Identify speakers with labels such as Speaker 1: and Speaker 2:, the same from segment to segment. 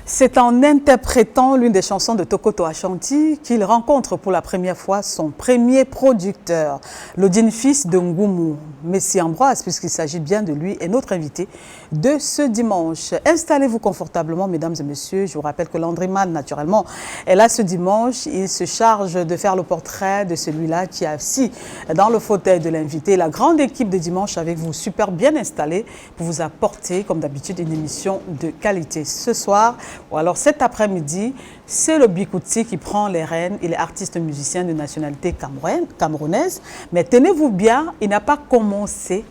Speaker 1: C'est en interprétant l'une des chansons de Tokoto Ashanti qu'il rencontre pour la première fois son premier producteur, l'Odine fils de Ngumu, Messi Ambroise, puisqu'il s'agit bien de lui, est notre invité de ce dimanche. Installez-vous confortablement, mesdames et messieurs. Je vous rappelle que Landryman, naturellement, est là ce dimanche. Il se charge de faire le portrait de celui-là qui est assis dans le fauteuil de l'invité. La grande équipe de dimanche avec vous, super bien installée, pour vous apporter, comme d'habitude, une émission de qualité. Ce soir, ou alors cet après-midi, c'est le Bikouti qui prend les rênes. Il est artiste musicien de nationalité camerounaise. Mais tenez-vous bien, il n'a pas commencé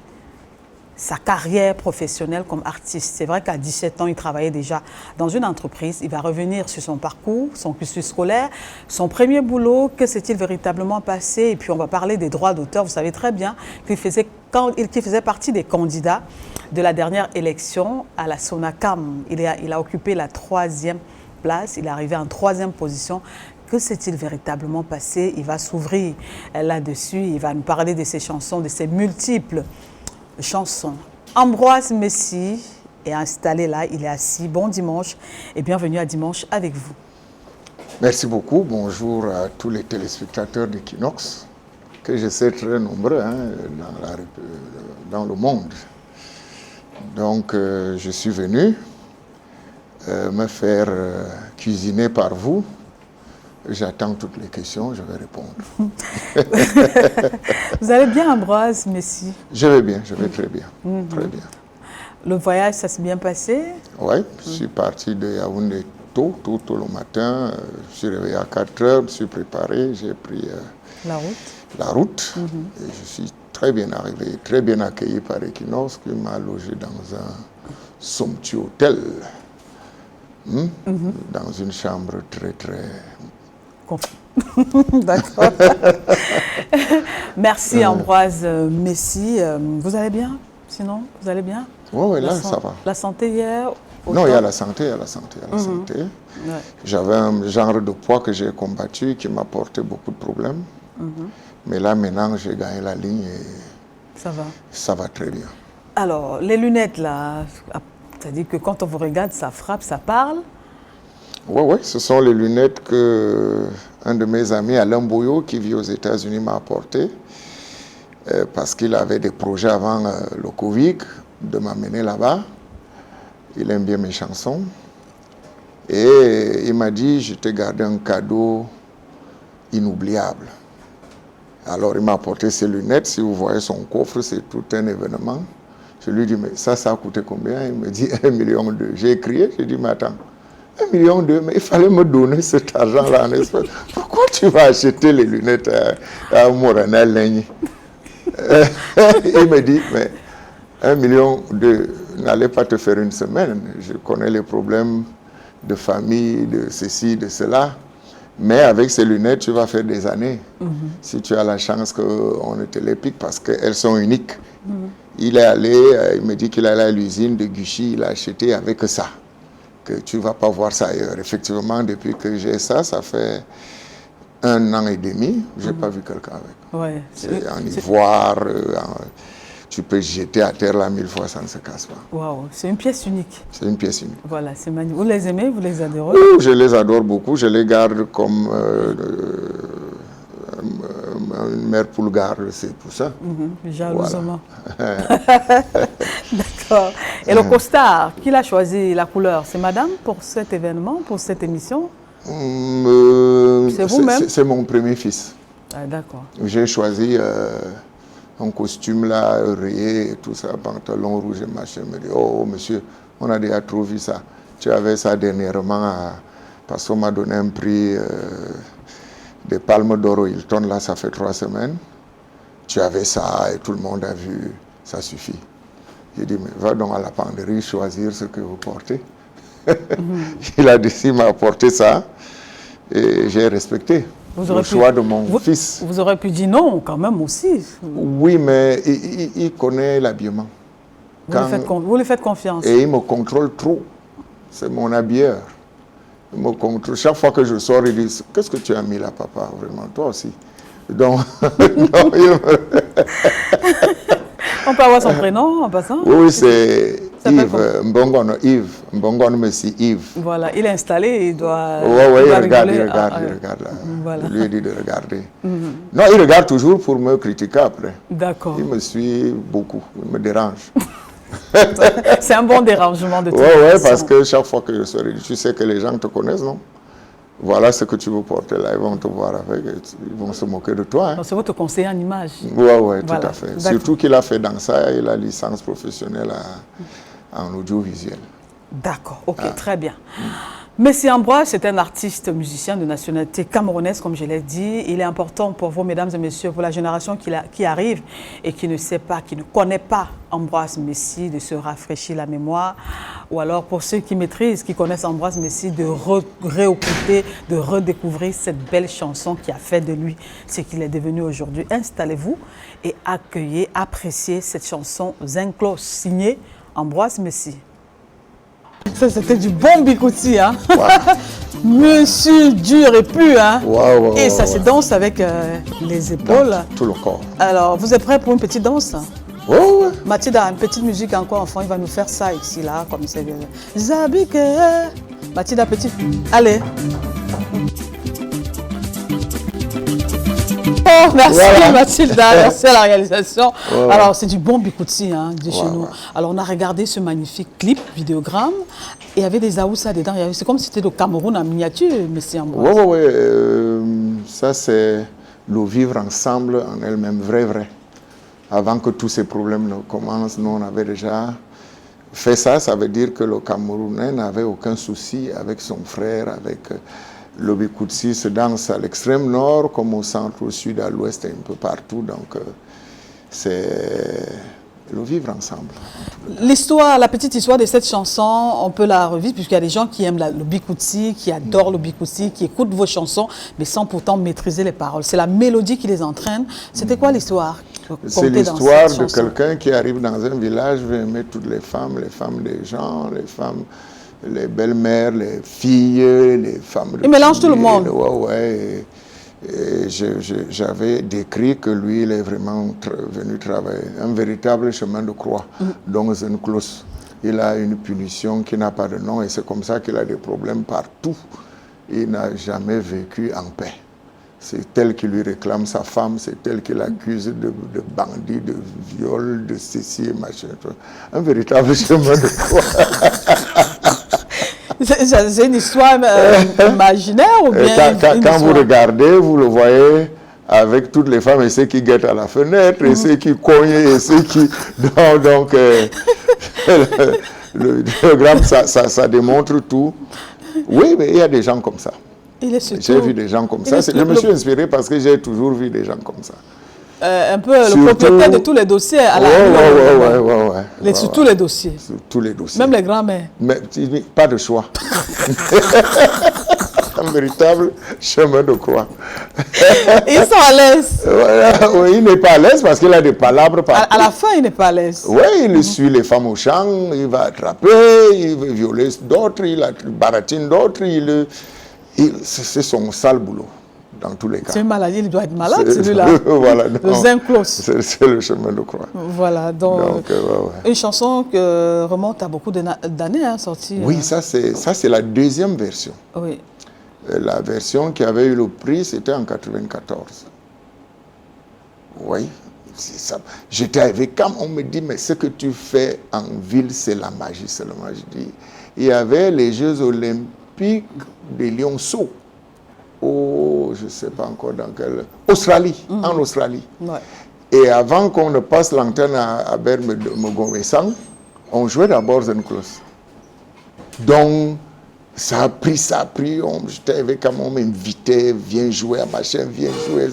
Speaker 1: sa carrière professionnelle comme artiste. C'est vrai qu'à 17 ans, il travaillait déjà dans une entreprise. Il va revenir sur son parcours, son cursus scolaire, son premier boulot, que s'est-il véritablement passé. Et puis on va parler des droits d'auteur. Vous savez très bien qu'il faisait partie des candidats de la dernière élection à la Sonacam. Il a occupé la 3e place. Il est arrivé en 3e position. Que s'est-il véritablement passé? Il va s'ouvrir là-dessus. Il va nous parler de ses chansons, de ses multiples chansons. Ambroise Messi est installé là, il est assis. Bon dimanche et bienvenue à Dimanche avec vous.
Speaker 2: Merci beaucoup. Bonjour à tous les téléspectateurs d'Equinox, que je sais très nombreux dans le monde. Donc, je suis venu me faire cuisiner par vous. J'attends toutes les questions, je vais répondre.
Speaker 1: Vous allez bien, Ambroise Messi?
Speaker 2: Je vais bien, je vais très bien. Très bien.
Speaker 1: Le voyage, ça s'est bien passé?
Speaker 2: Oui, je suis parti de Yaoundé tôt le matin. Je suis réveillé à 4 heures, je suis préparé, j'ai pris la route. Et je suis très bien arrivé, très bien accueilli par Equinox, qui m'a logé dans un somptueux hôtel, dans une chambre très...
Speaker 1: D'accord. Merci Ambroise Messi. Vous allez bien? Sinon, vous allez bien?
Speaker 2: Oui, là, ça va.
Speaker 1: La santé hier?
Speaker 2: Non, il y a la santé, santé. Ouais. J'avais un genre de poids que j'ai combattu qui m'a porté beaucoup de problèmes. Mais là, maintenant, j'ai gagné la ligne et ça va très bien.
Speaker 1: Alors, les lunettes, là, c'est-à-dire que quand on vous regarde, ça frappe, ça parle?
Speaker 2: Oui, ce sont les lunettes que un de mes amis, Alain Boyo, qui vit aux États-Unis, m'a apportées parce qu'il avait des projets avant le Covid de m'amener là-bas. Il aime bien mes chansons. Et il m'a dit, je t'ai gardé un cadeau inoubliable. Alors, il m'a apporté ces lunettes. Si vous voyez son coffre, c'est tout un événement. Je lui dis, mais ça a coûté combien? Il me dit 1,2 million. J'ai crié, j'ai dit, mais attends. 1,2 million, mais il fallait me donner cet argent-là en espèces. Pourquoi tu vas acheter les lunettes à Morana Laigne? Il me dit, mais 1,2 million n'allait pas te faire une semaine. Je connais les problèmes de famille, de ceci, de cela. Mais avec ces lunettes, tu vas faire des années. Si tu as la chance qu'on te les pique parce qu'elles sont uniques. Il est allé, il me dit qu'il est allé à l'usine de Gucci, il a acheté avec ça. Que tu ne vas pas voir ça ailleurs. Effectivement, depuis que j'ai ça, ça fait 1 an et demi, je n'ai pas vu quelqu'un avec.
Speaker 1: Ouais,
Speaker 2: c'est en ivoire, tu peux jeter à terre là 1000 fois, ça ne se casse pas.
Speaker 1: Waouh, c'est une pièce unique.
Speaker 2: C'est une pièce unique.
Speaker 1: Voilà, c'est magnifique. Vous les aimez, vous les adorez?
Speaker 2: Je les adore beaucoup, je les garde comme une mère poulgare, c'est tout ça.
Speaker 1: Jalousement. Voilà. D'accord. Et le costard, qui l'a choisi la couleur? C'est madame pour cet événement, pour cette émission? C'est vous-même?
Speaker 2: C'est mon premier fils.
Speaker 1: Ah, d'accord.
Speaker 2: J'ai choisi un costume là, rayé et tout ça, pantalon rouge et machin. Il me dit, oh monsieur, on a déjà trop vu ça. Tu avais ça dernièrement, parce qu'on m'a donné un prix des Palmes d'Or au Hilton, là, ça fait 3 semaines. Tu avais ça et tout le monde a vu, ça suffit. J'ai dit, mais va donc à la penderie choisir ce que vous portez. Il a décidé de m'apporter ça et j'ai respecté le choix de mon fils.
Speaker 1: Vous aurez pu dire non quand même aussi.
Speaker 2: Oui, mais il connaît l'habillement.
Speaker 1: Vous lui faites confiance.
Speaker 2: Et il me contrôle trop. C'est mon habilleur. Il me contrôle. Chaque fois que je sors, il dit, qu'est-ce que tu as mis là, papa? Vraiment, toi aussi. Donc,
Speaker 1: on peut avoir son prénom en passant?
Speaker 2: Oui, c'est Yves, Mbongono Messi, Yves.
Speaker 1: Voilà, il est installé, il doit...
Speaker 2: Oui, il regarde
Speaker 1: là.
Speaker 2: Voilà. Je lui ai dit de regarder. Non, il regarde toujours pour me critiquer après.
Speaker 1: D'accord.
Speaker 2: Il me suit beaucoup, il me dérange.
Speaker 1: C'est un bon dérangement de tout.
Speaker 2: Oui, parce que chaque fois que je serai, tu sais que les gens te connaissent, non? Voilà ce que tu veux porter là, ils vont te voir avec, ils vont se moquer de toi. Hein.
Speaker 1: C'est votre conseiller en image.
Speaker 2: Oui, tout à fait. Surtout qu'il a fait dans ça, il a licence professionnelle en audiovisuel.
Speaker 1: D'accord, ok, très bien. Messi Ambroise, c'est un artiste musicien de nationalité camerounaise, comme je l'ai dit. Il est important pour vous, mesdames et messieurs, pour la génération qui arrive et qui ne sait pas, qui ne connaît pas Ambroise Messi, de se rafraîchir la mémoire. Ou alors pour ceux qui maîtrisent, qui connaissent Ambroise Messi, de réécouter, de redécouvrir cette belle chanson qui a fait de lui ce qu'il est devenu aujourd'hui. Installez-vous et accueillez, appréciez cette chanson Zenklos, signée Ambroise Messi. Ça, c'était du bon bikouti, hein? Wow. Monsieur dur et pu, hein? Et ça se danse avec les épaules.
Speaker 2: Dans tout le corps.
Speaker 1: Alors, vous êtes prêts pour une petite danse?
Speaker 2: Oui.
Speaker 1: Mathilde a une petite musique encore, enfant, il va nous faire ça ici, là, comme c'est bien. Zabike. Mathilde, petite. Allez. Oh, merci Mathilda, merci à la réalisation. Alors, c'est du bon bikouti hein, de chez nous. Alors, on a regardé ce magnifique clip, vidéogramme, et il y avait des Aoussa dedans. C'est comme si c'était le Cameroun en miniature, Messi Ambroise.
Speaker 2: Oui. Ça, c'est le vivre ensemble en elle-même, vrai. Avant que tous ces problèmes ne commencent, nous, on avait déjà fait ça. Ça veut dire que le Camerounais n'avait aucun souci avec son frère, avec... Le bikouti se danse à l'extrême nord, comme au centre, au sud, à l'ouest et un peu partout. Donc, c'est le vivre ensemble.
Speaker 1: L'histoire, la petite histoire de cette chanson, on peut la revivre, puisqu'il y a des gens qui aiment le bikouti, qui adorent le bikouti, qui écoutent vos chansons, mais sans pourtant maîtriser les paroles. C'est la mélodie qui les entraîne. C'était quoi l'histoire?
Speaker 2: C'est l'histoire de quelqu'un qui arrive dans un village, veut aimer toutes les femmes des gens, les femmes... les belles-mères, les filles, les femmes...
Speaker 1: Il mélange tout le monde.
Speaker 2: Et j'avais décrit que lui, il est vraiment venu travailler. Un véritable chemin de croix. Donc, Zenklos, il a une punition qui n'a pas de nom et c'est comme ça qu'il a des problèmes partout. Il n'a jamais vécu en paix. C'est elle qui lui réclame sa femme, c'est elle qui l'accuse de bandit, de viol, de ceci et machin. Un véritable chemin de croix.
Speaker 1: C'est une histoire imaginaire ou bien
Speaker 2: quand vous regardez, vous le voyez avec toutes les femmes et ceux qui guettent à la fenêtre et ceux qui cognent et ceux qui... Donc le diagramme, ça démontre tout. Oui, mais il y a des gens comme ça. J'ai vu des gens comme ça. Je me suis inspiré parce que j'ai toujours vu des gens comme ça.
Speaker 1: Un peu le propriétaire de tous les dossiers à la sur tous les dossiers.
Speaker 2: Sur tous les dossiers.
Speaker 1: Même les grands-mères.
Speaker 2: Mais pas de choix. Un véritable chemin de croix.
Speaker 1: Ils sont à l'aise.
Speaker 2: Oui, il n'est pas à l'aise parce qu'il a des palabres partout.
Speaker 1: À la fin, il n'est pas à l'aise.
Speaker 2: Oui, il suit les femmes au champ, il va attraper, il veut violer d'autres, il baratine d'autres, c'est son sale boulot. Dans tous les cas.
Speaker 1: C'est une maladie, il doit être malade, celui-là.
Speaker 2: Voilà,
Speaker 1: le Zenklos.
Speaker 2: C'est le chemin de croix.
Speaker 1: Voilà, donc une chanson qui remonte à beaucoup d'années, hein, sortie.
Speaker 2: Oui, ça c'est la deuxième version.
Speaker 1: Oui.
Speaker 2: La version qui avait eu le prix, c'était en 1994. Oui, c'est ça. J'étais avec Cam, on me dit, mais ce que tu fais en ville, c'est la magie seulement. Je dis, il y avait les Jeux Olympiques de Lionceau. Je ne sais pas encore dans quelle... Australie, en Australie. Ouais. Et avant qu'on ne passe l'antenne à Bermegomesang, on jouait d'abord Zenklos. Donc, ça a pris. J'étais avec un on m'invitait, viens jouer à machin, viens jouer.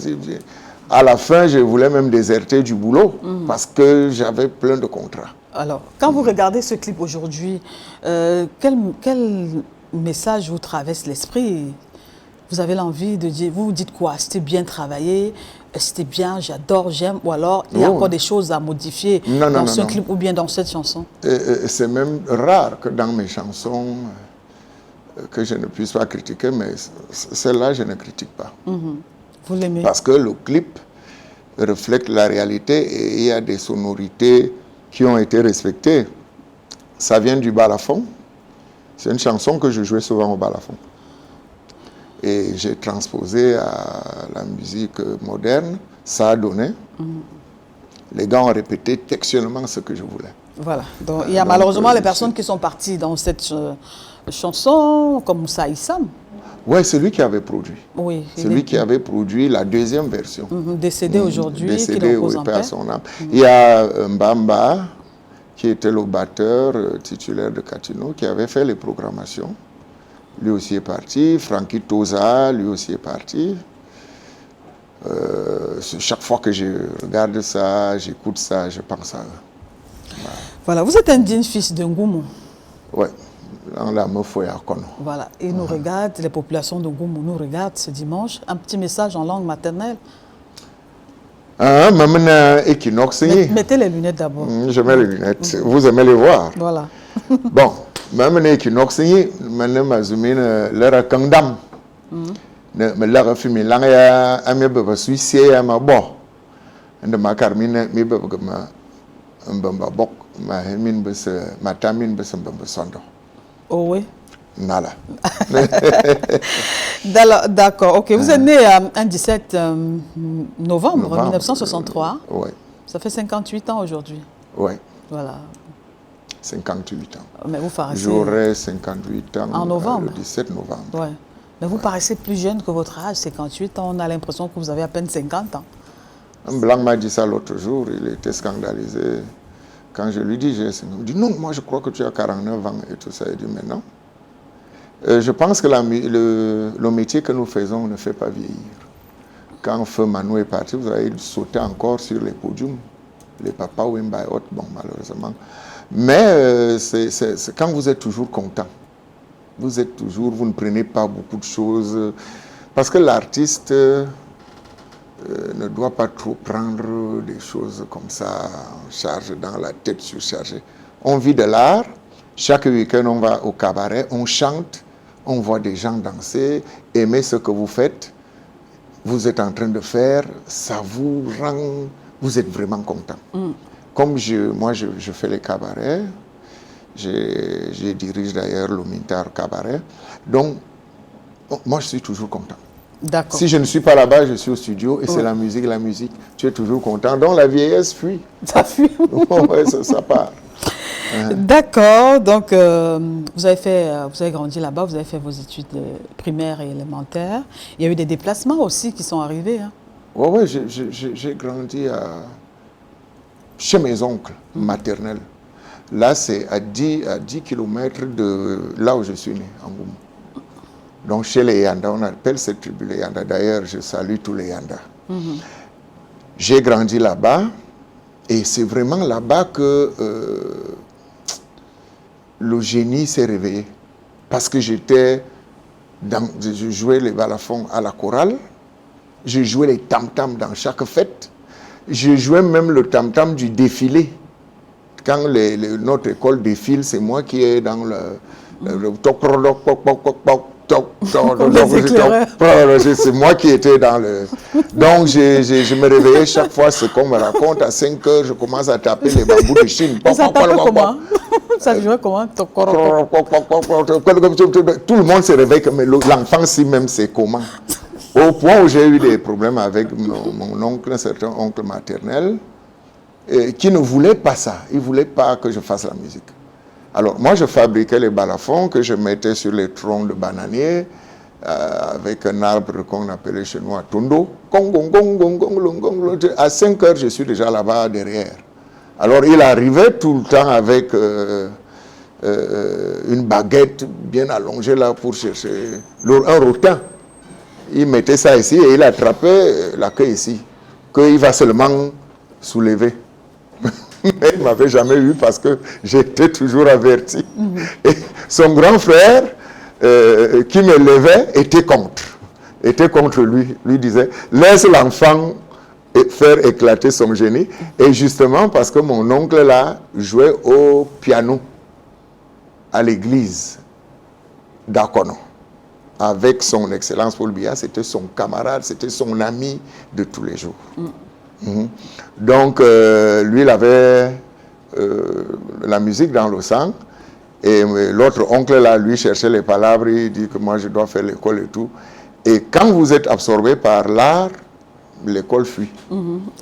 Speaker 2: À la fin, je voulais même déserter du boulot parce que j'avais plein de contrats.
Speaker 1: Alors, quand vous regardez ce clip aujourd'hui, quel message vous traverse l'esprit ? Vous avez l'envie de dire, vous dites quoi? C'était bien travaillé, c'était bien, j'adore, j'aime, ou alors il y a encore des choses à modifier dans ce clip ou bien dans cette chanson?
Speaker 2: C'est même rare que dans mes chansons, que je ne puisse pas critiquer, mais celle-là, je ne critique pas.
Speaker 1: Vous l'aimez?
Speaker 2: Parce que le clip reflète la réalité et il y a des sonorités qui ont été respectées. ça vient du balafon. C'est une chanson que je jouais souvent au balafon. Et j'ai transposé à la musique moderne. Ça a donné. Les gars ont répété textuellement ce que je voulais.
Speaker 1: Voilà. Donc, il y a malheureusement les personnes qui sont parties dans cette chanson, comme Moussa Issam.
Speaker 2: Oui, c'est lui qui avait produit.
Speaker 1: Oui.
Speaker 2: C'est lui qui avait produit la deuxième version.
Speaker 1: Décédé aujourd'hui,
Speaker 2: décédé,
Speaker 1: qui repose en
Speaker 2: paix
Speaker 1: paix.
Speaker 2: à son âme. Il y a Mbamba, qui était le batteur titulaire de Catino, qui avait fait les programmations. Lui aussi est parti. Frankie Toza, lui aussi est parti. Chaque fois que je regarde ça, j'écoute ça, je pense à eux.
Speaker 1: Voilà, vous êtes un digne fils de Ngoumou.
Speaker 2: Oui, dans la meuf à Kono.
Speaker 1: Voilà, et nous regardent, les populations de Ngoumou nous regardent ce dimanche. Un petit message en langue maternelle.
Speaker 2: Mettez
Speaker 1: les lunettes d'abord.
Speaker 2: Je mets les lunettes. Vous aimez les voir?
Speaker 1: Voilà.
Speaker 2: Bon, même Equinox, l'heure Kangdam. Me l'heure fumée, l'année à mes bébés suicides à ma bord. De ma carmine, mes bébés un bamba bok, ma hemine bus, ma tamine bus un bamba sondo.
Speaker 1: Oh oui.
Speaker 2: Nala.
Speaker 1: D'accord, ok. Vous êtes né un 17 novembre 1963.
Speaker 2: Oui.
Speaker 1: Ça fait 58 ans aujourd'hui.
Speaker 2: Oui.
Speaker 1: Voilà.
Speaker 2: 58 ans.
Speaker 1: Mais vous paraissez...
Speaker 2: J'aurai 58 ans
Speaker 1: en novembre.
Speaker 2: Le 17 novembre.
Speaker 1: Ouais. Mais vous paraissez plus jeune que votre âge, 58 ans. On a l'impression que vous avez à peine 50 ans.
Speaker 2: Un blanc m'a dit ça l'autre jour, il était scandalisé. Quand je lui dis, il me dit non, moi je crois que tu as 49 ans et tout ça. Il dit mais non. Je pense que le métier que nous faisons ne fait pas vieillir. Quand Feu Manu est parti, vous avez sauté encore sur les podiums. Les papas Wimba et autres, bon, malheureusement. Mais c'est quand vous êtes toujours content. Vous êtes toujours, vous ne prenez pas beaucoup de choses. Parce que l'artiste ne doit pas trop prendre des choses comme ça en charge, dans la tête surchargée. On vit de l'art. Chaque week-end, on va au cabaret, on chante, on voit des gens danser, aimer ce que vous faites. Vous êtes en train de faire, ça vous rend... Vous êtes vraiment content. Comme moi, je fais les cabarets, je dirige d'ailleurs le Mintar Cabaret. Donc, moi, je suis toujours content.
Speaker 1: D'accord.
Speaker 2: Si je ne suis pas là-bas, je suis au studio et c'est la musique. Tu es toujours content. Donc, la vieillesse fuit.
Speaker 1: Ça fuit.
Speaker 2: Ouais, ça part.
Speaker 1: D'accord. Donc, vous avez grandi là-bas, vous avez fait vos études primaires et élémentaires. Il y a eu des déplacements aussi qui sont arrivés. Hein.
Speaker 2: Oui, j'ai grandi chez mes oncles maternels. Là, c'est à 10 km de là où je suis né, en Ngoumou. Donc, chez les Yanda, on appelle cette tribu les Yanda. D'ailleurs, je salue tous les Yanda. J'ai grandi là-bas et c'est vraiment là-bas que le génie s'est réveillé. Parce que je jouais les balafons à la chorale, je jouais les tam-tams dans chaque fête, je jouais même le tam-tam du défilé. Quand notre école défile, c'est moi qui est dans c'est moi qui étais dans le... Donc, je me réveillais chaque fois, ce qu'on me raconte. À 5 heures, je commence à taper les bambous de Chine.
Speaker 1: Ça tape comment? Ça jouait comment? Tout
Speaker 2: le monde se réveille, mais l'enfant, si même, c'est comment? Au point où j'ai eu des problèmes avec mon oncle, un certain oncle maternel, qui ne voulait pas ça. Il ne voulait pas que je fasse la musique. Alors, moi, je fabriquais les balafons que je mettais sur les troncs de bananiers avec un arbre qu'on appelait chez nous à Tondo. À 5 heures, je suis déjà là-bas derrière. Alors, il arrivait tout le temps avec une baguette bien allongée là pour chercher un rotin. Il mettait ça ici et il attrapait la queue ici, qu'il va seulement soulever. Mais il ne m'avait jamais eu parce que j'étais toujours averti. Et son grand frère, qui me levait, était contre lui. Lui disait, laisse l'enfant faire éclater son génie. Et justement, parce que mon oncle là jouait au piano à l'église d'Akono. Avec son excellence Paul Biya, c'était son camarade, c'était son ami de tous les jours. Donc, lui, il avait la musique dans le sang. Et l'autre oncle, là, lui, cherchait les palabres, il dit que moi, je dois faire l'école et tout. Et quand vous êtes absorbé par l'art, l'école fuit.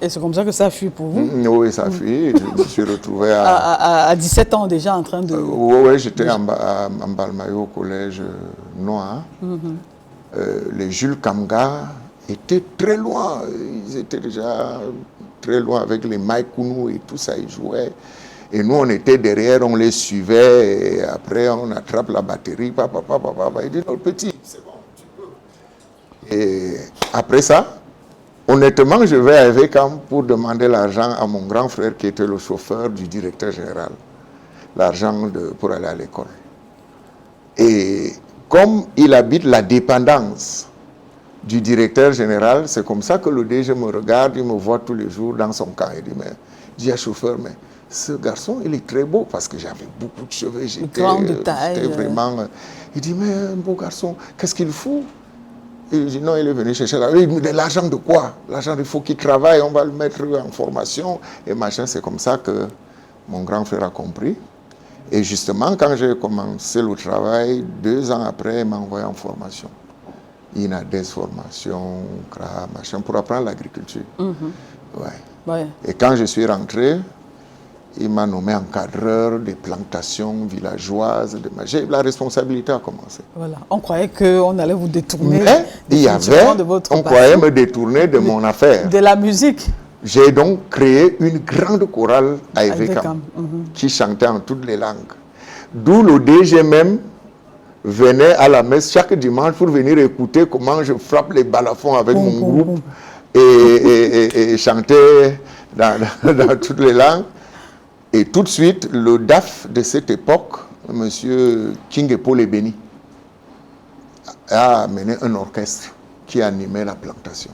Speaker 1: Et c'est comme ça que ça fuit pour vous?
Speaker 2: Oui, ça fuit. Je me suis retrouvé
Speaker 1: À 17 ans déjà en train de...
Speaker 2: oui, j'étais à Balmayo au collège noir. Les Jules Kamga étaient très loin. Ils étaient déjà très loin avec les Maïkounou et tout ça, ils jouaient. Et nous, on était derrière, on les suivait. Et après, on attrape la batterie. Papa. Il dit, non, petit, c'est bon, tu peux. Et après ça, honnêtement, je vais à Evekam pour demander l'argent à mon grand frère qui était le chauffeur du directeur général. L'argent pour aller à l'école. Et comme il habite la dépendance du directeur général, c'est comme ça que le DG me regarde, il me voit tous les jours dans son camp. Il dit, mais, je dis à chauffeur, mais ce garçon, il est très beau parce que j'avais beaucoup de cheveux, j'étais vraiment... Il dit, mais un beau garçon, qu'est-ce qu'il fout? Il dit, non, il est venu chercher l'argent de quoi? L'argent, il faut qu'il travaille, on va le mettre en formation et machin. C'est comme ça que mon grand frère a compris. Et justement, quand j'ai commencé le travail, 2 ans après, il m'a envoyé en formation. Il a des formations, machin, pour apprendre l'agriculture. Ouais. Et quand je suis rentré, il m'a nommé encadreur des plantations villageoises. La responsabilité a commencé.
Speaker 1: Voilà. On croyait qu'on allait vous détourner.
Speaker 2: Mais il y avait, on croyait me détourner de mon affaire.
Speaker 1: De la musique.
Speaker 2: J'ai donc créé une grande chorale à Evekam qui chantait en toutes les langues. D'où le DG même venait à la messe chaque dimanche pour venir écouter comment je frappe les balafons avec mon groupe et chanter dans toutes les langues. Et tout de suite, le DAF de cette époque, M. Kingepo Lebeni, a amené un orchestre qui animait la plantation.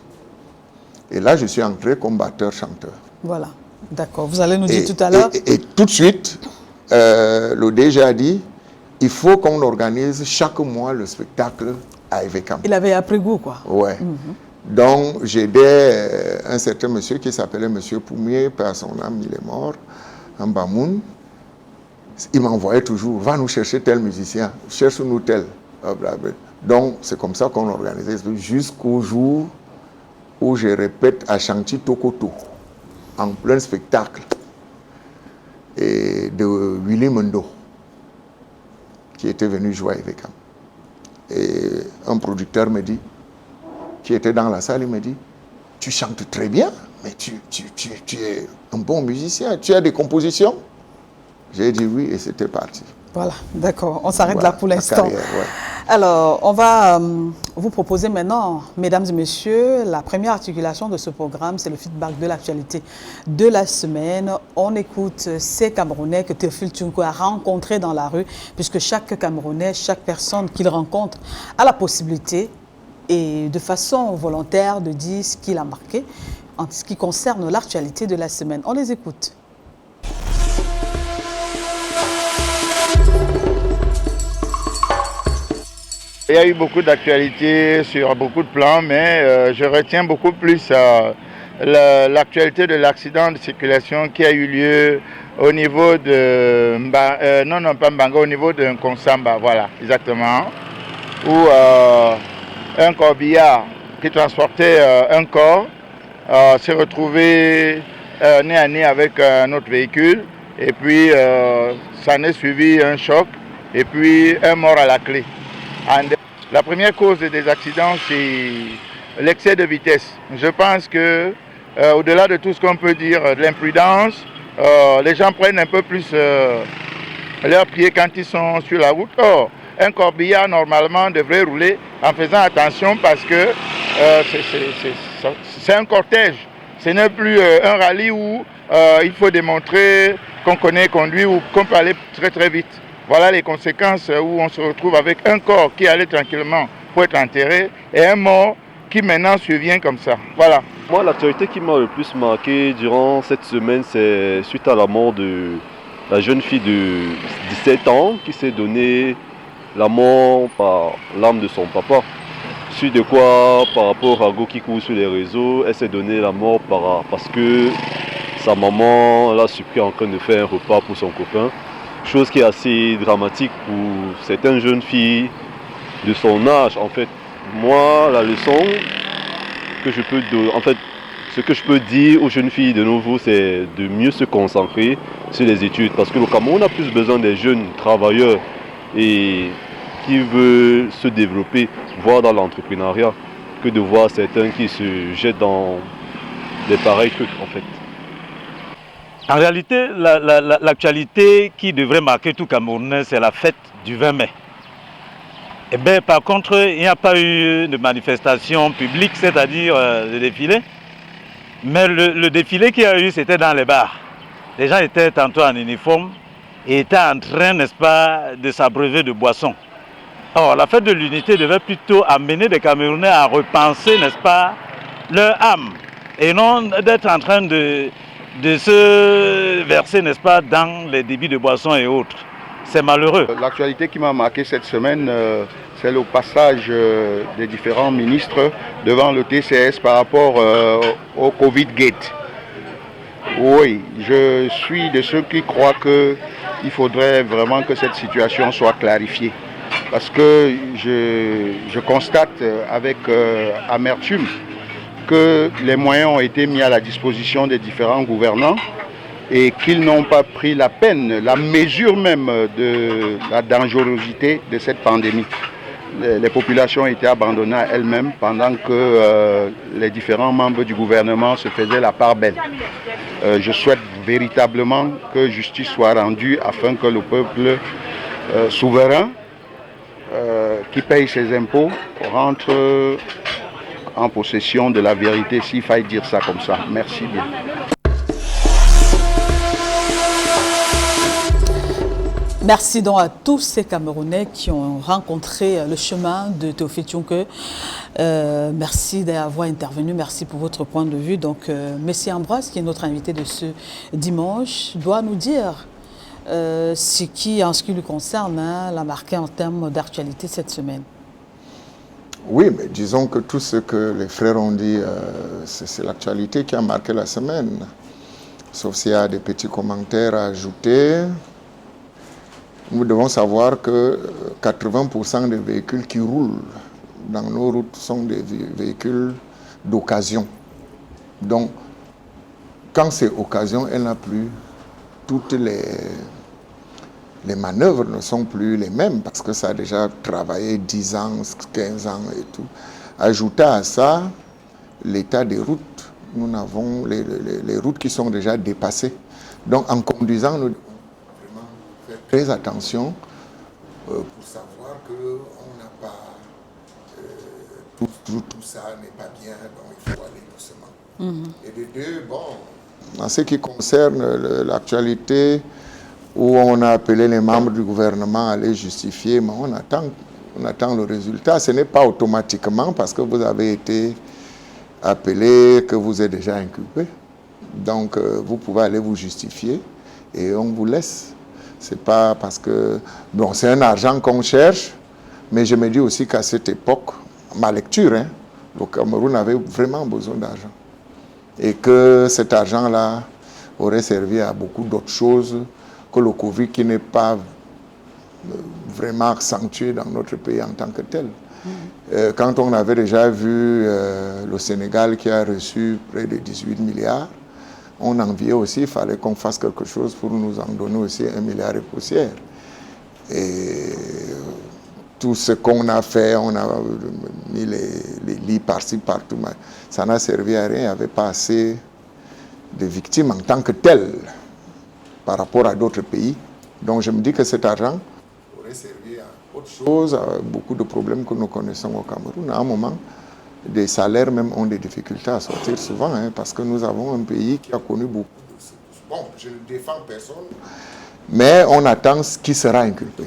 Speaker 2: Et là, je suis entré comme batteur-chanteur.
Speaker 1: Voilà, d'accord. Vous allez nous dire tout à l'heure.
Speaker 2: Et tout de suite, le DG a dit, il faut qu'on organise chaque mois le spectacle à Evekam.
Speaker 1: Il avait appris goût, quoi.
Speaker 2: Ouais. Donc, j'aidais un certain monsieur qui s'appelait Monsieur Poumier, par son âme, il est mort, en Bamoun. Il m'envoyait toujours, va nous chercher tel musicien, cherche-nous tel. Donc, c'est comme ça qu'on organisait jusqu'au jour où je répète à Chanti Tokoto, en plein spectacle, et de Willy Mendo, qui était venu jouer avec Evekam. Et un producteur me dit, qui était dans la salle, il me dit, tu chantes très bien, mais tu es un bon musicien, tu as des compositions? J'ai dit oui et c'était parti.
Speaker 1: Voilà, d'accord, on s'arrête là pour l'instant.
Speaker 2: Ouais.
Speaker 1: Alors, on va vous proposer maintenant, mesdames et messieurs, la première articulation de ce programme, c'est le feedback de l'actualité de la semaine. On écoute ces Camerounais que Théophile Tunko a rencontrés dans la rue, puisque chaque Camerounais, chaque personne qu'il rencontre a la possibilité et de façon volontaire de dire ce qu'il a marqué en ce qui concerne l'actualité de la semaine. On les écoute.
Speaker 3: Il y a eu beaucoup d'actualités sur beaucoup de plans, mais je retiens beaucoup plus l'actualité de l'accident de circulation qui a eu lieu au niveau de pas Mbanga, au niveau de Nkonsamba, voilà, exactement, où un corbillard qui transportait un corps s'est retrouvé nez à nez avec un autre véhicule, et puis ça en est suivi un choc, et puis un mort à la clé. La première cause des accidents, c'est l'excès de vitesse. Je pense que, au-delà de tout ce qu'on peut dire, de l'imprudence, les gens prennent un peu plus leurs pieds quand ils sont sur la route. Or, un corbillard, normalement, devrait rouler en faisant attention parce que c'est un cortège. Ce n'est plus un rallye où il faut démontrer qu'on connaît conduire ou qu'on peut aller très très vite. Voilà les conséquences où on se retrouve avec un corps qui allait tranquillement pour être enterré et un mort qui maintenant survient comme ça. Voilà.
Speaker 4: Moi, l'actualité qui m'a le plus marqué durant cette semaine, c'est suite à la mort de la jeune fille de 17 ans qui s'est donnée la mort par l'arme de son papa. Suite de quoi, par rapport à Go qui court sur les réseaux, elle s'est donnée la mort parce que sa maman l'a surpris en train de faire un repas pour son copain. chose qui est assez dramatique pour certaines jeunes filles de son âge. En fait, moi, la leçon que je peux donner, en fait, ce que je peux dire aux jeunes filles de nouveau, c'est de mieux se concentrer sur les études. Parce que le Cameroun a plus besoin des jeunes travailleurs et qui veulent se développer, voire dans l'entrepreneuriat, que de voir certains qui se jettent dans des pareils trucs, en fait.
Speaker 5: En réalité, l'actualité qui devrait marquer tout Camerounais, c'est la fête du 20 mai. Eh bien, par contre, il n'y a pas eu de manifestation publique, c'est-à-dire le défilé. Mais le défilé qu'il y a eu, c'était dans les bars. Les gens étaient tantôt en uniforme et étaient en train, n'est-ce pas, de s'abreuver de boissons. Or, la fête de l'unité devait plutôt amener les Camerounais à repenser, n'est-ce pas, leur âme. Et non d'être en train de se verser, n'est-ce pas, dans les débits de boissons et autres. C'est malheureux.
Speaker 3: L'actualité qui m'a marqué cette semaine, c'est le passage des différents ministres devant le TCS par rapport au Covid Gate. Oui, je suis de ceux qui croient qu'il faudrait vraiment que cette situation soit clarifiée. Parce que je constate avec amertume que les moyens ont été mis à la disposition des différents gouvernants et qu'ils n'ont pas pris la peine, la mesure même de la dangerosité de cette pandémie. Les populations ont été abandonnées à elles-mêmes pendant que les différents membres du gouvernement se faisaient la part belle. Je souhaite véritablement que justice soit rendue afin que le peuple souverain qui paye ses impôts rentre en possession de la vérité, s'il faille dire ça comme ça. Merci bien.
Speaker 1: Merci donc à tous ces Camerounais qui ont rencontré le chemin de Théophile Thionke. Merci d'avoir intervenu, merci pour votre point de vue. Donc, Messie Ambroise, qui est notre invité de ce dimanche, doit nous dire ce qui, en ce qui lui concerne, l'a marqué en termes d'actualité cette semaine.
Speaker 2: Oui, mais disons que tout ce que les frères ont dit, c'est l'actualité qui a marqué la semaine. Sauf s'il y a des petits commentaires à ajouter. Nous devons savoir que 80% des véhicules qui roulent dans nos routes sont des véhicules d'occasion. Donc, quand c'est occasion, elle n'a plus toutes les manœuvres ne sont plus les mêmes parce que ça a déjà travaillé 10 ans, 15 ans et tout. Ajouté à ça, l'état des routes. Nous avons les routes qui sont déjà dépassées. Donc en conduisant, nous devons vraiment faire très attention pour savoir qu'on n'a pas... tout ça n'est pas bien, donc il faut aller doucement. Et de deux, bon, en ce qui concerne l'actualité, où on a appelé les membres du gouvernement à aller justifier, mais on attend le résultat. Ce n'est pas automatiquement parce que vous avez été appelé que vous êtes déjà inculpé. Donc, vous pouvez aller vous justifier et on vous laisse. C'est pas parce que... Bon, c'est un argent qu'on cherche, mais je me dis aussi qu'à cette époque, ma lecture, le Cameroun avait vraiment besoin d'argent. Et que cet argent-là aurait servi à beaucoup d'autres choses que le Covid qui n'est pas vraiment accentué dans notre pays en tant que tel. Quand on avait déjà vu le Sénégal qui a reçu près de 18 milliards, on enviait aussi, il fallait qu'on fasse quelque chose pour nous en donner aussi 1 milliard et poussière. Et tout ce qu'on a fait, on a mis les lits par-ci, partout, ça n'a servi à rien, il n'y avait pas assez de victimes en tant que telles par rapport à d'autres pays. Donc je me dis que cet argent aurait servi à autre chose, à beaucoup de problèmes que nous connaissons au Cameroun. À un moment, des salaires même ont des difficultés à sortir souvent, parce que nous avons un pays qui a connu beaucoup de... Bon, je ne défends personne, mais on attend ce qui sera inculpé.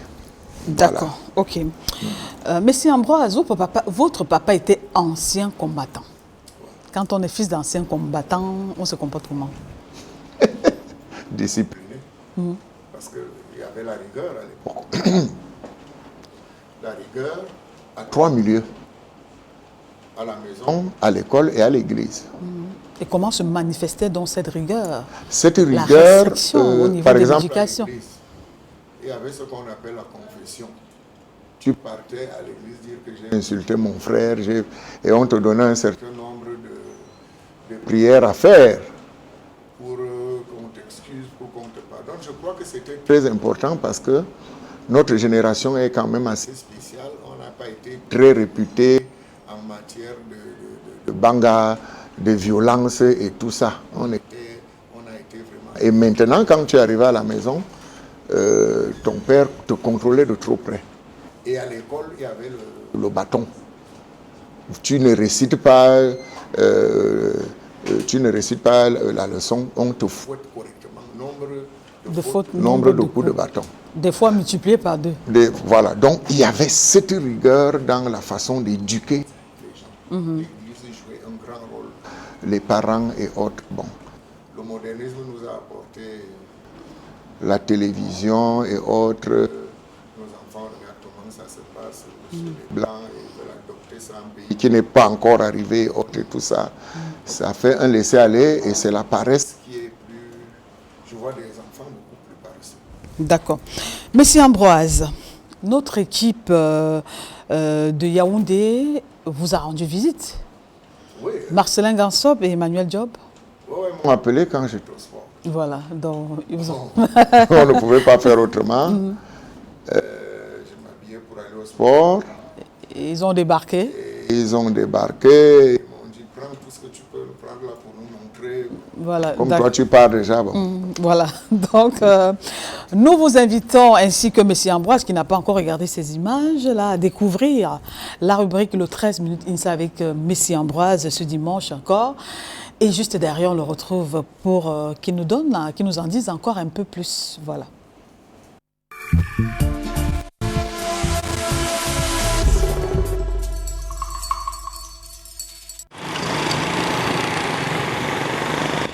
Speaker 1: D'accord, voilà. Ok. Monsieur Ambroise, votre papa était ancien combattant. Quand on est fils d'ancien combattant, on se comporte comment?
Speaker 2: Discipliné. Parce qu'il y avait la rigueur à l'époque. La rigueur à 3 milieux. À la maison, à l'école et à l'église.
Speaker 1: Et comment se manifestait donc cette rigueur?
Speaker 2: Cette rigueur,
Speaker 1: la restriction au niveau
Speaker 2: par
Speaker 1: de
Speaker 2: exemple,
Speaker 1: l'éducation.
Speaker 2: il y avait ce qu'on appelle la confession. Tu partais à l'église dire que j'ai insulté mon frère et on te donnait un certain nombre de prières à faire pour qu'on t'excuse, pour qu'on te pardonne. Je crois que c'était très important parce que notre génération est quand même assez spéciale. On n'a pas été très réputé en matière de banga, de violence et tout ça. On a été vraiment... Et maintenant, quand tu arrives à la maison, ton père te contrôlait de trop près. Et à l'école, il y avait le bâton. Tu ne récites pas, la leçon, on te fouette correctement. Nombre de coups de bâton.
Speaker 1: Des fois multiplié par 2.
Speaker 2: Voilà, donc il y avait cette rigueur dans la façon d'éduquer les gens. L'Église jouait un grand rôle. Les parents et autres, bon. Le modernisme nous a apporté la télévision et autres. Nos enfants regardent comment ça se passe chez les Blancs et veulent adopter ça un pays qui n'est pas encore arrivé et autres et tout ça. Ça fait un laisser-aller et c'est la paresse qui est plus... Je vois des enfants beaucoup plus paresseux.
Speaker 1: D'accord. Monsieur Ambroise, notre équipe de Yaoundé vous a rendu visite.
Speaker 2: Oui.
Speaker 1: Marcelin Gansop et Emmanuel Diop.
Speaker 2: Oui, ils m'ont appelé quand j'étais au sport.
Speaker 1: Voilà, donc ils vous ont...
Speaker 2: On ne pouvait pas faire autrement. Je m'habillais pour aller au sport.
Speaker 1: Ils ont débarqué.
Speaker 2: Ils ont débarqué. Ils m'ont dit, prends tout ce que tu peux prendre là pour nous montrer.
Speaker 1: Voilà,
Speaker 2: comme toi, tu pars déjà. Bon.
Speaker 1: Voilà, donc nous vous invitons, ainsi que M. Ambroise, qui n'a pas encore regardé ces images-là, à découvrir la rubrique Le 13 minutes INSA avec M. Ambroise ce dimanche encore. Et juste derrière, on le retrouve pour qu'il nous en dise encore un peu plus. Voilà.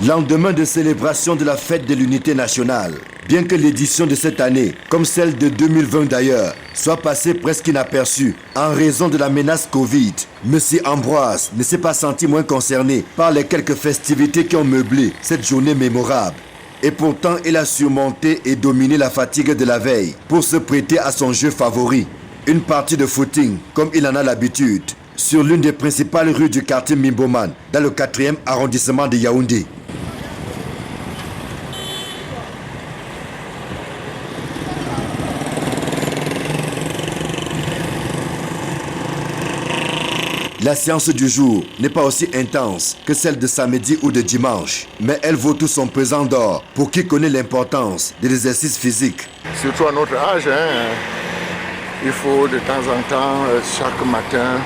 Speaker 6: Lendemain de célébration de la fête de l'unité nationale, bien que l'édition de cette année, comme celle de 2020 d'ailleurs, soit passée presque inaperçue en raison de la menace Covid, M. Ambroise ne s'est pas senti moins concerné par les quelques festivités qui ont meublé cette journée mémorable. Et pourtant, il a surmonté et dominé la fatigue de la veille pour se prêter à son jeu favori, une partie de footing comme il en a l'habitude, sur l'une des principales rues du quartier Mimboman, dans le 4e arrondissement de Yaoundé. La séance du jour n'est pas aussi intense que celle de samedi ou de dimanche, mais elle vaut tout son pesant d'or pour qui connaît l'importance de l'exercice physique.
Speaker 2: Surtout à notre âge, il faut de temps en temps, chaque matin,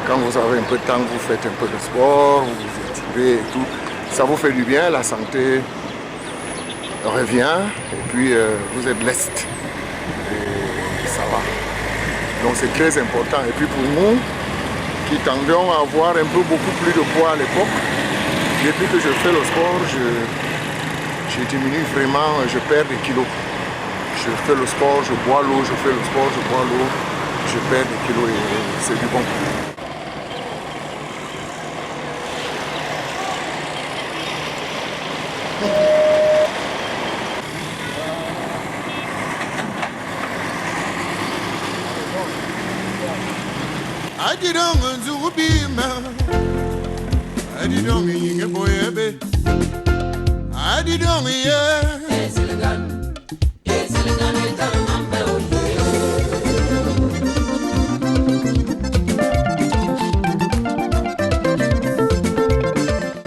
Speaker 2: quand vous avez un peu de temps, vous faites un peu de sport, vous vous étirez et tout. Ça vous fait du bien, la santé revient et puis vous êtes leste. Et ça va. Donc c'est très important. Et puis pour nous, qui tendions à avoir un peu beaucoup plus de poids à l'époque, depuis que je fais le sport, je diminue vraiment, je perds des kilos. Je fais le sport, je bois l'eau, je fais le sport, je bois l'eau, je perds des kilos et c'est du bon.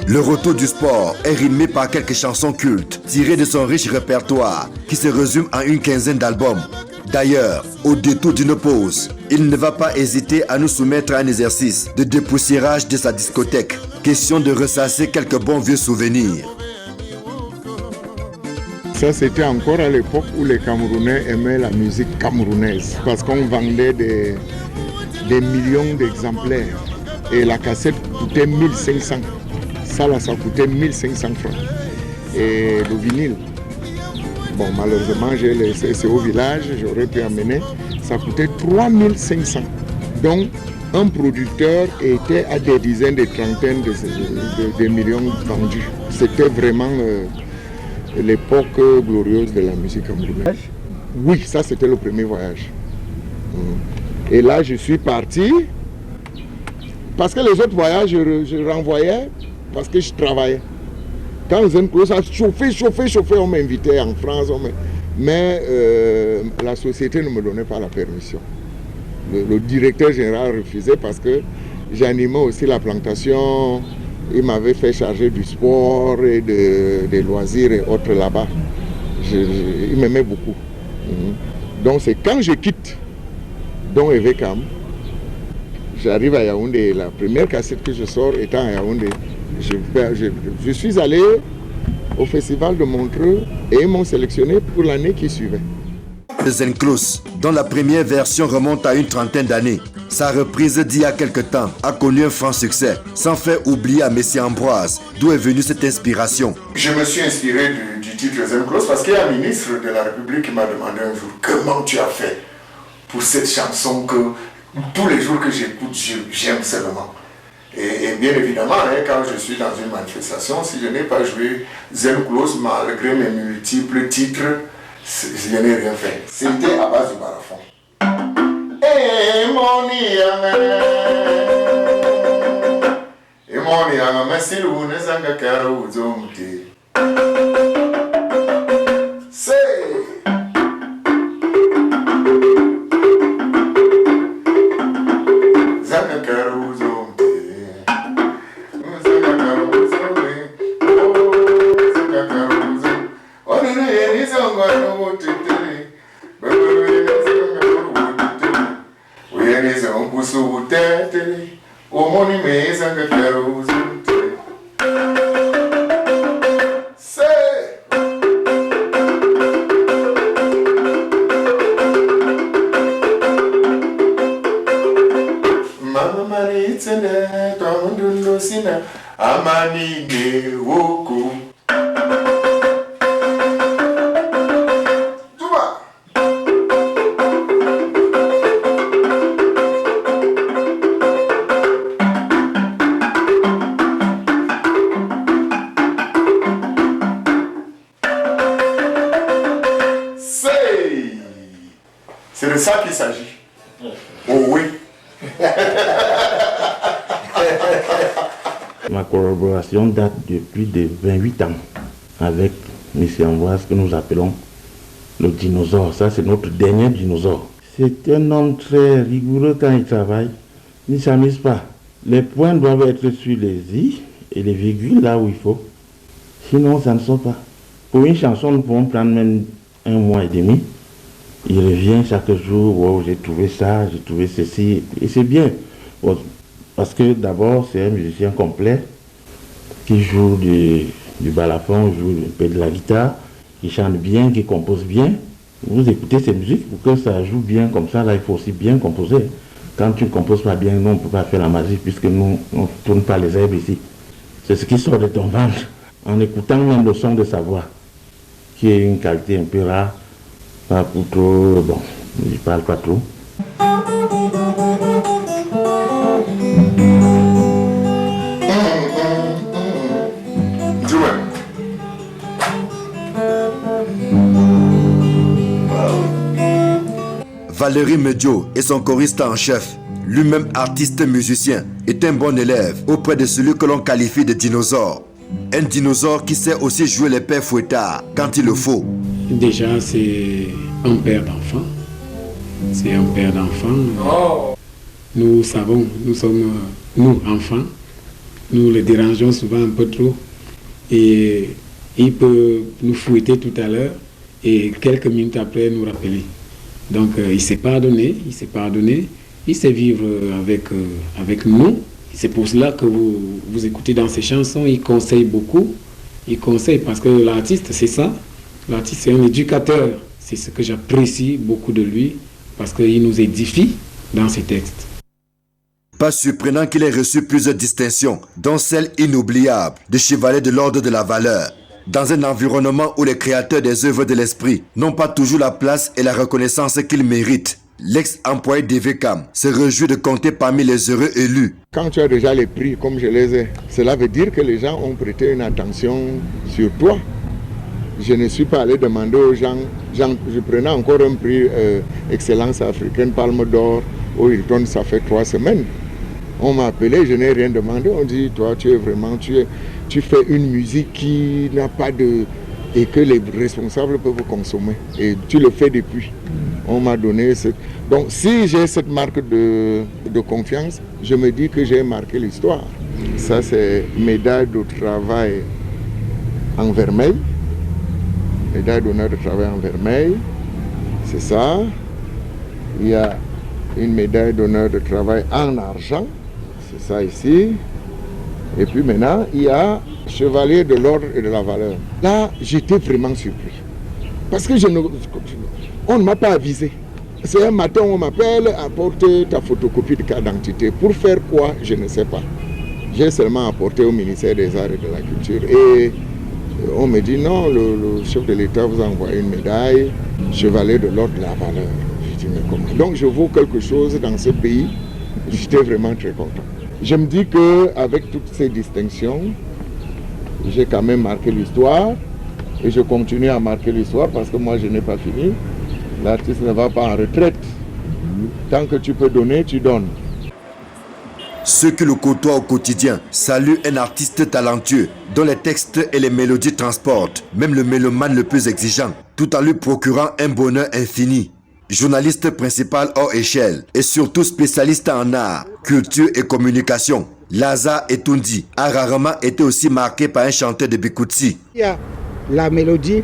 Speaker 6: Le retour du sport est rythmé par quelques chansons cultes tirées de son riche répertoire qui se résume en une quinzaine d'albums. D'ailleurs, au détour d'une pause, il ne va pas hésiter à nous soumettre à un exercice de dépoussiérage de sa discothèque. Question de ressasser quelques bons vieux souvenirs.
Speaker 2: Ça, c'était encore à l'époque où les Camerounais aimaient la musique camerounaise parce qu'on vendait des millions d'exemplaires et la cassette coûtait 1500. Ça, là, ça coûtait 1500 francs. Et le vinyle, bon, malheureusement, c'est au village, j'aurais pu amener, ça coûtait 3500. Donc, un producteur était à des dizaines, des trentaines de millions vendus. C'était vraiment l'époque glorieuse de la musique camerounaise. Oui, ça c'était le premier voyage. Et là, je suis parti. Parce que les autres voyages, je renvoyais parce que je travaillais. Quand Zen Close a chauffé, on m'invitait en France. Mais la société ne me donnait pas la permission. Le directeur général refusait parce que j'animais aussi la plantation. Il m'avait fait charger du sport et des loisirs et autres là-bas. Il m'aimait beaucoup. Donc c'est quand je quitte Don Evekam, j'arrive à Yaoundé. La première cassette que je sors étant à Yaoundé, je suis allé au festival de Montreux et ils m'ont sélectionné pour l'année qui suivait.
Speaker 6: Zen Close, dont la première version remonte à une trentaine d'années. Sa reprise d'il y a quelque temps a connu un franc succès, sans faire oublier à Messie Ambroise d'où est venue cette inspiration.
Speaker 2: Je me suis inspiré du titre Zen Close parce qu'il y a un ministre de la République qui m'a demandé un jour comment tu as fait pour cette chanson que tous les jours que j'écoute, j'aime seulement. Et bien évidemment, quand je suis dans une manifestation, si je n'ai pas joué Zen Close malgré mes multiples titres, je n'ai rien fait. C'était à base du balafon. Et mon yanga, merci le vous n'ezanga karo uzomte. C'est de ça qu'il s'agit. Oh oui.
Speaker 7: Ma collaboration date de plus de 28 ans avec M. Ambroise que nous appelons le dinosaure. Ça, c'est notre dernier dinosaure. C'est un homme très rigoureux quand il travaille. Il ne s'amuse pas. Les points doivent être sur les i et les virgules là où il faut. Sinon, ça ne sort pas. Pour une chanson, nous pouvons prendre même 1 mois et demi. Il revient chaque jour, wow, j'ai trouvé ça, j'ai trouvé ceci, et c'est bien. Parce que d'abord, c'est un musicien complet qui joue du balafon, joue un peu de la guitare, qui chante bien, qui compose bien. Vous écoutez ces musiques, pour que ça joue bien comme ça, là, il faut aussi bien composer. Quand tu ne composes pas bien, nous, on ne peut pas faire la magie, puisque nous, on ne tourne pas les herbes ici. C'est ce qui sort de ton ventre, en écoutant même le son de sa voix, qui est une qualité un peu rare. Pas pour trop, bon, je parle pas trop.
Speaker 6: Valérie Medio est son choriste en chef. Lui-même artiste musicien, est un bon élève auprès de celui que l'on qualifie de dinosaure. Un dinosaure qui sait aussi jouer les pères fouettards quand il le faut.
Speaker 8: Déjà, c'est un père d'enfant. C'est un père d'enfant. Oh. Nous savons, nous sommes, nous, enfants, nous le dérangeons souvent un peu trop. Et il peut nous fouetter tout à l'heure et quelques minutes après nous rappeler. Donc, il s'est pardonné, il sait vivre avec nous. C'est pour cela que vous écoutez dans ses chansons, il conseille beaucoup. Il conseille parce que l'artiste, c'est ça. L'artiste, c'est un éducateur. C'est ce que j'apprécie beaucoup de lui, parce qu'il nous édifie dans ses textes.
Speaker 6: Pas surprenant qu'il ait reçu plusieurs distinctions, dont celle inoubliable de chevalier de l'ordre de la valeur. Dans un environnement où les créateurs des œuvres de l'esprit n'ont pas toujours la place et la reconnaissance qu'ils méritent, l'ex-employé d'Evekam se réjouit de compter parmi les heureux élus.
Speaker 2: Quand tu as déjà les prix comme je les ai, cela veut dire que les gens ont prêté une attention sur toi. Je ne suis pas allé demander aux gens, je prenais encore un prix Excellence africaine, Palme d'Or, au Hilton, ça fait 3 semaines. On m'a appelé, je n'ai rien demandé, on dit, toi tu fais une musique qui n'a pas de... et que les responsables peuvent consommer. Et tu le fais depuis. On m'a donné cette... Donc si j'ai cette marque de confiance, je me dis que j'ai marqué l'histoire. Ça c'est médaille de travail en vermeil. Médaille d'honneur de travail en vermeil. C'est ça. Il y a une médaille d'honneur de travail en argent. C'est ça ici. Et puis maintenant, il y a Chevalier de l'Ordre et de la Valeur. Là, j'étais vraiment surpris. Parce que on ne m'a pas avisé. C'est un matin, on m'appelle, apporte ta photocopie de carte d'identité. Pour faire quoi, je ne sais pas. J'ai seulement apporté au ministère des Arts et de la Culture. Et on me dit non, le chef de l'État vous a envoyé une médaille, Chevalier de l'Ordre de la Valeur. Je dis mais comment? Donc je vaux quelque chose dans ce pays. J'étais vraiment très content. Je me dis qu'avec toutes ces distinctions, j'ai quand même marqué l'histoire et je continue à marquer l'histoire parce que moi je n'ai pas fini. L'artiste ne va pas en retraite. Tant que tu peux donner, tu donnes.
Speaker 6: Ceux qui le côtoient au quotidien saluent un artiste talentueux dont les textes et les mélodies transportent même le mélomane le plus exigeant, tout en lui procurant un bonheur infini. Journaliste principal hors échelle et surtout spécialiste en art, culture et communication, Lazare Etundi a rarement été aussi marqué par un chanteur de Bikutsi.
Speaker 9: Il y a la mélodie,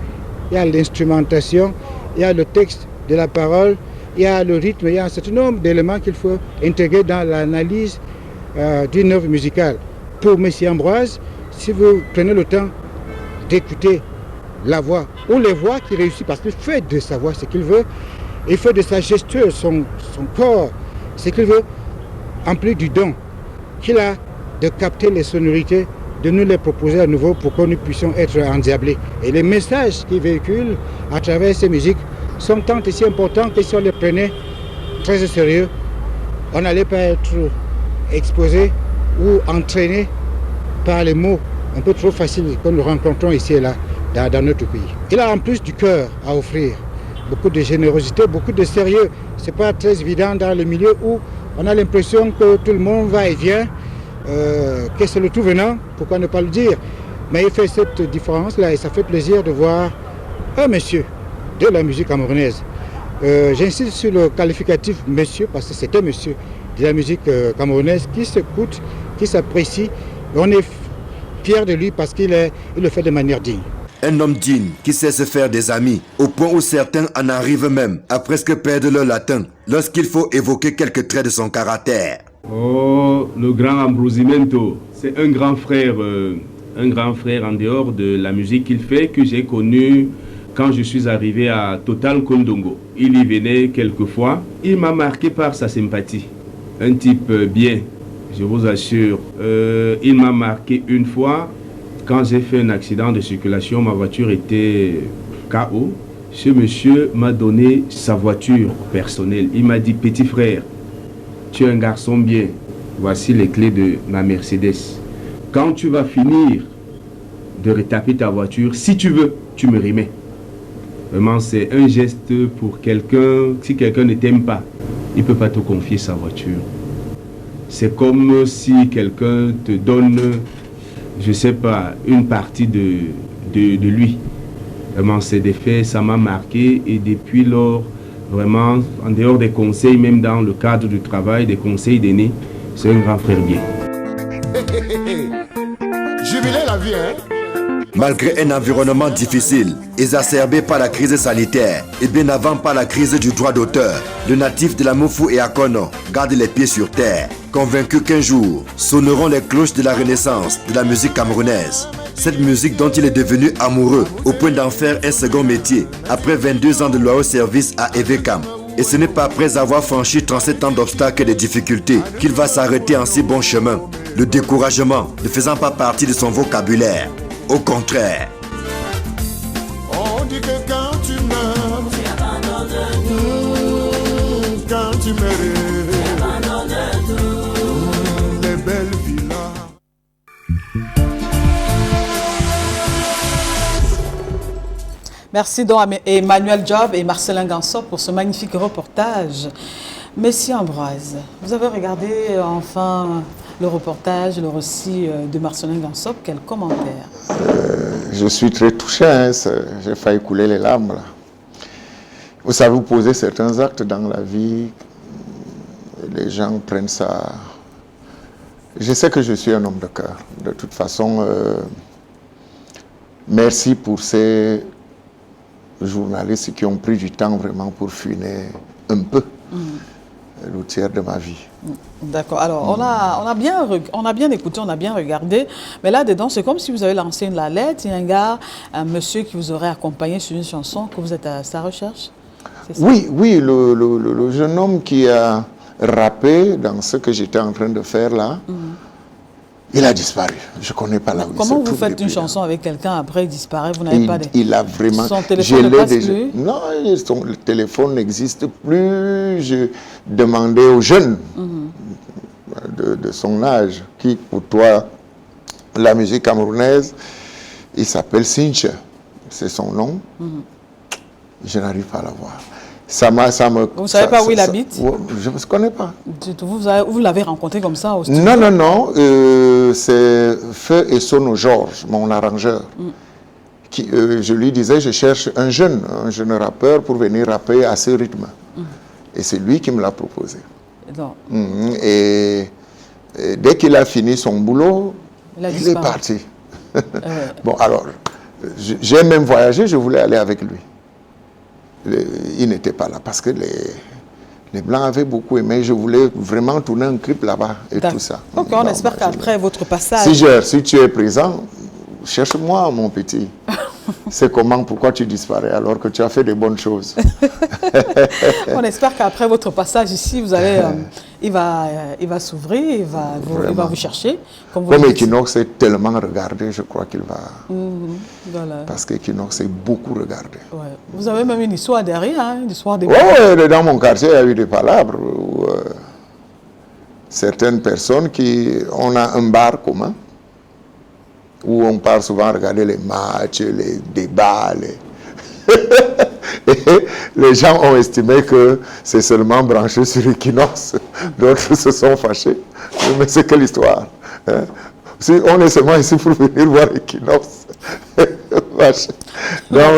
Speaker 9: il y a l'instrumentation, il y a le texte de la parole, il y a le rythme, il y a un certain nombre d'éléments qu'il faut intégrer dans l'analyse d'une œuvre musicale. Pour M. Ambroise, si vous prenez le temps d'écouter la voix ou les voix qui réussissent, parce qu'il fait de sa voix ce qu'il veut, il fait de sa gestuelle, son corps, ce qu'il veut, en plus du don qu'il a de capter les sonorités, de nous les proposer à nouveau pour que nous puissions être endiablés. Et les messages qu'il véhicule à travers ces musiques sont tant et si importants que si on les prenait très au sérieux, on n'allait pas être exposé ou entraîné par les mots un peu trop faciles que nous rencontrons ici et là dans notre pays. Il a en plus du cœur à offrir, beaucoup de générosité, beaucoup de sérieux. C'est pas très évident dans le milieu où on a l'impression que tout le monde va et vient, que c'est le tout venant, pourquoi ne pas le dire. Mais il fait cette différence-là et ça fait plaisir de voir un monsieur de la musique camerounaise. J'insiste sur le qualificatif monsieur parce que c'est un monsieur de la musique camerounaise qui s'écoute, qui s'apprécie. On est fiers de lui parce qu'il le fait de manière digne.
Speaker 6: Un homme digne qui sait se faire des amis, au point où certains en arrivent même à presque perdre leur latin lorsqu'il faut évoquer quelques traits de son caractère.
Speaker 10: Oh, le grand Ambrosimento, c'est un grand frère en dehors de la musique qu'il fait que j'ai connu quand je suis arrivé à Total Kondongo. Il y venait quelquefois, il m'a marqué par sa sympathie. Un type bien, je vous assure. Il m'a marqué une fois. Quand j'ai fait un accident de circulation, ma voiture était KO. Ce monsieur m'a donné sa voiture personnelle. Il m'a dit, petit frère, tu es un garçon bien. Voici les clés de ma Mercedes. Quand tu vas finir de retaper ta voiture, si tu veux, tu me remets. Vraiment, c'est un geste pour quelqu'un. Si quelqu'un ne t'aime pas, il ne peut pas te confier sa voiture. C'est comme si quelqu'un te donne, je ne sais pas, une partie de lui. Vraiment, c'est des faits, ça m'a marqué. Et depuis lors, vraiment, en dehors des conseils, même dans le cadre du travail, des conseils d'aînés, c'est un grand frère bien.
Speaker 2: Jubilé la vie, hein?
Speaker 6: Malgré un environnement difficile, exacerbé par la crise sanitaire et bien avant par la crise du droit d'auteur, le natif de la Moufou et Akono garde les pieds sur terre, convaincu qu'un jour sonneront les cloches de la renaissance de la musique camerounaise. Cette musique dont il est devenu amoureux au point d'en faire un second métier après 22 ans de loyaux service à Evekam. Et ce n'est pas après avoir franchi 37 ans d'obstacles et de difficultés qu'il va s'arrêter en si bon chemin, le découragement ne faisant pas partie de son vocabulaire. Au contraire.
Speaker 2: On dit que quand tu meurs, tu abandonnes tout. Quand tu meurs, tu abandonnes tout. Les belles villas.
Speaker 1: Merci donc à Emmanuel Job et Marcelin Gansop pour ce magnifique reportage. Messie Ambroise, vous avez regardé enfin le reportage, le récit de Marcelin Gansop. Quel commentaire?
Speaker 2: Je suis très touché, hein, j'ai failli couler les larmes. Là. Vous savez, vous posez certains actes dans la vie, les gens prennent ça. Je sais que je suis un homme de cœur. De toute façon, merci pour ces journalistes qui ont pris du temps vraiment pour fuiner un peu le tiers de ma vie.
Speaker 1: D'accord. Alors, on a bien écouté, on a bien regardé. Mais là-dedans, c'est comme si vous avez lancé la lettre. Il y a un gars, un monsieur qui vous aurait accompagné sur une chanson, que vous êtes à sa recherche.
Speaker 2: Oui, le jeune homme qui a rappé dans ce que j'étais en train de faire là, il a disparu. Je ne connais pas là où
Speaker 1: Comment vous faites une chanson avec quelqu'un, après il disparaît, vous n'avez pas de...
Speaker 2: Il a vraiment...
Speaker 1: Son téléphone ne passe plus?
Speaker 2: Non, son téléphone n'existe plus. Je demandais aux jeunes de son âge, qui pour toi, la musique camerounaise, il s'appelle Sinche, c'est son nom. Je n'arrive pas à la voir. Vous
Speaker 1: ne savez pas où il habite?
Speaker 2: Je ne connais pas.
Speaker 1: Vous l'avez rencontré comme ça au studio?
Speaker 2: Non. C'est Feu et Sono Georges, mon arrangeur. Qui, je lui disais, je cherche un jeune rappeur pour venir rapper à ce rythme. Et c'est lui qui me l'a proposé. Et dès qu'il a fini son boulot, il est parti. Bon, alors, j'ai même voyagé, je voulais aller avec lui. Il n'était pas là parce que les Blancs avaient beaucoup aimé. Je voulais vraiment tourner un clip là-bas et tout ça.
Speaker 1: Donc on espère qu'après votre passage...
Speaker 2: Si tu es présent, cherche-moi, mon petit. C'est comment, pourquoi tu disparais alors que tu as fait de bonnes choses.
Speaker 1: On espère qu'après votre passage ici, vous allez, il va s'ouvrir, il va vous chercher.
Speaker 2: Comme Equinox est tellement regardé, je crois qu'il va... Voilà. Parce qu'Equinox est beaucoup regardé.
Speaker 1: Ouais. Vous avez même une histoire derrière, hein, une histoire de...
Speaker 2: Oui, dans mon quartier, il y a eu des palabres où certaines personnes on a un bar commun, où on part souvent regarder les matchs, les débats. Et les gens ont estimé que c'est seulement branché sur Equinox. D'autres se sont fâchés. Mais c'est quelle histoire, hein? Si on est seulement ici pour venir voir Equinox. Donc,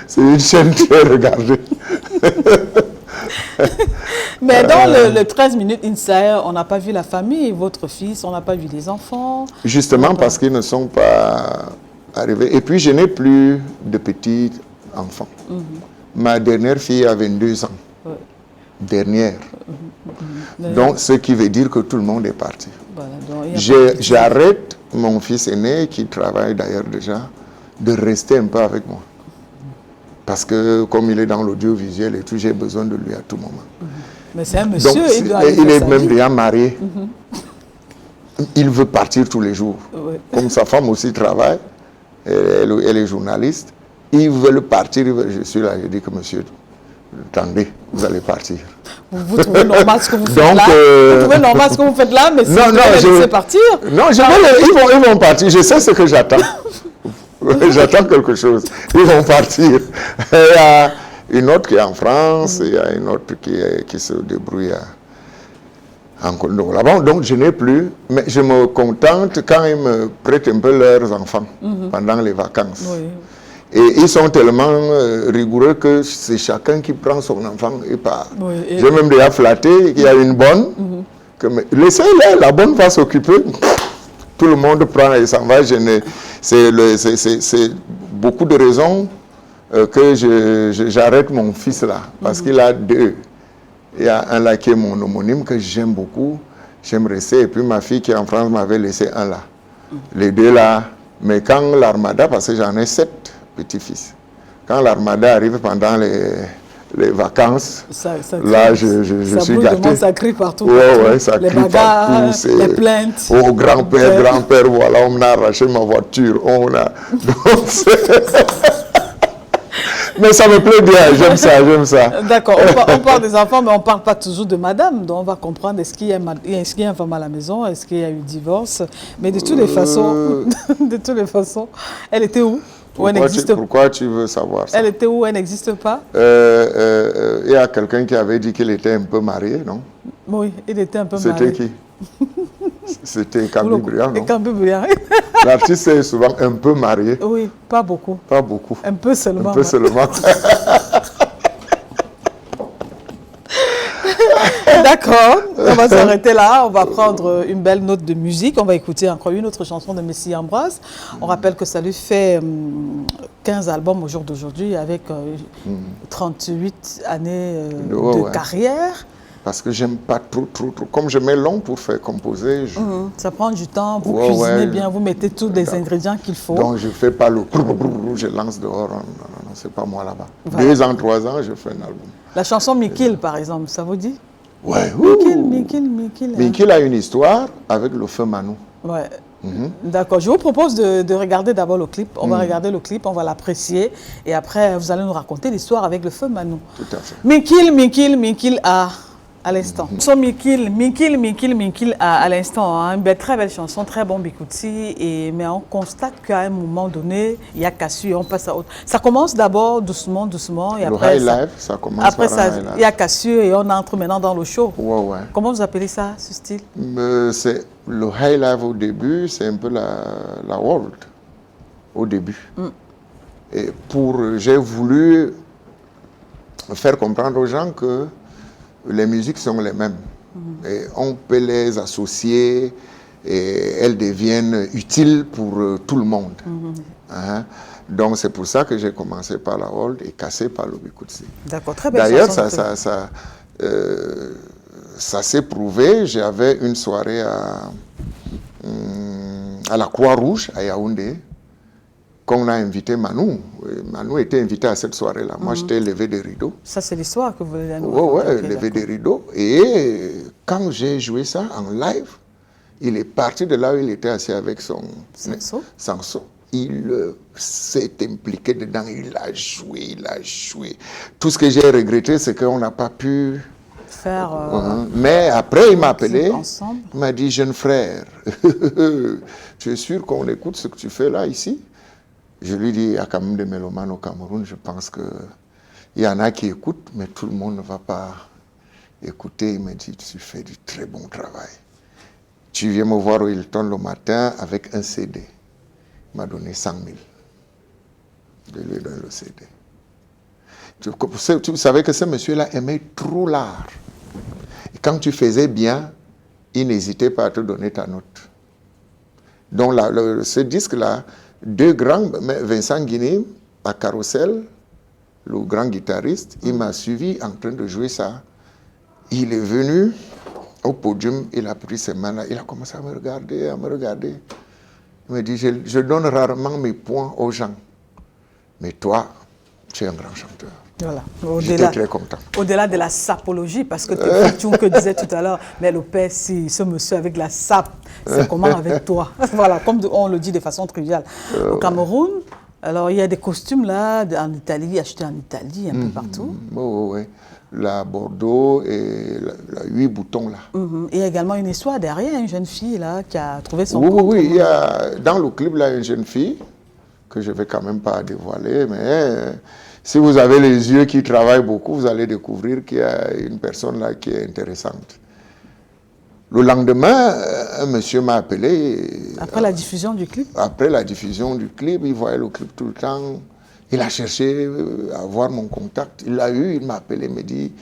Speaker 2: c'est une chaîne très regardée.
Speaker 1: Mais dans le 13 minutes Insider, on n'a pas vu la famille, votre fils, on n'a pas vu les enfants.
Speaker 2: Justement parce qu'ils ne sont pas arrivés. Et puis je n'ai plus de petits enfants. Ma dernière fille a 22 ans. Dernière. Donc ce qui veut dire que tout le monde est parti. Voilà, j'arrête mon fils aîné, qui travaille d'ailleurs déjà, de rester un peu avec moi. Parce que comme il est dans l'audiovisuel et tout, j'ai besoin de lui à tout moment.
Speaker 1: Mais c'est un monsieur,
Speaker 2: donc, il est même déjà marié. Il veut partir tous les jours. Comme sa femme aussi travaille, elle est journaliste. Ils veulent partir, je suis là, je dis que monsieur, attendez, vous allez partir.
Speaker 1: Vous trouvez normal ce que vous faites là? Vous trouvez normal ce que vous faites là, mais si vous les laissez partir?
Speaker 2: Non, ils vont partir, je sais ce que j'attends. J'attends quelque chose. Ils vont partir. Il y a une autre qui est en France, il y a une autre qui se débrouille en Congo là-bas. Donc je n'ai plus, mais je me contente quand ils me prêtent un peu leurs enfants pendant les vacances. Et ils sont tellement rigoureux que c'est chacun qui prend son enfant et part. J'ai même déjà flatté qu'il y a une bonne. Laissez-la, la bonne va s'occuper. Tout le monde prend et s'en va. C'est beaucoup de raisons que j'arrête mon fils là. Parce qu'il a deux. Il y a un là qui est mon homonyme que j'aime beaucoup. J'aime rester. Et puis ma fille qui est en France m'avait laissé un là. Les deux là. Mais quand l'armada, parce que j'en ai 7 petits-fils. Quand l'armada arrive pendant les vacances, là, je suis gâté.
Speaker 1: Ça crie partout.
Speaker 2: Ouais, ça crie partout.
Speaker 1: Les plaintes.
Speaker 2: Oh, grand-père, voilà, on a arraché ma voiture. Mais ça me plaît bien, j'aime ça.
Speaker 1: D'accord, on parle des enfants, mais on ne parle pas toujours de madame. Donc on va comprendre, est-ce qu'il y a une femme à la maison, est-ce qu'il y a eu divorce? Mais de toutes les façons, elle était où?
Speaker 2: Pourquoi tu veux savoir ça?
Speaker 1: Elle était où? Elle n'existe pas?
Speaker 2: Il y a quelqu'un qui avait dit qu'il était un peu marié, non?
Speaker 1: Oui, il était un peu marié.
Speaker 2: C'était qui? C'était Camille Briand, non?
Speaker 1: Camille Briand.
Speaker 2: L'artiste est souvent un peu marié.
Speaker 1: Oui, pas beaucoup.
Speaker 2: Pas beaucoup.
Speaker 1: Un peu seulement.
Speaker 2: Un peu seulement.
Speaker 1: D'accord, on va s'arrêter là, on va prendre une belle note de musique, on va écouter encore une autre chanson de Messi Ambroise. On rappelle que ça lui fait 15 albums au jour d'aujourd'hui avec 38 années de carrière.
Speaker 2: Parce que j'aime pas trop. Comme je mets long pour faire composer.
Speaker 1: Ça prend du temps, vous cuisinez bien, vous mettez tous les ingrédients qu'il faut.
Speaker 2: Donc je fais pas le je lance dehors. Non, c'est pas moi là-bas. Voilà. 2 ans, 3 ans, je fais un album.
Speaker 1: La chanson Mikil, par exemple, ça vous dit?
Speaker 2: Ouais.
Speaker 1: Mikil.
Speaker 2: Mikil a une histoire avec le feu Manou.
Speaker 1: Ouais. D'accord. Je vous propose de regarder d'abord le clip. On va regarder le clip, on va l'apprécier. Et après, vous allez nous raconter l'histoire avec le feu Manou.
Speaker 2: Tout à fait.
Speaker 1: Mikil à l'instant. Son Mikil à l'instant. Hein. Une très belle chanson, très bon Bikouti. Mais on constate qu'à un moment donné, il y a Kassu et on passe à autre. Ça commence d'abord doucement. Et
Speaker 2: le
Speaker 1: après,
Speaker 2: high life, ça commence
Speaker 1: après
Speaker 2: par
Speaker 1: ça, il y a Kassu et on entre maintenant dans le show.
Speaker 2: Ouais.
Speaker 1: Comment vous appelez ça, ce style?
Speaker 2: C'est le high life au début, c'est un peu la world au début. Et j'ai voulu faire comprendre aux gens que les musiques sont les mêmes. Et on peut les associer et elles deviennent utiles pour tout le monde. Donc c'est pour ça que j'ai commencé par la world et cassé par le Bikutsi.
Speaker 1: D'accord, très belle
Speaker 2: D'ailleurs,
Speaker 1: chanson.
Speaker 2: ça s'est prouvé. J'avais une soirée à la Croix-Rouge à Yaoundé, qu'on a invité Manou. Manou était invité à cette soirée-là. Moi, j'étais levé des rideaux.
Speaker 1: Ça, c'est l'histoire que vous voulez nous
Speaker 2: raconter. Oui, levé des rideaux. Et quand j'ai joué ça en live, il est parti de là où il était assis avec son Sanso. Il s'est impliqué dedans, il a joué. Tout ce que j'ai regretté, c'est qu'on n'a pas pu
Speaker 1: faire...
Speaker 2: Mais après, il m'a appelé, il m'a dit, jeune frère, tu es sûr qu'on écoute ce que tu fais là, ici? Je lui dis, il y a quand même des mélomanes au Cameroun, je pense qu'il y en a qui écoutent, mais tout le monde ne va pas écouter. Il m'a dit, tu fais du très bon travail. Tu viens me voir au Hilton le matin avec un CD. Il m'a donné 100 000. Je lui ai donné le CD. Tu savais que ce monsieur-là aimait trop l'art. Et quand tu faisais bien, il n'hésitait pas à te donner ta note. Donc ce disque-là, 2 grands, Vincent Guiné à Carousel, le grand guitariste, il m'a suivi en train de jouer ça. Il est venu au podium, il a pris ses mains là, il a commencé à me regarder. Il me dit, je donne rarement mes points aux gens, mais toi, tu es un grand chanteur.
Speaker 1: Voilà.
Speaker 2: J'étais très content.
Speaker 1: Au-delà de la sapologie, parce que tu que disais tout à l'heure, mais le père, si ce monsieur avec la sape, c'est comment avec toi? Voilà, comme on le dit de façon triviale. Au Cameroun, alors il y a des costumes là, en Italie, achetés en Italie, un peu partout.
Speaker 2: Oui. La Bordeaux et la 8 boutons là.
Speaker 1: Il y a également une histoire derrière, une jeune fille là qui a trouvé son compte.
Speaker 2: Oui, il y a dans le clip là une jeune fille que je ne vais quand même pas dévoiler, mais si vous avez les yeux qui travaillent beaucoup, vous allez découvrir qu'il y a une personne là qui est intéressante. Le lendemain, un monsieur m'a appelé.
Speaker 1: Après la diffusion du clip?
Speaker 2: Après la diffusion du clip, il voyait le clip tout le temps. Il a cherché à avoir mon contact. Il l'a eu, il m'a appelé, il m'a dit,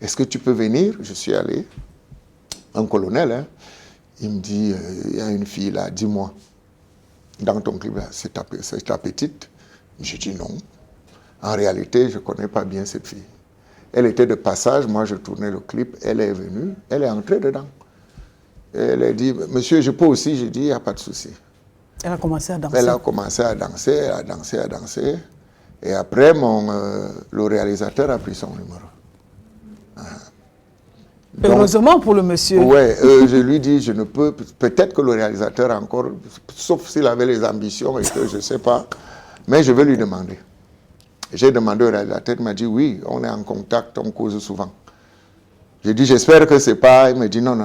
Speaker 2: est-ce que tu peux venir? Je suis allé. Un colonel, hein. Il me dit, il y a une fille là, dis-moi, dans ton clip, c'est ta petite? J'ai dit non. En réalité, je ne connais pas bien cette fille. Elle était de passage, moi je tournais le clip, elle est venue, elle est entrée dedans. Elle a dit, monsieur, je peux aussi? J'ai dit, il n'y a pas de souci.
Speaker 1: Elle a commencé à danser.
Speaker 2: Elle a commencé à danser. Et après, le réalisateur a pris son numéro.
Speaker 1: Heureusement pour le monsieur.
Speaker 2: Oui, je lui dis, je ne peux... Peut-être que le réalisateur encore, sauf s'il avait les ambitions et que je ne sais pas, mais je vais lui demander. J'ai demandé au réalisateur, il m'a dit, oui, on est en contact, on cause souvent. J'ai dit, j'espère que ce n'est pas... Il m'a dit, non.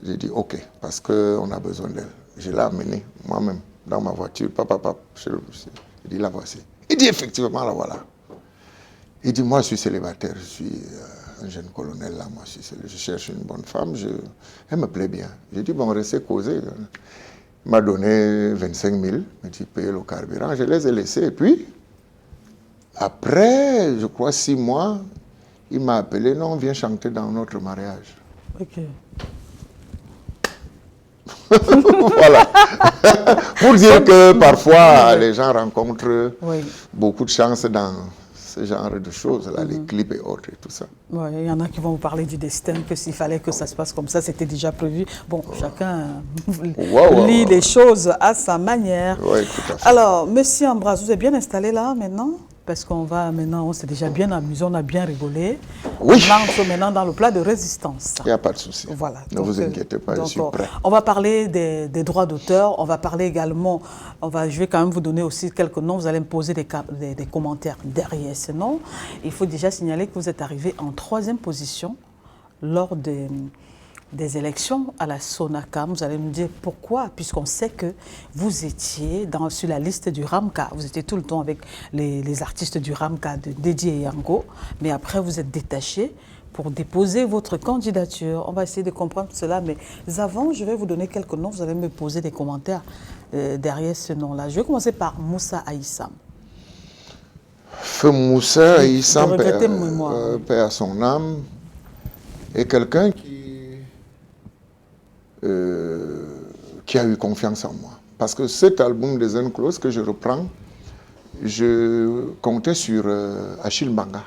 Speaker 2: J'ai dit, ok, parce qu'on a besoin d'elle. Je l'ai amenée moi-même dans ma voiture. Papa, il dit, la voici. Il dit, effectivement, la voilà. Il dit, moi, je suis célibataire, je suis un jeune colonel, là, moi, je cherche une bonne femme, elle me plaît bien. J'ai dit, bon, restez causer. Il m'a donné 25 000, il m'a dit, payez le carburant, je les ai laissés. Et puis, après, je crois 6 mois, il m'a appelé, non, viens chanter dans notre mariage.
Speaker 1: Ok.
Speaker 2: Voilà. Pour dire que parfois, les gens rencontrent beaucoup de chance dans ce genre de choses, là, les clips et autres et tout ça.
Speaker 1: Ouais, il y en a qui vont vous parler du destin, que s'il fallait que ça se passe comme ça, c'était déjà prévu. Bon, chacun lit les choses à sa manière.
Speaker 2: Oui, tout à fait.
Speaker 1: Alors, monsieur Ambroise, vous êtes bien installé là maintenant? Parce qu'on va maintenant, on s'est déjà bien amusé, on a bien rigolé.
Speaker 2: Oui.
Speaker 1: On entre maintenant dans le plat de résistance.
Speaker 2: Il n'y a pas de souci.
Speaker 1: Voilà.
Speaker 2: Ne vous inquiétez pas, je suis prêt.
Speaker 1: On va parler des droits d'auteur, on va parler également, je vais quand même vous donner aussi quelques noms, vous allez me poser des commentaires derrière ces noms. Il faut déjà signaler que vous êtes arrivé en 3e position lors des élections à la Sonacam. Vous allez nous dire pourquoi, puisqu'on sait que vous étiez sur la liste du Ramka. Vous étiez tout le temps avec les artistes du Ramka, de Dédié et Yango, mais après vous êtes détaché pour déposer votre candidature. On va essayer de comprendre cela, mais avant, je vais vous donner quelques noms, vous allez me poser des commentaires derrière ce nom-là. Je vais commencer par Moussa Aïssam.
Speaker 2: Feu Moussa Aïssam, paix à son âme, est quelqu'un qui a eu confiance en moi. Parce que cet album des Unclose que je reprends, je comptais sur Achille Mbanga,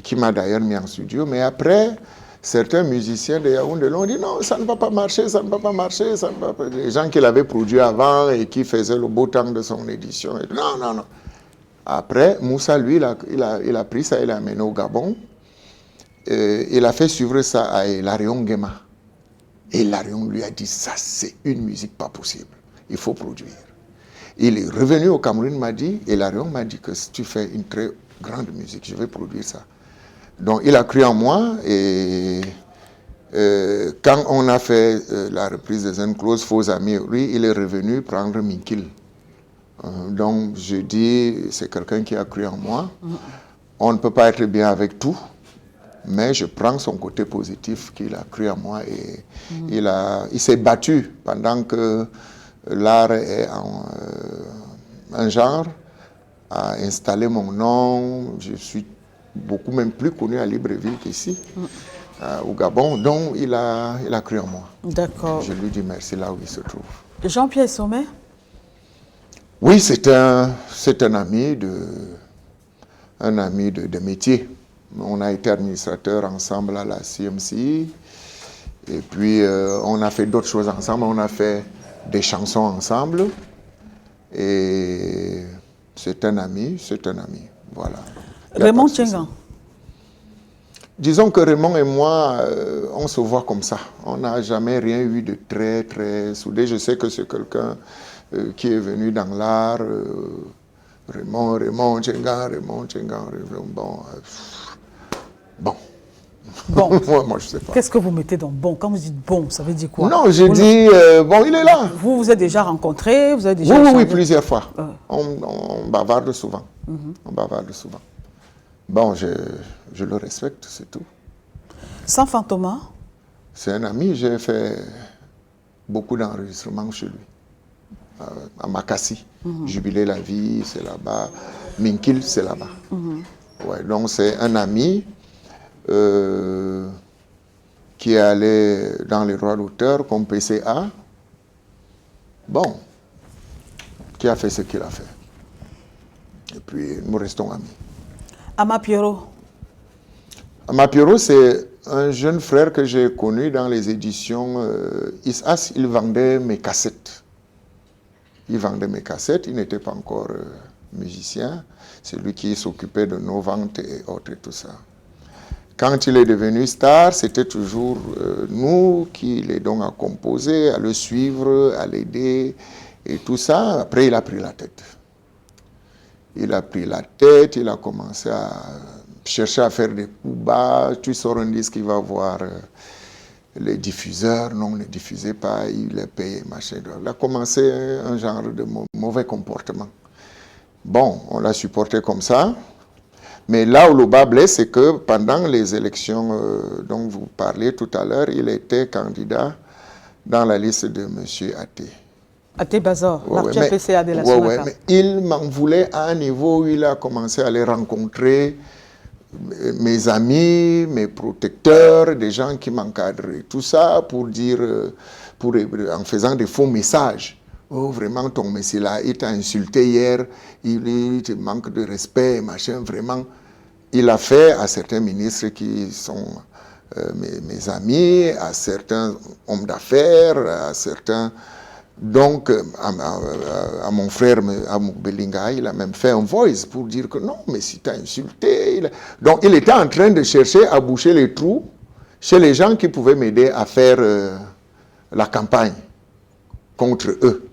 Speaker 2: qui m'a d'ailleurs mis en studio. Mais après, certains musiciens de Yaoundé l'ont dit non, ça ne va pas marcher, ça ne va pas marcher, ça ne va pas. Les gens qui l'avaient produit avant et qui faisaient le beau temps de son édition. Et non. Après, Moussa, lui, il a pris ça, il l'a amené au Gabon. Il a fait suivre ça à Hilarion Guéma. Et Hilarion lui a dit, ça c'est une musique pas possible, il faut produire. Il est revenu au Cameroun, Hilarion m'a dit que si tu fais une très grande musique, je vais produire ça. Donc il a cru en moi et quand on a fait la reprise des Unclose, Faux Amis, lui, il est revenu prendre Minkil. Donc je dis, c'est quelqu'un qui a cru en moi. On ne peut pas être bien avec tout. Mais je prends son côté positif qu'il a cru en moi et il s'est battu pendant que l'art est un genre à installer mon nom. Je suis beaucoup même plus connu à Libreville qu'ici, au Gabon. Donc il a cru en moi.
Speaker 1: D'accord.
Speaker 2: Je lui dis merci là où il se trouve.
Speaker 1: Jean-Pierre Sommet? Oui,
Speaker 2: c'est un ami de métier. On a été administrateur ensemble à la CMC et puis on a fait d'autres choses ensemble, on a fait des chansons ensemble et c'est un ami, voilà.
Speaker 1: Raymond Tchengan.
Speaker 2: Disons que Raymond et moi, on se voit comme ça. On n'a jamais rien eu de très, très soudé. Je sais que c'est quelqu'un qui est venu dans l'art. Raymond Tchengan, bon. Moi, je sais pas.
Speaker 1: Qu'est-ce que vous mettez dans bon? Quand vous dites bon, ça veut dire quoi?
Speaker 2: Non, je dis, bon, il est là.
Speaker 1: Vous vous êtes déjà rencontrés, vous avez déjà
Speaker 2: Oui, plusieurs fois. On bavarde souvent. On bavarde souvent. Bon, je le respecte, c'est tout.
Speaker 1: Sans Fantoma?
Speaker 2: C'est un ami, j'ai fait beaucoup d'enregistrements chez lui. À Makassi, Jubilé la vie, c'est là-bas. Minkil, c'est là-bas. Ouais, donc c'est un ami qui est allé dans les droits d'auteur comme PCA. Bon, qui a fait ce qu'il a fait. Et puis nous restons amis.
Speaker 1: Amapiero?
Speaker 2: Amapiero, c'est un jeune frère que j'ai connu dans les éditions ISAS. Il vendait mes cassettes. Il n'était pas encore musicien. C'est lui qui s'occupait de nos ventes et autres et tout ça. Quand il est devenu star, c'était toujours nous qui l'aidons à composer, à le suivre, à l'aider et tout ça. Après, il a pris la tête. Il a commencé à chercher à faire des coups bas. Tu sors un disque, il va voir les diffuseurs, non, ne diffusaient pas, il les payait, machin. Il a commencé un genre de mauvais comportement. Bon, on l'a supporté comme ça. Mais là où le bas blesse, c'est que pendant les élections dont vous parliez tout à l'heure, il était candidat dans la liste de M. Até.
Speaker 1: Até Bazor, l'actuel PCA de la Sonaka.
Speaker 2: Mais il m'en voulait à un niveau où il a commencé à aller rencontrer mes amis, mes protecteurs, des gens qui m'encadrent. Tout ça pour dire, en faisant des faux messages. Oh, vraiment, ton messie là, il t'a insulté hier, il te manque de respect, machin, vraiment. Il a fait à certains ministres qui sont mes amis, à certains hommes d'affaires, à certains... Donc, à mon frère, à Belinga, il a même fait un voice pour dire que non, mais si t'as insulté... Donc, il était en train de chercher à boucher les trous chez les gens qui pouvaient m'aider à faire la campagne contre eux.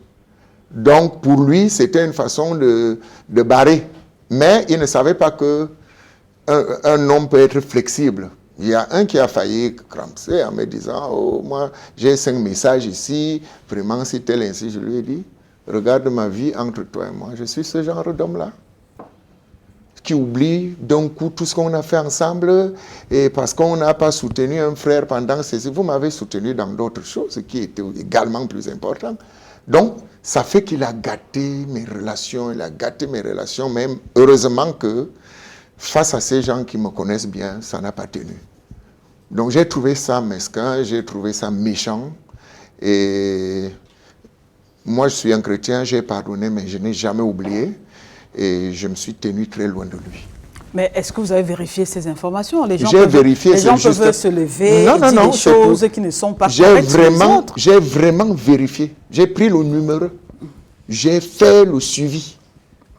Speaker 2: Donc, pour lui, c'était une façon de barrer. Mais il ne savait pas qu'un homme peut être flexible. Il y a un qui a failli cramper en me disant « Oh, moi, j'ai 5 messages ici. Vraiment, si tel ainsi, je lui ai dit, regarde ma vie entre toi et moi. Je suis ce genre d'homme-là qui oublie d'un coup tout ce qu'on a fait ensemble et parce qu'on n'a pas soutenu un frère pendant ces... Vous m'avez soutenu dans d'autres choses qui étaient également plus importantes. Donc, ça fait qu'il a gâté mes relations, même heureusement que face à ces gens qui me connaissent bien, ça n'a pas tenu. Donc j'ai trouvé ça mesquin, j'ai trouvé ça méchant. Et moi, je suis un chrétien, j'ai pardonné, mais je n'ai jamais oublié. Et je me suis tenu très loin de lui.
Speaker 1: Mais est-ce que vous avez vérifié ces informations? Les gens
Speaker 2: peuvent
Speaker 1: se lever et dire des choses qui ne sont pas correctes sur les autres.
Speaker 2: J'ai vraiment vérifié. J'ai pris le numéro. J'ai fait le suivi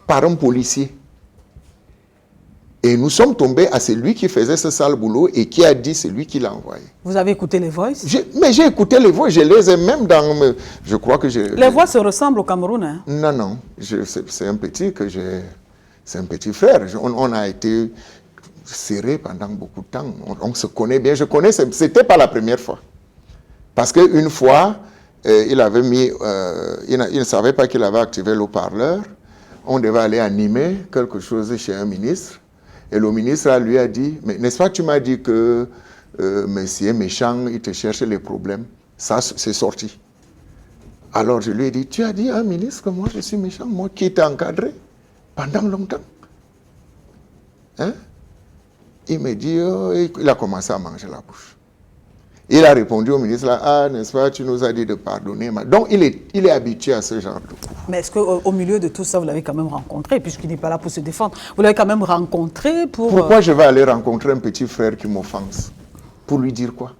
Speaker 2: par un policier. Et nous sommes tombés à celui qui faisait ce sale boulot et qui a dit c'est lui qui l'a envoyé.
Speaker 1: Vous avez écouté les voix?
Speaker 2: Mais j'ai écouté les voix, je les ai même dans... Je crois que
Speaker 1: les voix se ressemblent au Cameroun, hein?
Speaker 2: Non. C'est un petit que j'ai... C'est un petit frère. On a été serrés pendant beaucoup de temps. On se connaît bien. Je connais, c'était pas la première fois. Parce qu'une fois, il avait mis... il ne savait pas qu'il avait activé l'eau-parleur. On devait aller animer quelque chose chez un ministre. Et le ministre lui a dit, mais n'est-ce pas que tu m'as dit que monsieur méchant, il te cherche les problèmes? Ça, c'est sorti. Alors je lui ai dit, tu as dit à un ministre que moi je suis méchant, moi qui t'ai encadré pendant longtemps. Hein? Il me dit, il a commencé à manger la bouche. Il a répondu au ministre, là, ah, n'est-ce pas, tu nous as dit de pardonner. Donc, il est habitué à ce genre de coup.
Speaker 1: Mais est-ce qu'au milieu de tout ça, vous l'avez quand même rencontré, puisqu'il n'est pas là pour se défendre, vous l'avez quand même rencontré pour...
Speaker 2: Pourquoi je vais aller rencontrer un petit frère qui m'offense? Pour lui dire quoi?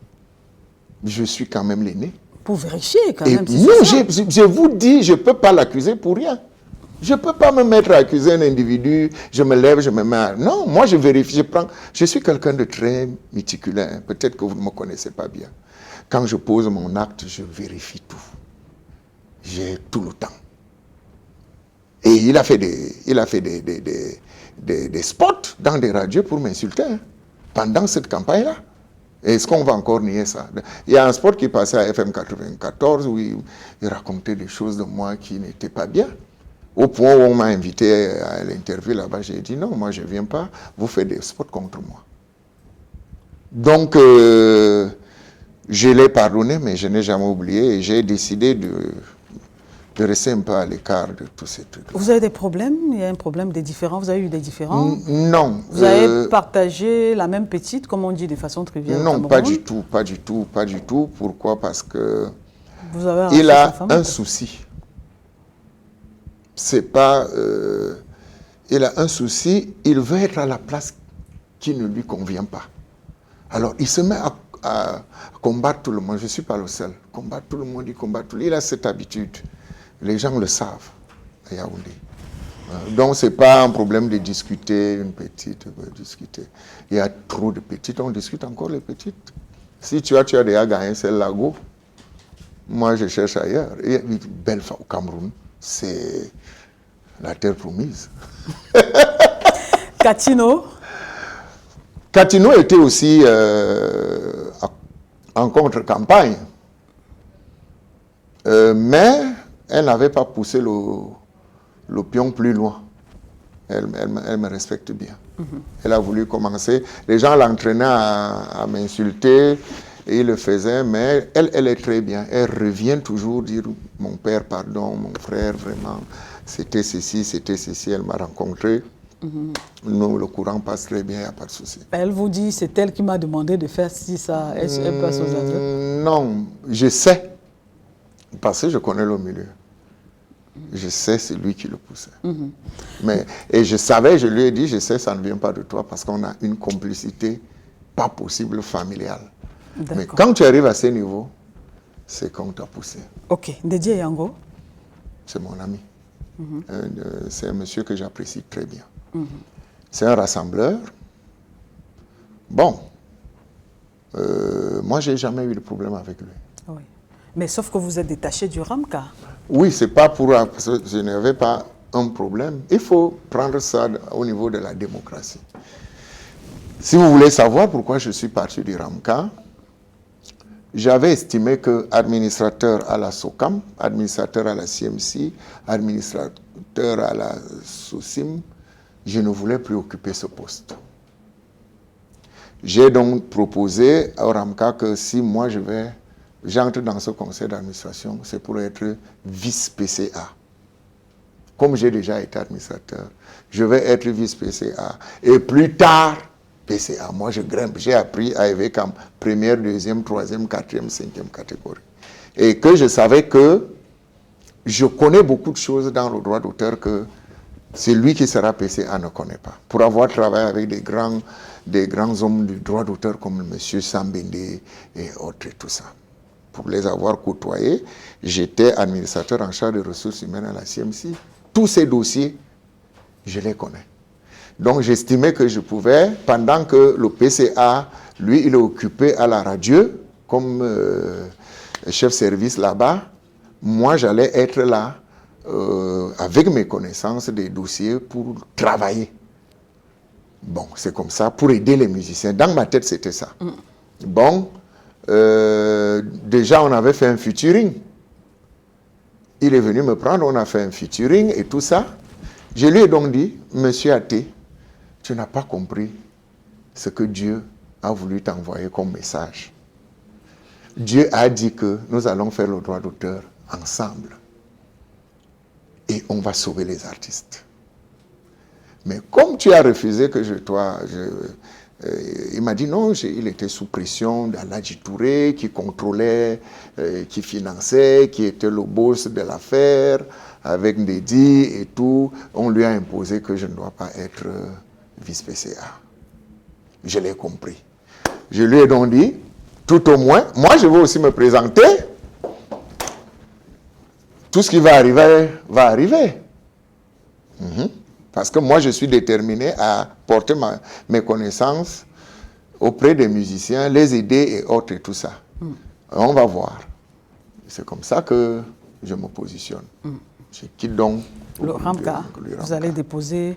Speaker 2: Je suis quand même l'aîné.
Speaker 1: Pour vérifier quand même.
Speaker 2: Non, je vous dis, je ne peux pas l'accuser pour rien. Je ne peux pas me mettre à accuser un individu, je me lève, je me mets à... Non, moi je vérifie, je suis quelqu'un de très méticuleux, hein. Peut-être que vous ne me connaissez pas bien. Quand je pose mon acte, je vérifie tout. J'ai tout le temps. Et il a fait des spots dans des radios pour m'insulter, hein, pendant cette campagne-là. Est-ce qu'on va encore nier ça? Il y a un spot qui passait à FM 94 où il racontait des choses de moi qui n'étaient pas bien. Au point où on m'a invité à l'interview là-bas, j'ai dit non, moi je ne viens pas, vous faites des spots contre moi. Donc, je l'ai pardonné, mais je n'ai jamais oublié et j'ai décidé de rester un peu à l'écart de tous ces trucs.
Speaker 1: Vous avez des problèmes? Il y a un problème des différends? Vous avez eu des différends?
Speaker 2: Non.
Speaker 1: Vous avez partagé la même petite, comme on dit de façon triviale?
Speaker 2: Non, pas du tout. Pourquoi? Parce que
Speaker 1: il
Speaker 2: a un souci. C'est pas... il a un souci, il veut être à la place qui ne lui convient pas. Alors, il se met à combattre tout le monde. Je ne suis pas le seul. Combattre tout le monde, il combat tout le monde. Il a cette habitude. Les gens le savent à Yaoundé. Donc, ce n'est pas un problème de discuter, une petite, discuter. Il y a trop de petites, on discute encore les petites. Si tu as déjà gagné celle-là, go. Moi, je cherche ailleurs. Il y a une belle femme au Cameroun. C'est la terre promise.
Speaker 1: Katino?
Speaker 2: Katino était aussi en contre-campagne. Mais elle n'avait pas poussé le pion plus loin. Elle me respecte bien. Elle a voulu commencer. Les gens l'entraînaient à m'insulter, et il le faisait, mais elle est très bien. Elle revient toujours dire, mon père, pardon, mon frère, vraiment, c'était ceci, elle m'a rencontré. Nous, le courant passe très bien, il n'y a pas de souci.
Speaker 1: Elle vous dit, c'est elle qui m'a demandé de faire si ça, elle passe aux aveux?
Speaker 2: Non, je sais, parce que je connais le milieu. Je sais, c'est lui qui le poussait. Et je savais, je lui ai dit, je sais, ça ne vient pas de toi, parce qu'on a une complicité pas possible familiale. Mais quand tu arrives à ce niveau, c'est qu'on t'a poussé.
Speaker 1: Ok, Dédié Yango?
Speaker 2: C'est mon ami. C'est un monsieur que j'apprécie très bien. C'est un rassembleur. Bon, moi, je n'ai jamais eu de problème avec lui.
Speaker 1: Oui. Mais sauf que vous êtes détaché du Ramka.
Speaker 2: Oui, c'est pas pour... Je n'avais pas un problème. Il faut prendre ça au niveau de la démocratie. Si vous voulez savoir pourquoi je suis parti du Ramka, j'avais estimé que administrateur à la SOCAM, administrateur à la CMC, administrateur à la SOCIM, je ne voulais plus occuper ce poste. J'ai donc proposé au Ramka que si moi j'entre dans ce conseil d'administration, c'est pour être vice-PCA. Comme j'ai déjà été administrateur, je vais être vice-PCA. Et plus tard, PCA. Moi, je grimpe. J'ai appris à arriver comme première, deuxième, troisième, quatrième, cinquième catégorie. Et que je savais que je connais beaucoup de choses dans le droit d'auteur que celui qui sera PCA ne connaît pas. Pour avoir travaillé avec des grands hommes du droit d'auteur comme M. Sambende et autres et tout ça. Pour les avoir côtoyés, j'étais administrateur en charge des ressources humaines à la CMC. Tous ces dossiers, je les connais. Donc j'estimais que je pouvais, pendant que le PCA, lui, il est occupé à la radio comme chef service là-bas, moi j'allais être là avec mes connaissances des dossiers pour travailler. Bon, c'est comme ça, pour aider les musiciens. Dans ma tête, c'était ça. Bon, déjà on avait fait un featuring. Il est venu me prendre, on a fait un featuring et tout ça. Je lui ai donc dit, Monsieur Até, tu n'as pas compris ce que Dieu a voulu t'envoyer comme message. Dieu a dit que nous allons faire le droit d'auteur ensemble. Et on va sauver les artistes. Mais comme tu as refusé que il m'a dit non, il était sous pression d'Aladji Touré, qui contrôlait, qui finançait, qui était le boss de l'affaire, avec Ndedi et tout. On lui a imposé que je ne dois pas être vice-PCA. Je l'ai compris. Je lui ai donc dit, tout au moins, moi je veux aussi me présenter. Tout ce qui va arriver, va arriver. Parce que moi je suis déterminé à porter mes connaissances auprès des musiciens, les aider et autres et tout ça. On va voir. C'est comme ça que je me positionne. Je quitte donc
Speaker 1: le Ramka. Vous allez déposer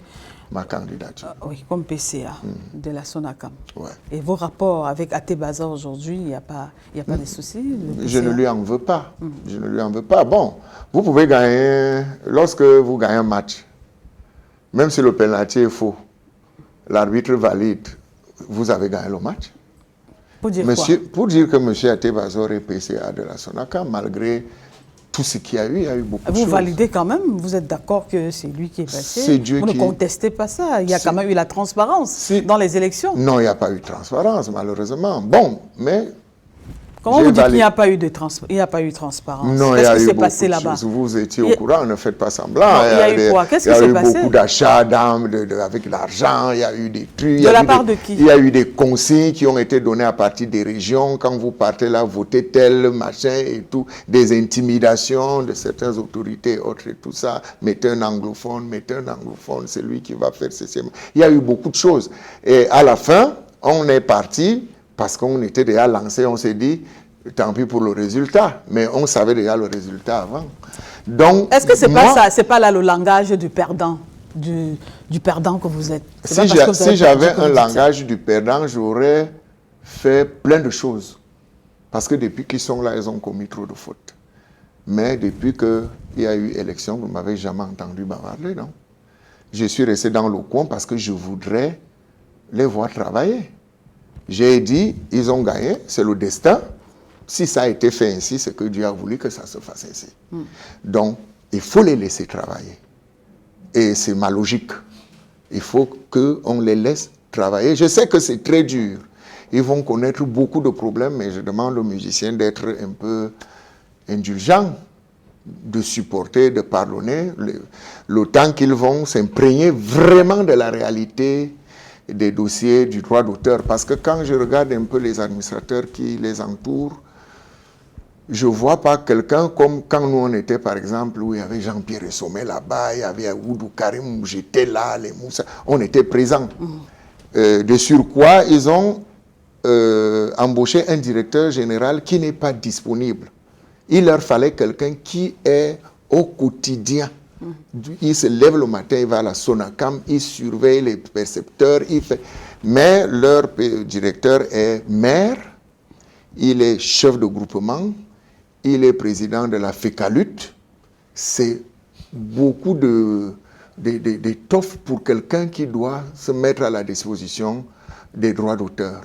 Speaker 2: ma candidature.
Speaker 1: Oui, comme PCA de la SONACAM.
Speaker 2: Ouais.
Speaker 1: Et vos rapports avec Até Baza aujourd'hui, il n'y a pas de souci?
Speaker 2: Je ne lui en veux pas. Je ne lui en veux pas. Bon, vous pouvez gagner, lorsque vous gagnez un match, même si le penalty est faux, l'arbitre valide, vous avez gagné le match.
Speaker 1: Pour dire quoi?
Speaker 2: Pour dire que M. Até Baza est PCA de la SONACAM, malgré tout ce qu'il y a eu beaucoup de choses.
Speaker 1: Vous validez quand même? Vous êtes d'accord que c'est lui qui est passé?
Speaker 2: C'est Dieu
Speaker 1: vous ne contestez pas ça? Il y a quand même eu la transparence dans les élections?
Speaker 2: Non, il n'y a pas eu de transparence, malheureusement. Bon, mais...
Speaker 1: Comment vous dites qu'il n'y a pas eu de transparence?
Speaker 2: Non,
Speaker 1: qu'est-ce qui s'est passé là-bas?
Speaker 2: Vous étiez au courant, ne faites pas semblant.
Speaker 1: Il y a eu quoi? Qu'est-ce qui s'est passé?
Speaker 2: Il y a eu beaucoup d'achats d'armes avec l'argent, il y a eu des trucs.
Speaker 1: De la part de qui?
Speaker 2: Il y a eu des consignes qui ont été données à partir des régions. Quand vous partez là, votez tel, machin et tout. Des intimidations de certaines autorités, autres et tout ça. Mettez un anglophone, c'est lui qui va faire ceci. Il y a eu beaucoup de choses. Et à la fin, on est parti... Parce qu'on était déjà lancé, on s'est dit, tant pis pour le résultat. Mais on savait déjà le résultat avant. Donc,
Speaker 1: est-ce que c'est pas ça, c'est pas là le langage du perdant, du perdant que vous êtes?
Speaker 2: Si j'avais un langage du perdant, j'aurais fait plein de choses. Parce que depuis qu'ils sont là, ils ont commis trop de fautes. Mais depuis qu'il y a eu élection, vous ne m'avez jamais entendu bavarder, non? Je suis resté dans le coin parce que je voudrais les voir travailler. J'ai dit, ils ont gagné, c'est le destin. Si ça a été fait ainsi, c'est que Dieu a voulu que ça se fasse ainsi. Donc, il faut les laisser travailler. Et c'est ma logique. Il faut qu'on les laisse travailler. Je sais que c'est très dur. Ils vont connaître beaucoup de problèmes, mais je demande aux musiciens d'être un peu indulgents, de supporter, de pardonner, le temps qu'ils vont s'imprégner vraiment de la réalité des dossiers du droit d'auteur. Parce que quand je regarde un peu les administrateurs qui les entourent, je ne vois pas quelqu'un comme quand nous on était par exemple, où il y avait Jean-Pierre Sommet là-bas, il y avait Oudou Karim, j'étais là, les Moussa, on était présents. De surcroît, ils ont embauché un directeur général qui n'est pas disponible. Il leur fallait quelqu'un qui est au quotidien. Il se lève le matin, il va à la Sonacam, il surveille les percepteurs, il fait... Mais leur directeur est maire, il est chef de groupement, il est président de la FECALUT. C'est beaucoup d'étoffe pour quelqu'un qui doit se mettre à la disposition des droits d'auteur.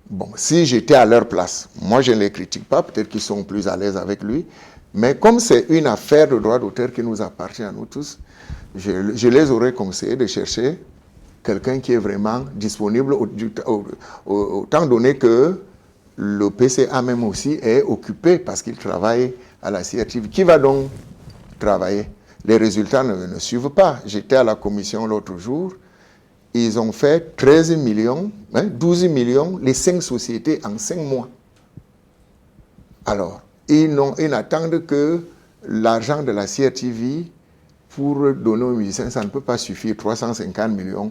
Speaker 2: Bon, si j'étais à leur place, moi je ne les critique pas, peut-être qu'ils sont plus à l'aise avec lui, mais comme c'est une affaire de droit d'auteur qui nous appartient à nous tous, je les aurais conseillé de chercher quelqu'un qui est vraiment disponible, autant donné que le PCA même aussi est occupé parce qu'il travaille à la CRTV. Qui va donc travailler? Les résultats ne suivent pas. J'étais à la commission l'autre jour, ils ont fait 13 millions, 12 millions, les 5 sociétés en 5 mois. Alors, ils n'attendent que l'argent de la CRTV pour donner aux musiciens. Ça ne peut pas suffire, 350 millions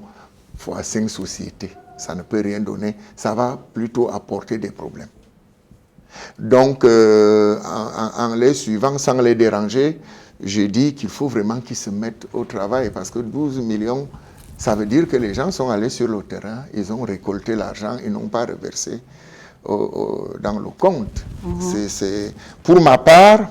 Speaker 2: fois 5 sociétés. Ça ne peut rien donner. Ça va plutôt apporter des problèmes. Donc, en les suivant, sans les déranger, je dis qu'il faut vraiment qu'ils se mettent au travail parce que 12 millions, ça veut dire que les gens sont allés sur le terrain, ils ont récolté l'argent, ils n'ont pas reversé dans le compte. Pour ma part,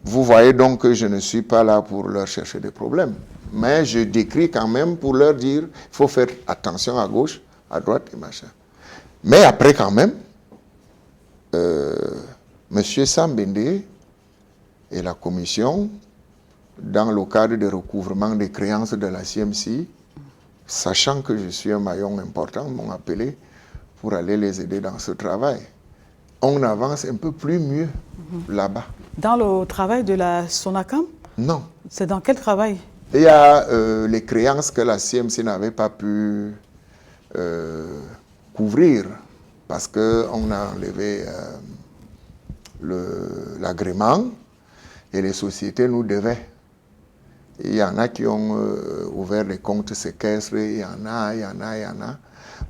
Speaker 2: vous voyez donc que je ne suis pas là pour leur chercher des problèmes. Mais je décris quand même pour leur dire, il faut faire attention à gauche, à droite et machin. Mais après quand même, M. Sambende et la commission, dans le cadre de recouvrement des créances de la CMC, sachant que je suis un maillon important, m'ont appelé pour aller les aider dans ce travail. On avance un peu plus mieux là-bas.
Speaker 1: Dans le travail de la Sonacam? Non. C'est dans quel travail?
Speaker 2: Il y a les créances que la CMC n'avait pas pu couvrir parce qu'on a enlevé l'agrément et les sociétés nous devaient. Il y en a qui ont ouvert des comptes séquestres, il y en a.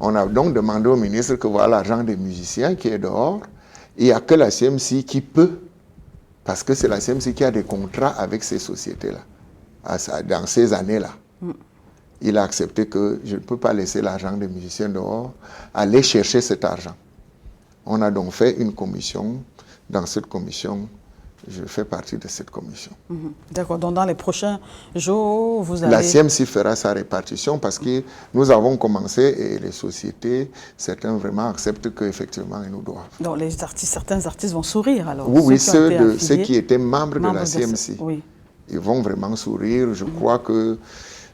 Speaker 2: On a donc demandé au ministre que voilà l'argent des musiciens qui est dehors. Il n'y a que la CMC qui peut, parce que c'est la CMC qui a des contrats avec ces sociétés-là, dans ces années-là. Il a accepté que je ne peux pas laisser l'argent des musiciens dehors, aller chercher cet argent. On a donc fait une commission. Dans cette commission, je fais partie de cette commission.
Speaker 1: D'accord, donc dans les prochains jours, vous allez...
Speaker 2: La CMC fera sa répartition parce que nous avons commencé et les sociétés, certains vraiment acceptent qu'effectivement, ils nous doivent.
Speaker 1: Donc certains artistes vont sourire alors?
Speaker 2: Oui, ceux qui étaient membres de la CMC. Oui. Ils vont vraiment sourire. Je crois que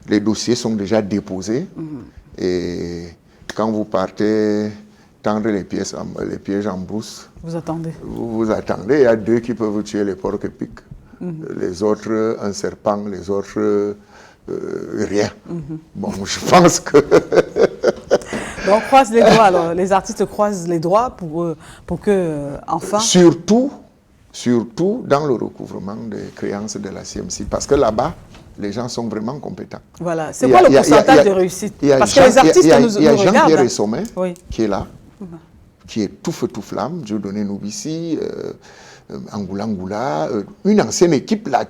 Speaker 2: les dossiers sont déjà déposés. Et quand vous partez tendre les pièges en brousse, vous attendez. Vous attendez. Il y a 2 qui peuvent tuer les porcs épics. Les autres, un serpent, les autres, rien. Bon, je pense que...
Speaker 1: Donc, on croise les doigts, alors. Les artistes croisent les doigts pour que, enfin...
Speaker 2: Surtout dans le recouvrement des créances de la CMC. Parce que là-bas, les gens sont vraiment compétents.
Speaker 1: Voilà. C'est quoi le pourcentage de réussite? Parce que les artistes nous regardent.
Speaker 2: Il y a Jean-Pierre Sommet qui est là, qui est tout feu tout flamme, Dieudonné Noubissi, Angoula, une ancienne équipe là,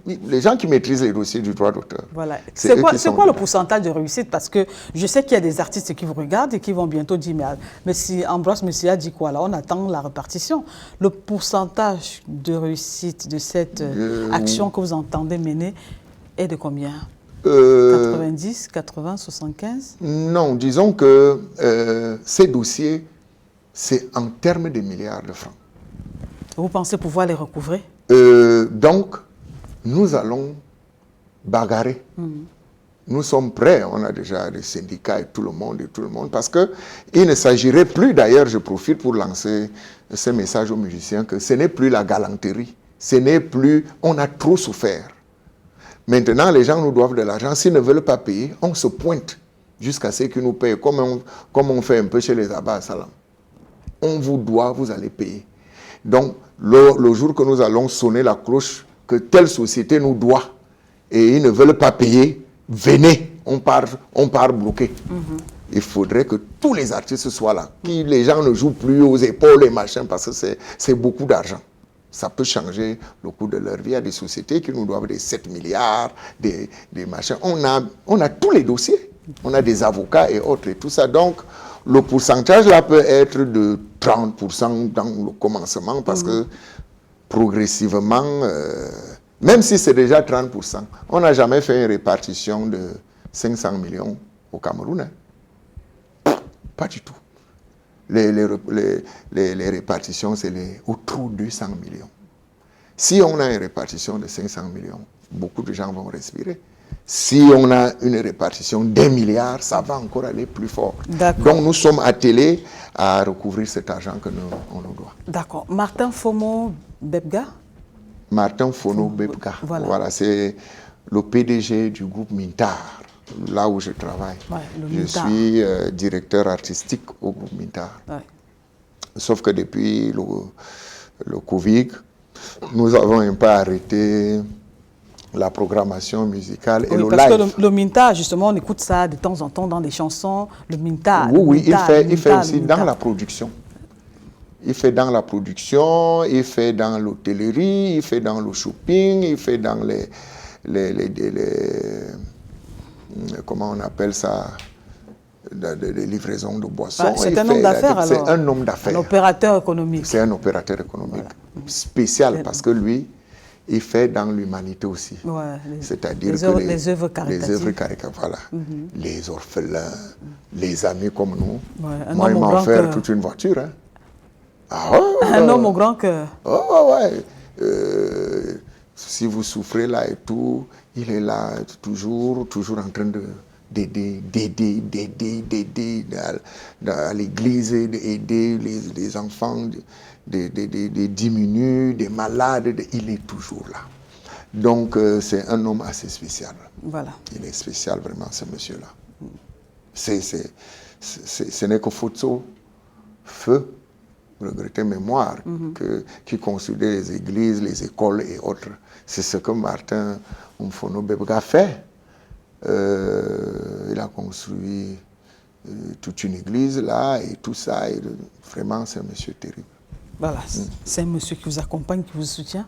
Speaker 2: les gens qui maîtrisent les dossiers du droit d'auteur.
Speaker 1: Voilà. C'est quoi le pourcentage de réussite? Parce que je sais qu'il y a des artistes qui vous regardent et qui vont bientôt dire, mais si Ambroise Messia dit quoi là? On attend la répartition. Le pourcentage de réussite de cette action que vous entendez mener est de combien? 90, 80, 75?
Speaker 2: Non, disons que ces dossiers, c'est en termes de milliards de francs.
Speaker 1: Vous pensez pouvoir les recouvrer?
Speaker 2: Donc, nous allons bagarrer. Nous sommes prêts, on a déjà des syndicats et tout le monde, parce qu'il ne s'agirait plus, d'ailleurs, je profite pour lancer ce message aux musiciens, que ce n'est plus la galanterie, ce n'est plus, on a trop souffert. Maintenant, les gens nous doivent de l'argent, s'ils ne veulent pas payer, on se pointe jusqu'à ce qu'ils nous payent, comme on fait un peu chez les Abba Salam. On vous doit, vous allez payer. Donc, le jour que nous allons sonner la cloche, que telle société nous doit, et ils ne veulent pas payer, venez, on part bloqué. Il faudrait que tous les artistes soient là, que les gens ne jouent plus aux épaules et machin, parce que c'est beaucoup d'argent. Ça peut changer le coût de leur vie. Il y a des sociétés qui nous doivent des 7 milliards, des machins. On a tous les dossiers. On a des avocats et autres et tout ça. Donc, le pourcentage là peut être de 30% dans le commencement parce que progressivement, même si c'est déjà 30%, on n'a jamais fait une répartition de 500 millions au Cameroun. Hein. Pas du tout. Les répartitions, c'est autour de 200 millions. Si on a une répartition de 500 millions, beaucoup de gens vont respirer. Si on a une répartition d'1 milliard, ça va encore aller plus fort. Donc nous sommes attelés à recouvrir cet argent que on nous doit.
Speaker 1: D'accord. Martin Fono Bebga?
Speaker 2: Martin Fono Bebga. Voilà, c'est le PDG du groupe Mintar, là où je travaille. Je suis directeur artistique au groupe Mintar. Sauf que depuis le Covid, nous avons un peu arrêté la programmation musicale et le live.
Speaker 1: Parce que le Mintar, justement, on écoute ça de temps en temps dans des chansons. Le Mintar.
Speaker 2: Oui, il fait aussi dans la production. Il fait dans la production, il fait dans l'hôtellerie, il fait dans le shopping, il fait dans comment on appelle ça, les livraisons de boissons.
Speaker 1: C'est un homme d'affaires alors.
Speaker 2: C'est un homme d'affaires.
Speaker 1: Un opérateur économique.
Speaker 2: C'est un opérateur économique spécial parce que lui, il fait dans l'humanité aussi. C'est-à-dire que
Speaker 1: les œuvres caritatives.
Speaker 2: Voilà. Les orphelins, les amis comme nous. Moi, il m'a offert toute une voiture. Hein.
Speaker 1: Un homme au grand cœur.
Speaker 2: Si vous souffrez là et tout, il est là toujours en train d'aider à l'église, d'aider les enfants, des diminués, des malades, il est toujours là. Donc c'est un homme assez spécial.
Speaker 1: Voilà.
Speaker 2: Il est spécial vraiment, ce monsieur-là. Ce n'est que feu, regretter mémoire, qui construisait les églises, les écoles et autres. C'est ce que Martin Fono Bebga fait. Il a construit toute une église là et tout ça. Et vraiment, c'est un monsieur terrible.
Speaker 1: Voilà, c'est un monsieur qui vous accompagne, qui vous soutient,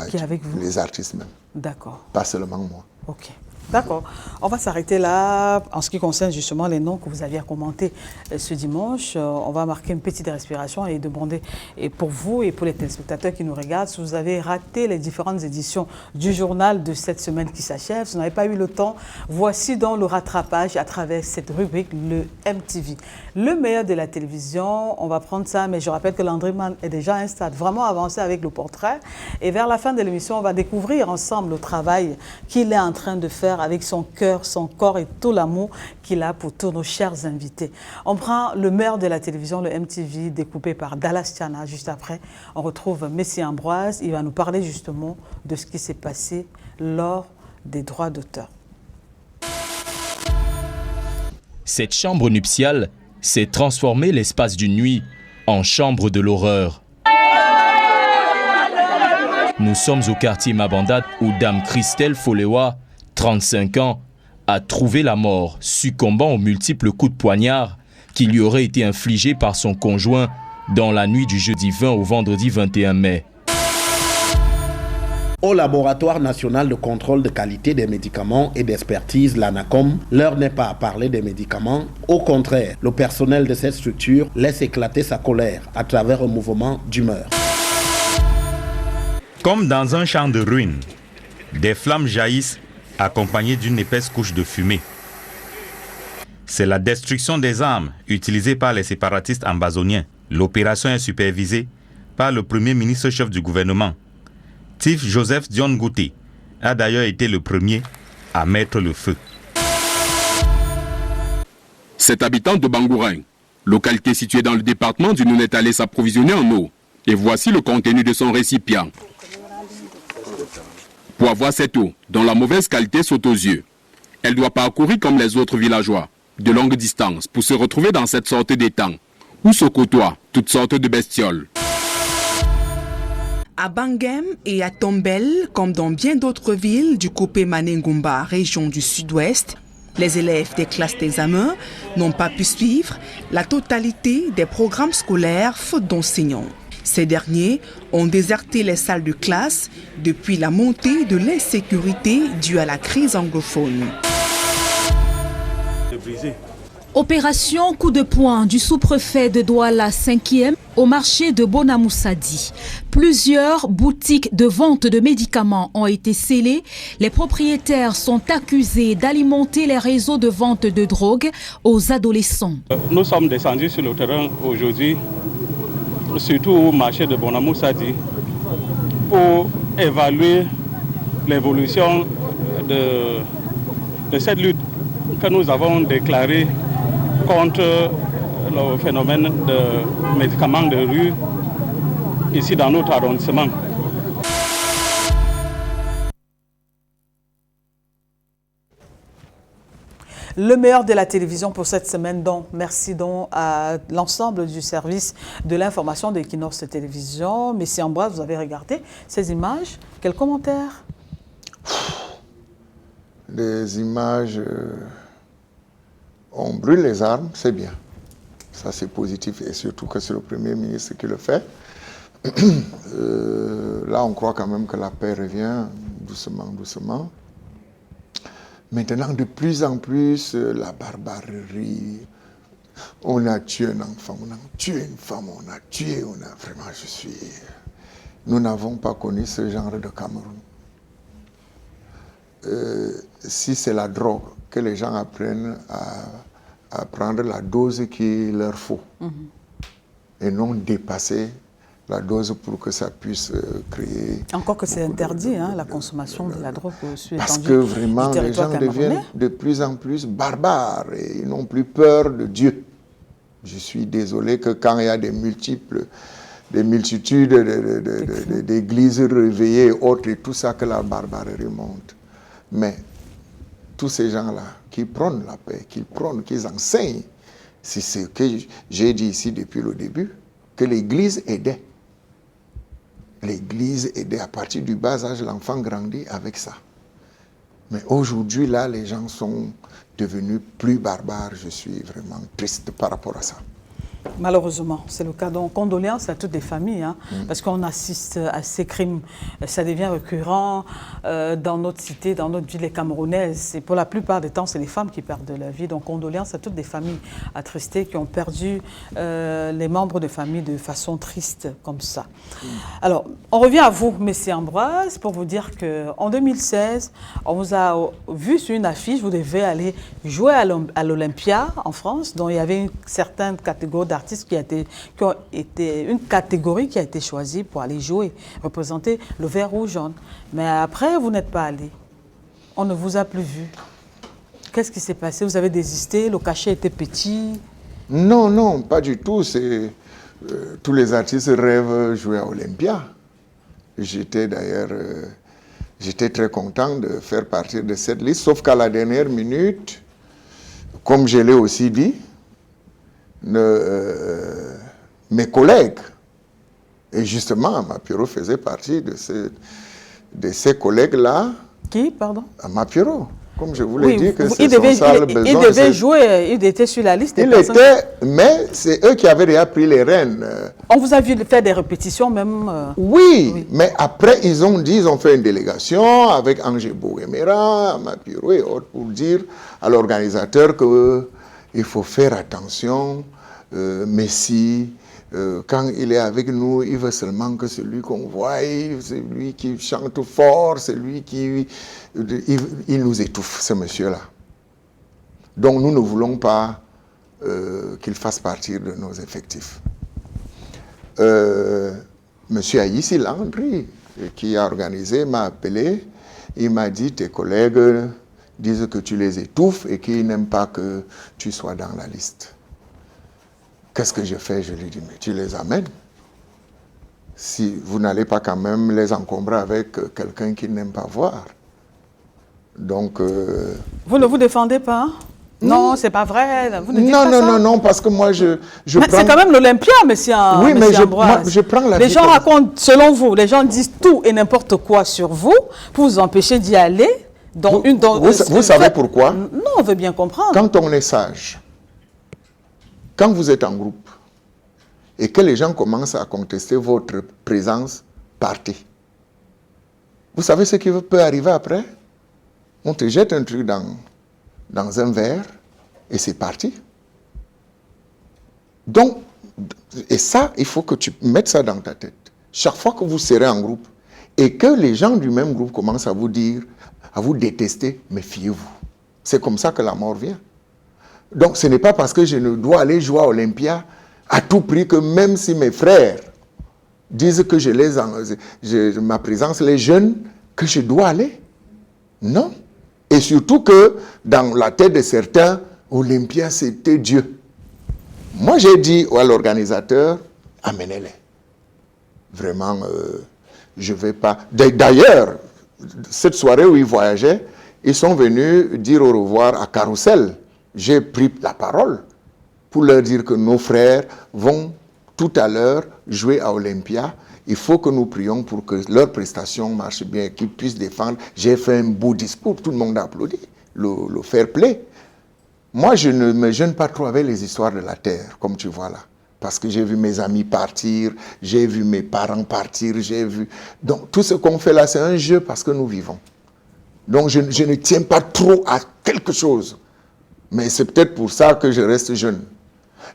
Speaker 1: qui est avec vous.
Speaker 2: Les artistes même.
Speaker 1: D'accord.
Speaker 2: Pas seulement moi.
Speaker 1: Ok. D'accord. On va s'arrêter là. En ce qui concerne justement les noms que vous aviez à commenter ce dimanche, on va marquer une petite respiration et demander, et pour vous et pour les téléspectateurs qui nous regardent, si vous avez raté les différentes éditions du journal de cette semaine qui s'achève, si vous n'avez pas eu le temps, voici donc le rattrapage à travers cette rubrique, le MTV. Le meilleur de la télévision, on va prendre ça, mais je rappelle que Landryman est déjà à un stade vraiment avancé avec le portrait. Et vers la fin de l'émission, on va découvrir ensemble le travail qu'il est en train de faire avec son cœur, son corps et tout l'amour qu'il a pour tous nos chers invités. On prend le meilleur de la télévision, le MTV, découpé par Dallas Tiana. Juste après, on retrouve Messi Ambroise. Il va nous parler justement de ce qui s'est passé lors des droits d'auteur.
Speaker 11: Cette chambre nuptiale s'est transformée l'espace d'une nuit en chambre de l'horreur. Nous sommes au quartier Mabandate où Dame Christelle Folewa, 35 ans, a trouvé la mort, succombant aux multiples coups de poignard qui lui auraient été infligés par son conjoint dans la nuit du jeudi 20 au vendredi 21 mai.
Speaker 12: Au laboratoire national de contrôle de qualité des médicaments et d'expertise, l'ANACOM, l'heure n'est pas à parler des médicaments. Au contraire, le personnel de cette structure laisse éclater sa colère à travers un mouvement d'humeur.
Speaker 13: Comme dans un champ de ruines, des flammes jaillissent accompagnées d'une épaisse couche de fumée. C'est la destruction des armes utilisées par les séparatistes ambazoniens. L'opération est supervisée par le premier ministre chef du gouvernement. Tif Joseph Dion Ngouté a d'ailleurs été le premier à mettre le feu.
Speaker 14: Cet habitant de Bangourin, localité située dans le département du Nounet, allait s'approvisionner en eau. Et voici le contenu de son récipient. Pour avoir cette eau, dont la mauvaise qualité saute aux yeux, elle doit parcourir comme les autres villageois, de longues distances, pour se retrouver dans cette sorte d'étang, où se côtoient toutes sortes de bestioles.
Speaker 15: À Bangem et à Tombel, comme dans bien d'autres villes du Kopé Manengumba, région du sud-ouest, les élèves des classes d'examen n'ont pas pu suivre la totalité des programmes scolaires faute d'enseignants. Ces derniers ont déserté les salles de classe depuis la montée de l'insécurité due à la crise anglophone.
Speaker 16: Opération coup de poing du sous-préfet de Douala 5e au marché de Bonamoussadi. Plusieurs boutiques de vente de médicaments ont été scellées. Les propriétaires sont accusés d'alimenter les réseaux de vente de drogue aux adolescents.
Speaker 17: Nous sommes descendus sur le terrain aujourd'hui, surtout au marché de Bonamoussadi, pour évaluer l'évolution de cette lutte que nous avons déclarée contre le phénomène de médicaments de rue ici dans notre arrondissement.
Speaker 1: Le meilleur de la télévision pour cette semaine, donc merci donc à l'ensemble du service de l'information d'Equinox Télévision. Messie Ambroise, vous avez regardé ces images. Quels commentaires?
Speaker 2: Les images, on brûle les armes, c'est bien. Ça c'est positif et surtout que c'est le Premier ministre qui le fait. Là on croit quand même que la paix revient doucement, doucement. Maintenant, de plus en plus, la barbarie, on a tué un enfant, on a tué une femme, on a tué, vraiment, nous n'avons pas connu ce genre de Cameroun. Si c'est la drogue, que les gens apprennent à prendre la dose qu'il leur faut, et non dépasser la dose pour que ça puisse créer...
Speaker 1: Encore que c'est interdit, hein, la consommation de la drogue sur
Speaker 2: parce que vraiment, les gens deviennent de plus en plus barbares et ils n'ont plus peur de Dieu. Je suis désolé que quand il y a des multitudes d'églises réveillées et autres et tout ça, que la barbarie monte. Mais tous ces gens-là qui prônent la paix, qui enseignent, c'est ce que j'ai dit ici depuis le début, que l'Église aidait. L'Église aidait à partir du bas âge, l'enfant grandit avec ça. Mais aujourd'hui, là, les gens sont devenus plus barbares. Je suis vraiment triste par rapport à ça.
Speaker 1: Malheureusement, c'est le cas. Donc, condoléances à toutes les familles, hein, parce qu'on assiste à ces crimes. Ça devient récurrent dans notre cité, dans notre ville camerounaise. Et pour la plupart des temps, c'est les femmes qui perdent leur vie. Donc, condoléances à toutes les familles attristées qui ont perdu les membres de famille de façon triste comme ça. Alors, on revient à vous, Messie Ambroise, pour vous dire qu'en 2016, on vous a vu sur une affiche, vous devez aller jouer à l'Olympia en France, dont il y avait une certaine catégorie d'artistes qui ont été une catégorie qui a été choisie pour aller jouer, représenter le vert ou jaune. Mais après, vous n'êtes pas allé. On ne vous a plus vu. Qu'est-ce qui s'est passé? Vous avez désisté? Le cachet était petit?
Speaker 2: Non, non, pas du tout. Tous les artistes rêvent jouer à Olympia. J'étais d'ailleurs j'étais très content de faire partie de cette liste, sauf qu'à la dernière minute, comme je l'ai aussi dit, mes collègues, et justement Amapiero faisait partie de ces collègues-là.
Speaker 1: Qui, pardon?
Speaker 2: Amapiero. Comme je vous l'ai dit, que
Speaker 1: il devait jouer, il était sur la liste des personnes.
Speaker 2: Mais c'est eux qui avaient déjà pris les rênes.
Speaker 1: On vous a vu faire des répétitions même.
Speaker 2: Oui, mais après, ils ont fait une délégation avec Angé Bouguemera, Amapiro et autres pour dire à l'organisateur qu'il faut faire attention. Messi, quand il est avec nous, il veut seulement que celui qu'on voit, c'est lui qui chante fort, c'est lui qui... Il nous étouffe, ce monsieur-là. Donc nous ne voulons pas qu'il fasse partie de nos effectifs. Monsieur Aïs Landry, qui a organisé, m'a appelé, il m'a dit, tes collègues disent que tu les étouffes et qu'ils n'aiment pas que tu sois dans la liste. Qu'est-ce que je fais? Je lui dis, mais tu les amènes. Si vous n'allez pas quand même les encombrer avec quelqu'un qui n'aime pas voir. Donc...
Speaker 1: Vous ne vous défendez pas? Non, c'est pas vrai. Vous ne dites pas ça.
Speaker 2: Non, parce que moi, je
Speaker 1: mais
Speaker 2: prends...
Speaker 1: c'est quand même l'Olympia, monsieur.
Speaker 2: Oui, mais
Speaker 1: je
Speaker 2: prends la
Speaker 1: Les gens racontent, selon vous, les gens disent tout et n'importe quoi sur vous pour vous empêcher d'y aller.
Speaker 2: Vous savez pourquoi?
Speaker 1: Non, on veut bien comprendre.
Speaker 2: Quand on est sage, quand vous êtes en groupe et que les gens commencent à contester votre présence, partez. Vous savez ce qui peut arriver après? On te jette un truc dans un verre et c'est parti. Donc, et ça, il faut que tu mettes ça dans ta tête. Chaque fois que vous serez en groupe et que les gens du même groupe commencent à vous dire, à vous détester, méfiez-vous. C'est comme ça que la mort vient. Donc, ce n'est pas parce que je ne dois aller jouer à Olympia à tout prix que même si mes frères disent que ma présence les gêne, que je dois aller. Non. Et surtout que dans la tête de certains, Olympia, c'était Dieu. Moi, j'ai dit à l'organisateur, amenez-les. Vraiment, je ne vais pas... D'ailleurs, cette soirée où ils voyageaient, ils sont venus dire au revoir à Carousel. J'ai pris la parole pour leur dire que nos frères vont tout à l'heure jouer à Olympia. Il faut que nous prions pour que leur prestation marche bien, qu'ils puissent défendre. J'ai fait un beau discours, tout le monde a applaudi, le fair play. Moi, je ne me gêne pas trop avec les histoires de la terre, comme tu vois là. Parce que j'ai vu mes amis partir, j'ai vu mes parents partir, j'ai vu... Donc, tout ce qu'on fait là, c'est un jeu parce que nous vivons. Donc, je ne tiens pas trop à quelque chose. Mais c'est peut-être pour ça que je reste jeune.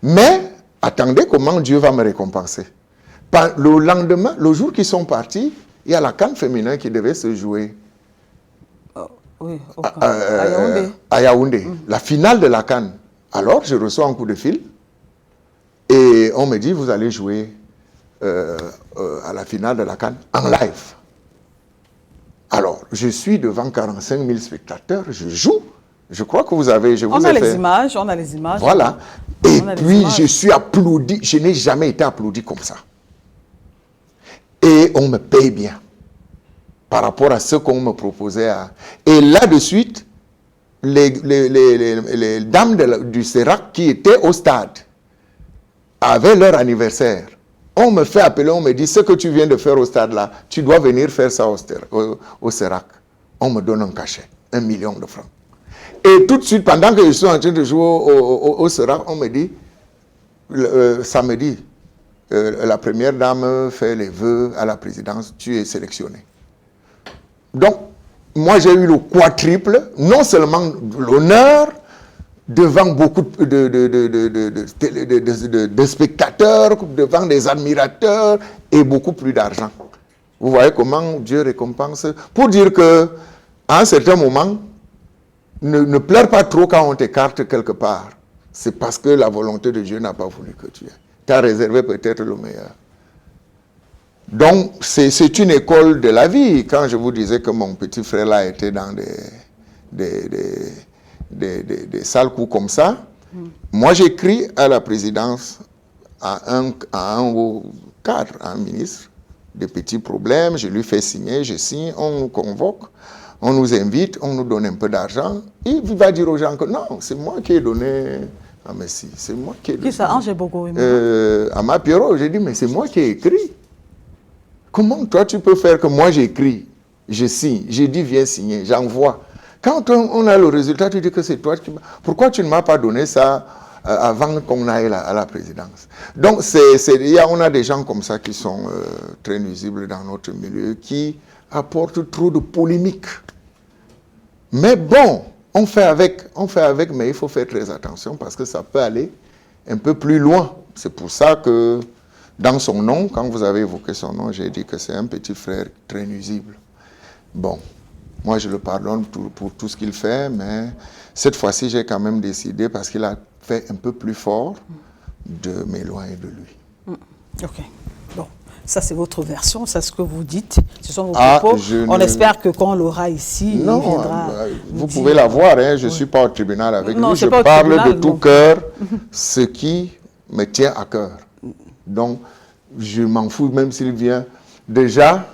Speaker 2: Mais, attendez comment Dieu va me récompenser. Le lendemain, le jour qu'ils sont partis, il y a la CAN féminin qui devait se jouer à Yaoundé. La finale de la CAN. Alors, je reçois un coup de fil et on me dit, vous allez jouer à la finale de la CAN en live. Alors, je suis devant 45 000 spectateurs, je joue. Je crois que vous avez...
Speaker 1: On a les images.
Speaker 2: Voilà. Et puis, je suis applaudi. Je n'ai jamais été applaudi comme ça. Et on me paye bien par rapport à ce qu'on me proposait. Et là de suite, les dames du CERAC qui étaient au stade avaient leur anniversaire. On me fait appeler, on me dit, ce que tu viens de faire au stade là, tu dois venir faire ça au CERAC. On me donne un cachet, 1 million de francs. Et tout de suite, pendant que je suis en train de jouer au CERAC, on me dit, samedi, la première dame fait les vœux à la présidence, tu es sélectionné. Donc, moi j'ai eu le quadruple, non seulement l'honneur, devant beaucoup de spectateurs, devant des admirateurs, et beaucoup plus d'argent. Vous voyez comment Dieu récompense. Pour dire que, à un certain moment, ne pleure pas trop quand on t'écarte quelque part. C'est parce que la volonté de Dieu n'a pas voulu que tu aies. Tu as réservé peut-être le meilleur. Donc, c'est une école de la vie. Quand je vous disais que mon petit frère là était dans des sales coups comme ça, moi j'écris à la présidence, à un haut cadre, à un ministre, des petits problèmes, je lui fais signer, je signe, on nous convoque, on nous invite, on nous donne un peu d'argent, il va dire aux gens que non, c'est moi qui ai donné... Ah mais si, c'est moi qui ai donné.
Speaker 1: Qui ça, Angé Bogo?
Speaker 2: À ma Pierrot, j'ai dit, mais c'est moi qui ai écrit. Comment toi tu peux faire que moi j'écris, je signe, j'ai dit viens signer, j'envoie. Quand on a le résultat, tu dis que c'est toi. Pourquoi tu ne m'as pas donné ça avant qu'on aille à la présidence? Donc, on a des gens comme ça qui sont très nuisibles dans notre milieu, qui apportent trop de polémiques. Mais bon, on fait avec, mais il faut faire très attention parce que ça peut aller un peu plus loin. C'est pour ça que dans son nom, quand vous avez évoqué son nom, j'ai dit que c'est un petit frère très nuisible. Bon, moi je le pardonne pour tout ce qu'il fait, mais cette fois-ci, j'ai quand même décidé, parce qu'il a fait un peu plus fort, de m'éloigner de lui.
Speaker 1: Ok, bon. Ça, c'est votre version, c'est ce que vous dites. Ce sont vos propos. On espère que quand on l'aura ici, il viendra.
Speaker 2: Vous pouvez la voir, hein, je ne suis pas au tribunal avec lui. Je parle de tout cœur, ce qui me tient à cœur. Donc, je m'en fous même s'il vient. Déjà,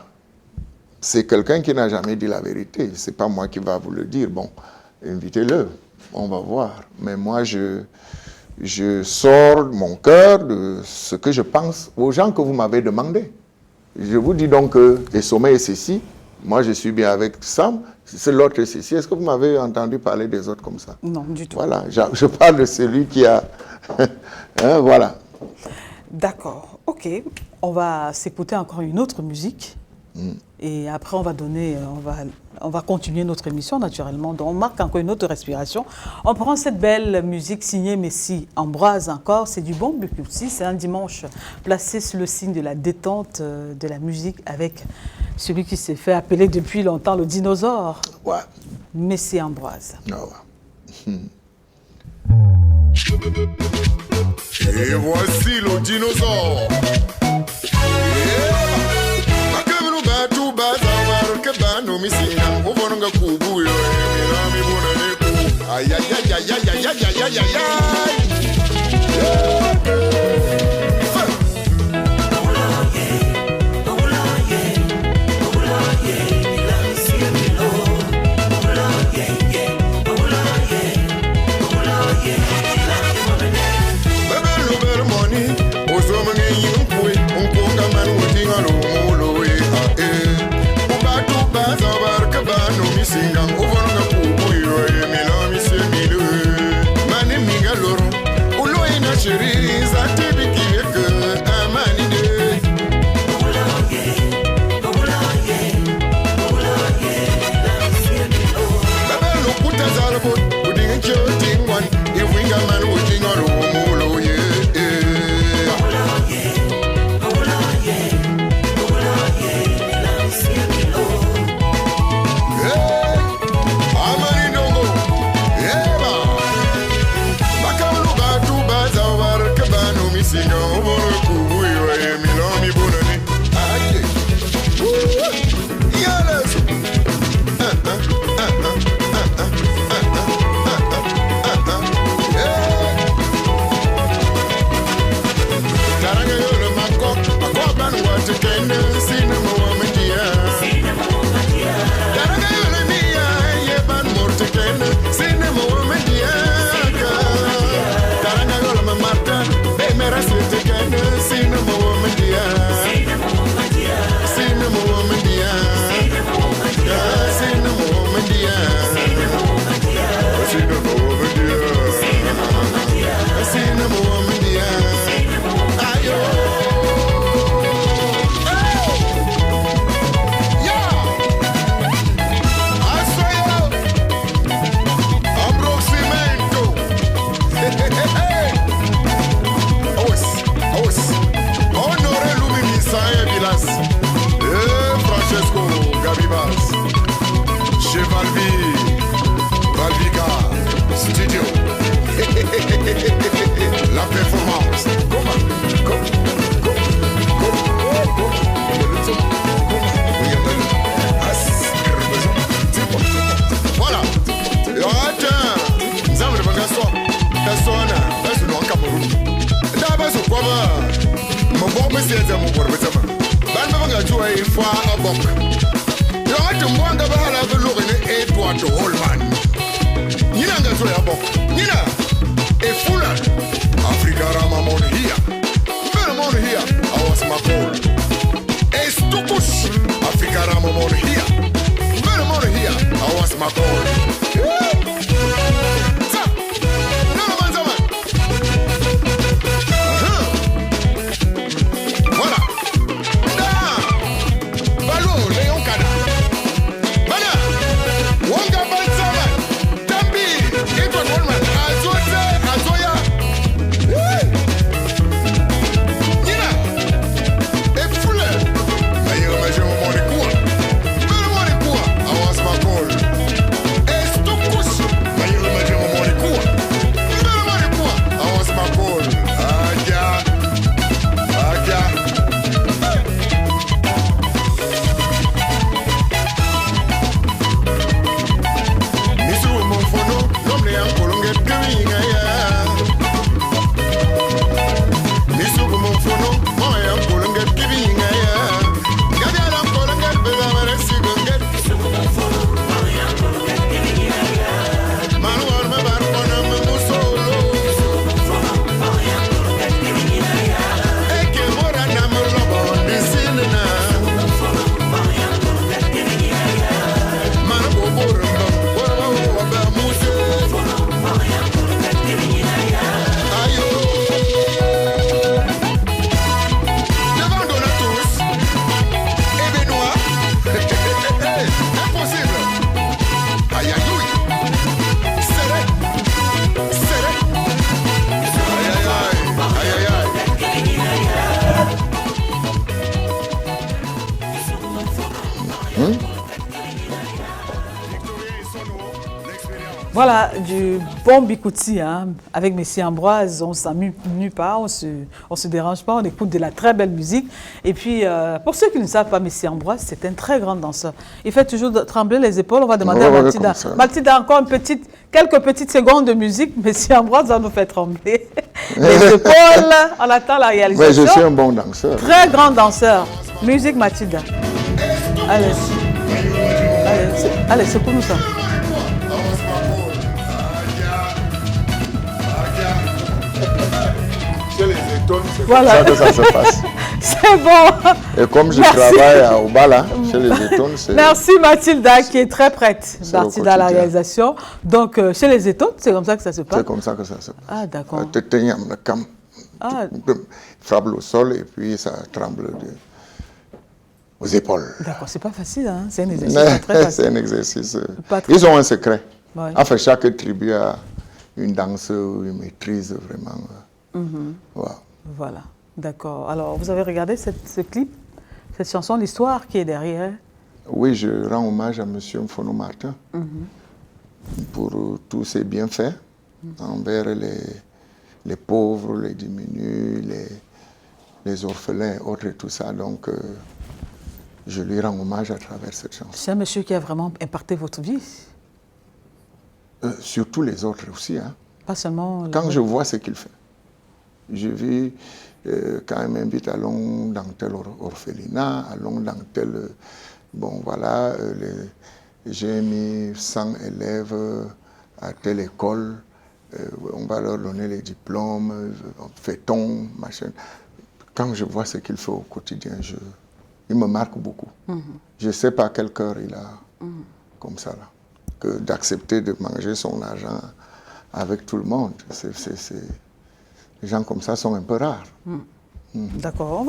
Speaker 2: c'est quelqu'un qui n'a jamais dit la vérité. Ce n'est pas moi qui va vous le dire. Bon, invitez-le, on va voir. Mais moi, je sors mon cœur de ce que je pense aux gens que vous m'avez demandé. Je vous dis donc que les sommets est ceci, moi je suis bien avec Sam, c'est l'autre est ceci. Est-ce que vous m'avez entendu parler des autres comme ça?
Speaker 1: Non, du tout.
Speaker 2: Voilà, je parle de celui qui a... hein, voilà.
Speaker 1: D'accord, ok. On va s'écouter encore une autre musique. Et après, on va continuer notre émission, naturellement. Donc, on marque encore une autre respiration. On prend cette belle musique signée Messi Ambroise encore. C'est du bon aussi. C'est un dimanche placé sous le signe de la détente de la musique avec celui qui s'est fait appeler depuis longtemps le dinosaure.
Speaker 2: Ouais.
Speaker 1: Messi Ambroise.
Speaker 18: Et voici le dinosaure. Bano misina ubonga kubuyo mirami bonane ay ay ay ay ay ay ay ay La performance. Voilà. Africa Ramamon here. Belmon here. I was my goal. Estukus. Africa Ramamon here. Belmon here. I was my goal.
Speaker 1: Voilà, du bon bikouti, hein. Avec Messie Ambroise, on ne s'amuse pas, on se dérange pas, on écoute de la très belle musique. Et puis, pour ceux qui ne savent pas, Messie Ambroise, c'est un très grand danseur. Il fait toujours trembler les épaules, on va demander à Mathilda. Mathilda, encore quelques petites secondes de musique, Messie Ambroise va nous faire trembler les épaules. On attend la réalisation.
Speaker 2: Ouais, je suis un bon danseur.
Speaker 1: Très grand danseur. Musique Mathilda. Allez, c'est pour nous ça.
Speaker 2: Voilà. C'est comme ça que ça se passe.
Speaker 1: C'est bon.
Speaker 2: Et comme je travaille au Bala, chez les Étones, c'est...
Speaker 1: Merci Mathilda qui est très prête. Mathilda à la réalisation. Donc, chez les Étones, c'est comme ça que ça se passe?
Speaker 2: C'est comme ça que ça se passe.
Speaker 1: Ah, d'accord.
Speaker 2: Frappe au sol et puis ça tremble aux épaules.
Speaker 1: D'accord, c'est pas facile, hein? C'est un exercice très facile.
Speaker 2: C'est un exercice. Ils ont un secret.
Speaker 1: Ouais.
Speaker 2: Enfin, chaque tribu a une danse, une maîtrise vraiment.
Speaker 1: Voilà, d'accord. Alors, vous avez regardé ce clip, cette chanson, l'histoire qui est derrière?
Speaker 2: Oui, je rends hommage à M. Mfono Martin pour tous ses bienfaits envers les pauvres, les diminués, les orphelins, autres et tout ça. Donc, je lui rends hommage à travers cette chanson.
Speaker 1: C'est un monsieur qui a vraiment impacté votre vie?
Speaker 2: Surtout les autres aussi. Hein.
Speaker 1: Pas seulement...
Speaker 2: Quand je vois ce qu'il fait. Je vis, quand il m'invite, allons dans tel orphelinat, allons dans tel... Bon, voilà, j'ai mis 100 élèves à telle école, on va leur donner les diplômes, fait-on, machin. Quand je vois ce qu'il fait au quotidien, il me marque beaucoup. Je ne sais pas quel cœur il a, comme ça, là, que d'accepter de manger son argent avec tout le monde. Les gens comme ça sont un peu rares.
Speaker 1: D'accord.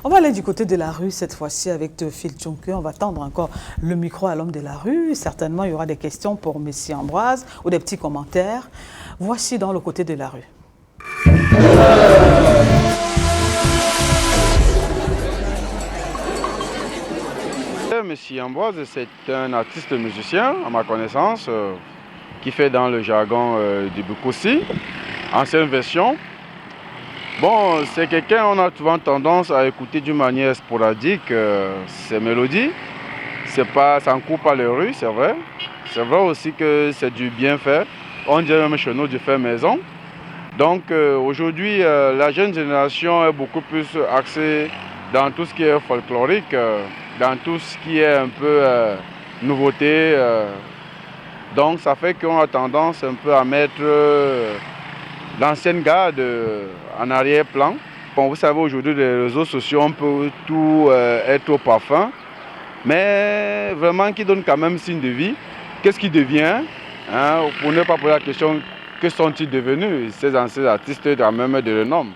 Speaker 1: On va aller du côté de la rue cette fois-ci avec Théophile Tchonke. On va tendre encore le micro à l'homme de la rue. Certainement, il y aura des questions pour Messie Ambroise ou des petits commentaires. Voici dans le côté de la rue.
Speaker 19: Messie Ambroise, c'est un artiste musicien, à ma connaissance, qui fait dans le jargon du Bukossi, ancienne version. Bon, c'est quelqu'un, on a souvent tendance à écouter d'une manière sporadique ses mélodies. Ça ne court pas les rues, c'est vrai. C'est vrai aussi que c'est du bien fait. On dirait même chez nous du fait maison. Donc aujourd'hui, la jeune génération est beaucoup plus axée dans tout ce qui est folklorique, dans tout ce qui est un peu nouveauté. Donc ça fait qu'on a tendance un peu à mettre l'ancienne garde en arrière-plan. Bon, vous savez, aujourd'hui, les réseaux sociaux, on peut tout être au parfum, mais vraiment qui donne quand même signe de vie. Qu'est-ce qui devient, hein, pour ne pas poser la question, que sont-ils devenus, ces anciens artistes, quand même de renom.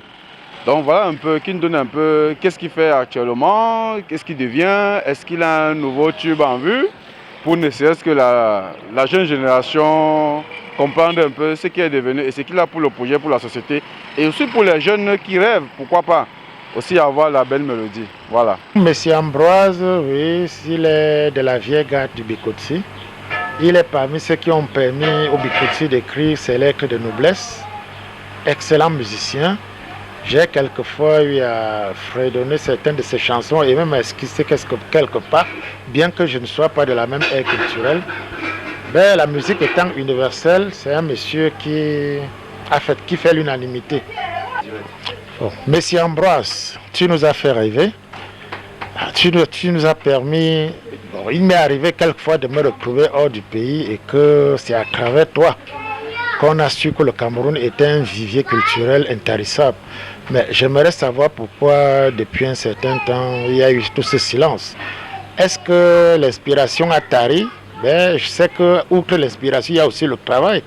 Speaker 19: Donc voilà un peu, qui nous donne un peu qu'est-ce qu'il fait actuellement, qu'est-ce qu'il devient, est-ce qu'il a un nouveau tube en vue, pour ne serait-ce que la jeune génération comprendre un peu ce qu'il est devenu et ce qu'il a pour le projet, pour la société. Et aussi pour les jeunes qui rêvent, pourquoi pas, aussi avoir la belle mélodie. Voilà.
Speaker 20: Messie Ambroise, oui, il est de la vieille garde du Bikotsi. Il est parmi ceux qui ont permis au Bikotsi d'écrire ses lettres de noblesse. Excellent musicien. J'ai quelquefois eu à fredonner certaines de ses chansons et même à esquisser quelque part, bien que je ne sois pas de la même ère culturelle. Mais la musique étant universelle, c'est un monsieur qui fait l'unanimité. Oh. Messie Ambroise, tu nous as fait rêver. Tu nous as permis... Bon, il m'est arrivé quelquefois de me retrouver hors du pays et que c'est à travers toi qu'on a su que le Cameroun était un vivier culturel intarissable. Mais j'aimerais savoir pourquoi, depuis un certain temps, il y a eu tout ce silence. Est-ce que l'inspiration a tari? Ben, je sais que, outre l'inspiration, il y a aussi le travail.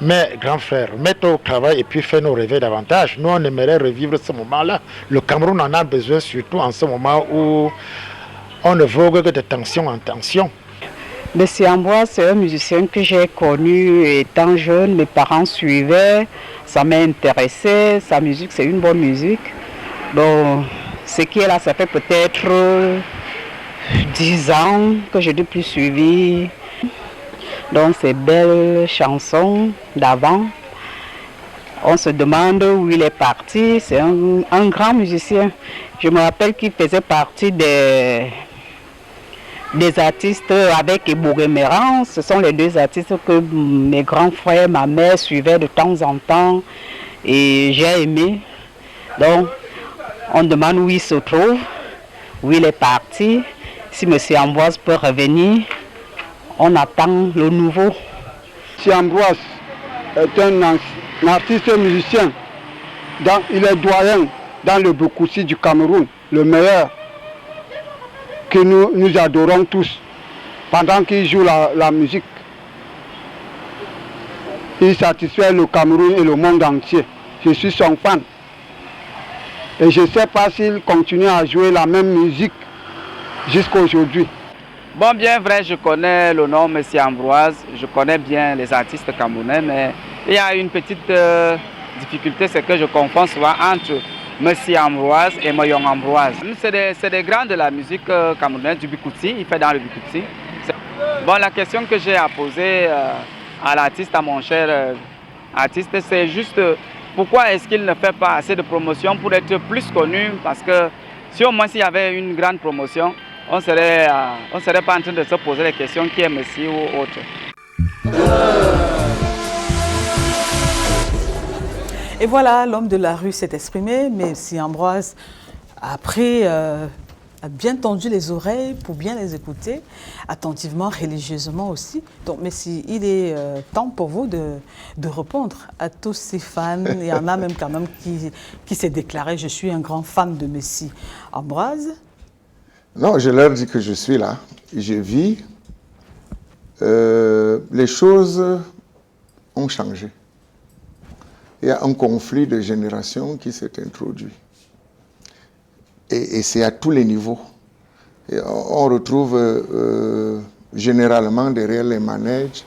Speaker 20: Mais, grand frère, mets-toi au travail et puis fais-nous rêver davantage. Nous, on aimerait revivre ce moment-là. Le Cameroun en a besoin, surtout en ce moment où on ne vogue que de tension en tension.
Speaker 21: Messie Ambroise, c'est un musicien que j'ai connu étant jeune. Mes parents suivaient, ça m'a intéressé. Sa musique, c'est une bonne musique. Donc, ce qui est là, ça fait peut-être 10 ans que je n'ai plus suivi. Donc ces belles chansons d'avant, on se demande où il est parti. C'est un grand musicien. Je me rappelle qu'il faisait partie des artistes avec Eboué Méran. Ce sont les deux artistes que mes grands frères, ma mère suivaient de temps en temps. Et j'ai aimé. Donc, on demande où il se trouve, où il est parti. Si M. Ambroise peut revenir, on attend le nouveau.
Speaker 4: M. Ambroise est un artiste musicien. Il est doyen dans le Bokossi du Cameroun, le meilleur, que nous adorons tous. Pendant qu'il joue la musique, il satisfait le Cameroun et le monde entier. Je suis son fan. Et je ne sais pas s'il continue à jouer la même musique jusqu'à aujourd'hui.
Speaker 22: Bon, bien vrai, je connais le nom M. Ambroise, je connais bien les artistes camerounais, mais il y a une petite difficulté, c'est que je confonds souvent entre M. Ambroise et Moyon Ambroise. C'est des grands de la musique camerounaise, du Bikouti, il fait dans le Bikouti. Bon, la question que j'ai à poser à l'artiste, à mon cher artiste, c'est juste pourquoi est-ce qu'il ne fait pas assez de promotion pour être plus connu? Parce que si au moins s'il y avait une grande promotion, on serait pas en train de se poser les questions qui est Messi ou autre.
Speaker 1: Et voilà, l'homme de la rue s'est exprimé, mais si Ambroise, après, a bien tendu les oreilles pour bien les écouter, attentivement, religieusement aussi. Donc, mais si il est temps pour vous de répondre à tous ces fans, il y en a même quand même qui s'est déclaré « Je suis un grand fan de Messi ». Ambroise?
Speaker 2: Non, je leur dis que je suis là, je vis. Les choses ont changé. Il y a un conflit de génération qui s'est introduit. Et c'est à tous les niveaux. Et on retrouve généralement derrière les manèges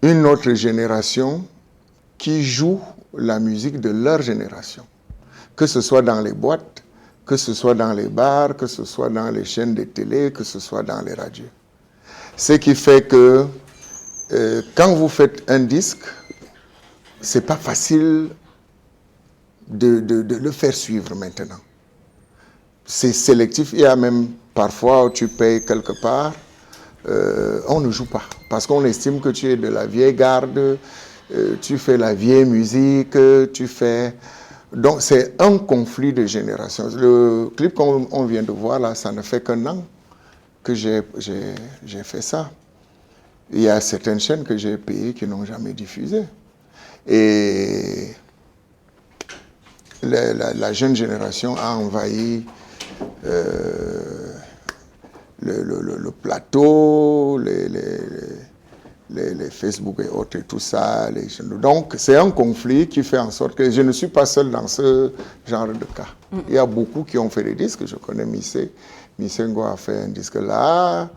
Speaker 2: une autre génération qui joue la musique de leur génération. Que ce soit dans les boîtes, que ce soit dans les bars, que ce soit dans les chaînes de télé, que ce soit dans les radios. Ce qui fait que quand vous faites un disque, c'est pas facile de le faire suivre maintenant. C'est sélectif, il y a même parfois où tu payes quelque part, on ne joue pas. Parce qu'on estime que tu es de la vieille garde, tu fais la vieille musique, tu fais... Donc c'est un conflit de génération. Le clip qu'on vient de voir là, ça ne fait qu'un an que j'ai fait ça. Il y a certaines chaînes que j'ai payées qui n'ont jamais diffusé. Et la jeune génération a envahi le plateau, les Facebook et autres et tout ça. Donc c'est un conflit qui fait en sorte que je ne suis pas seul dans ce genre de cas. Il y a beaucoup qui ont fait des disques. Je connais Missé. Missé Ngo a fait un disque là,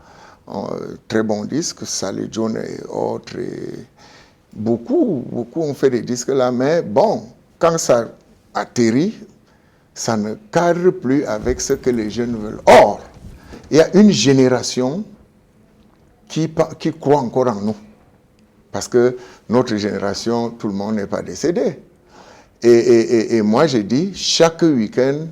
Speaker 2: très bon disque, Sally John et autres. Et beaucoup ont fait des disques là, mais bon, quand ça atterrit, ça ne cadre plus avec ce que les jeunes veulent. Or, il y a une génération qui croit encore en nous. Parce que notre génération, tout le monde n'est pas décédé. Et moi, j'ai dit, chaque week-end,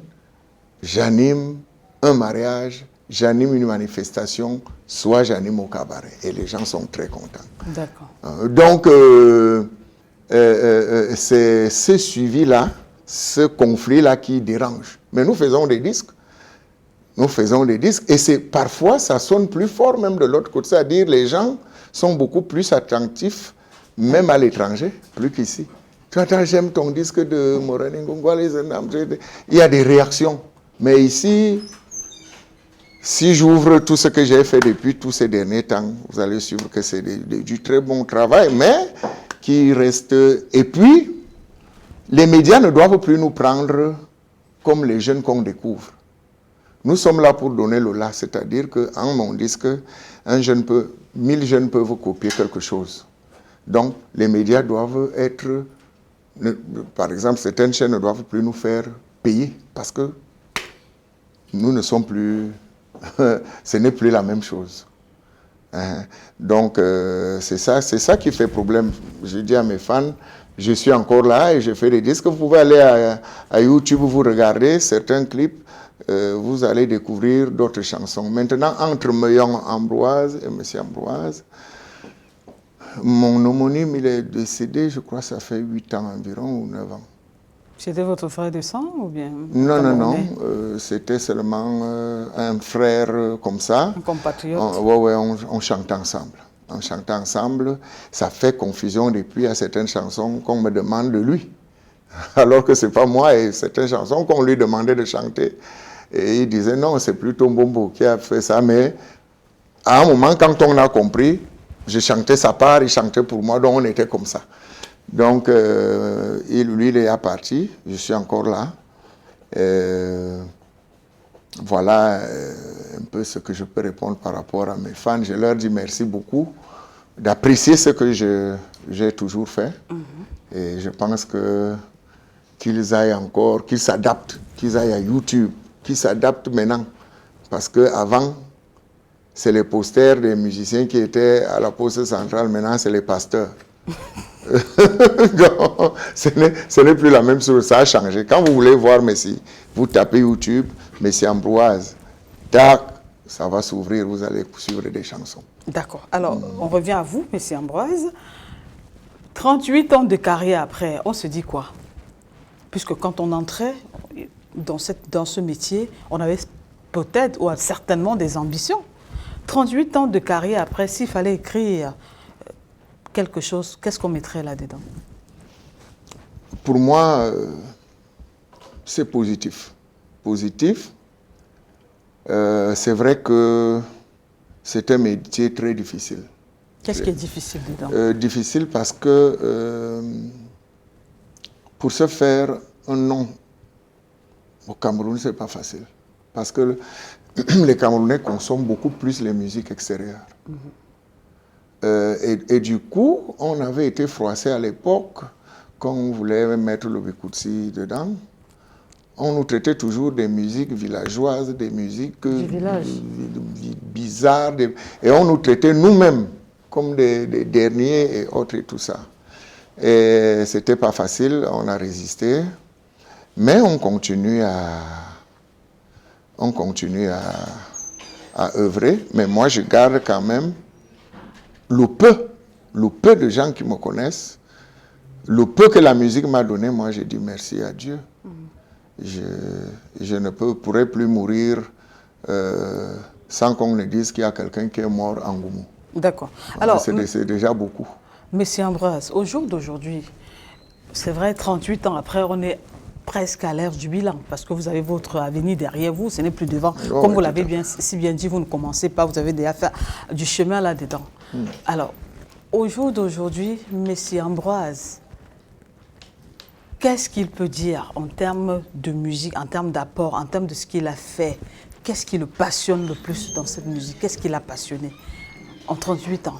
Speaker 2: j'anime un mariage, j'anime une manifestation, soit j'anime au cabaret. Et les gens sont très contents.
Speaker 1: D'accord.
Speaker 2: Donc, c'est ce suivi-là, ce conflit-là qui dérange. Mais nous faisons des disques. Nous faisons des disques. Et parfois, ça sonne plus fort même de l'autre côté. C'est-à-dire les gens sont beaucoup plus attentifs, même à l'étranger, plus qu'ici. Tu attends, j'aime ton disque de Morane Ngongwa, il y a des réactions. Mais ici, si j'ouvre tout ce que j'ai fait depuis tous ces derniers temps, vous allez suivre que c'est du très bon travail, mais qui reste... Et puis, les médias ne doivent plus nous prendre comme les jeunes qu'on découvre. Nous sommes là pour donner le là, c'est-à-dire qu'en mon disque, 1000 jeunes peuvent copier quelque chose. Donc, les médias doivent être... Par exemple, certaines chaînes ne doivent plus nous faire payer parce que nous ne sommes plus... ce n'est plus la même chose. Donc, c'est ça qui fait problème. Je dis à mes fans, je suis encore là et je fais des disques. Vous pouvez aller à YouTube, vous regardez certains clips, vous allez découvrir d'autres chansons. Maintenant, entre Meillon Ambroise et Monsieur Ambroise, mon homonyme, il est décédé, je crois, ça fait 8 ans environ ou 9 ans.
Speaker 1: C'était votre frère de sang ou bien?
Speaker 2: Non, c'était seulement un frère comme ça.
Speaker 1: Un compatriote?
Speaker 2: On chantait ensemble. On chantait ensemble. Ça fait confusion depuis à certaines chansons qu'on me demande de lui. Alors que ce n'est pas moi et certaines chansons qu'on lui demandait de chanter. Et il disait non, c'est plutôt Mbombo qui a fait ça. Mais à un moment, quand on a compris, je chantais sa part, il chantait pour moi, donc on était comme ça. Donc, lui, il est parti, je suis encore là. Voilà un peu ce que je peux répondre par rapport à mes fans. Je leur dis merci beaucoup d'apprécier ce que j'ai toujours fait. Et je pense qu'ils aillent encore, qu'ils s'adaptent, qu'ils aillent à YouTube, qu'ils s'adaptent maintenant. Parce qu'avant, c'est les posters des musiciens qui étaient à la poste centrale, maintenant c'est les pasteurs. Donc, ce n'est plus la même chose, ça a changé. Quand vous voulez voir Messi, vous tapez YouTube, Messi Ambroise, tac, ça va s'ouvrir, vous allez suivre des chansons.
Speaker 1: D'accord. Alors, on revient à vous, Messi Ambroise. 38 ans de carrière après, on se dit quoi? Puisque quand on entrait dans ce métier, on avait peut-être ou certainement des ambitions. 38 ans de carrière après, s'il fallait écrire quelque chose, qu'est-ce qu'on mettrait là-dedans?
Speaker 2: Pour moi, c'est positif. Positif. C'est vrai que c'est un métier très difficile.
Speaker 1: Qu'est-ce qui est difficile dedans?
Speaker 2: Difficile parce que pour se faire un nom au Cameroun, ce n'est pas facile. Parce que les Camerounais consomment beaucoup plus les musiques extérieures. Et du coup, on avait été froissé à l'époque, quand on voulait mettre le Bikutsi dedans, on nous traitait toujours des musiques villageoises, des musiques bizarres, et on nous traitait nous-mêmes comme des derniers et autres et tout ça. Et c'était pas facile, on a résisté, mais on continue à œuvrer. Mais moi, je garde quand même le peu de gens qui me connaissent, le peu que la musique m'a donné, moi, je dis merci à Dieu. Je ne pourrais plus mourir sans qu'on ne dise qu'il y a quelqu'un qui est mort en Goumou.
Speaker 1: D'accord. Alors,
Speaker 2: c'est déjà beaucoup.
Speaker 1: Monsieur Ambroise, au jour d'aujourd'hui, c'est vrai, 38 ans après, on est presque à l'ère du bilan, parce que vous avez votre avenir derrière vous, ce n'est plus devant. Comme vous l'avez si bien dit, vous ne commencez pas, vous avez déjà fait du chemin là-dedans. Alors, au jour d'aujourd'hui, Monsieur Ambroise, qu'est-ce qu'il peut dire en termes de musique, en termes d'apport, en termes de ce qu'il a fait? Qu'est-ce qui le passionne le plus dans cette musique? Qu'est-ce qui l'a passionné en 38 ans?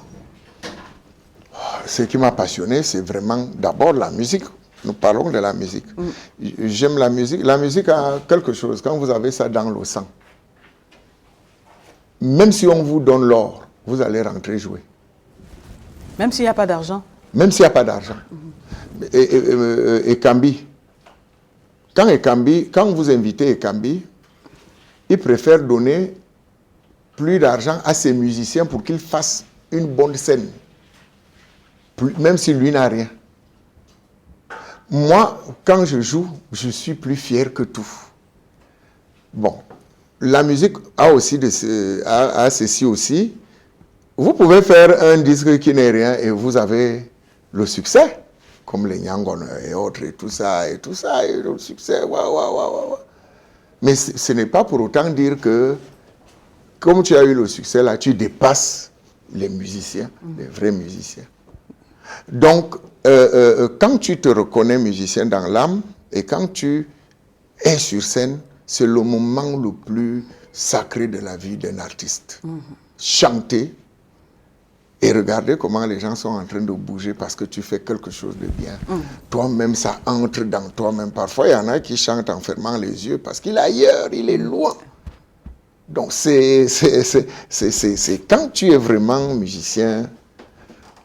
Speaker 2: Ce qui m'a passionné, c'est vraiment d'abord la musique. Nous parlons de la musique. J'aime la musique. La musique a quelque chose, quand vous avez ça dans le sang, même si on vous donne l'or, vous allez rentrer jouer.
Speaker 1: Même s'il n'y a pas d'argent?
Speaker 2: Même s'il n'y a pas d'argent. Ekambi, quand vous invitez Ekambi, il préfère donner plus d'argent à ses musiciens pour qu'ils fassent une bonne scène, même si lui n'a rien. Moi, quand je joue, je suis plus fier que tout. Bon, la musique a aussi a ceci aussi. Vous pouvez faire un disque qui n'est rien et vous avez le succès, comme les Nyangon et autres, et tout ça, et le succès, waouh. Mais ce n'est pas pour autant dire que, comme tu as eu le succès là, tu dépasses les musiciens, les vrais musiciens. Donc, quand tu te reconnais musicien dans l'âme, et quand tu es sur scène, c'est le moment le plus sacré de la vie d'un artiste. Chanter, et regardez comment les gens sont en train de bouger parce que tu fais quelque chose de bien. Toi-même, ça entre dans toi-même. Parfois, il y en a qui chantent en fermant les yeux parce qu'il est ailleurs, il est loin. Donc c'est quand tu es vraiment musicien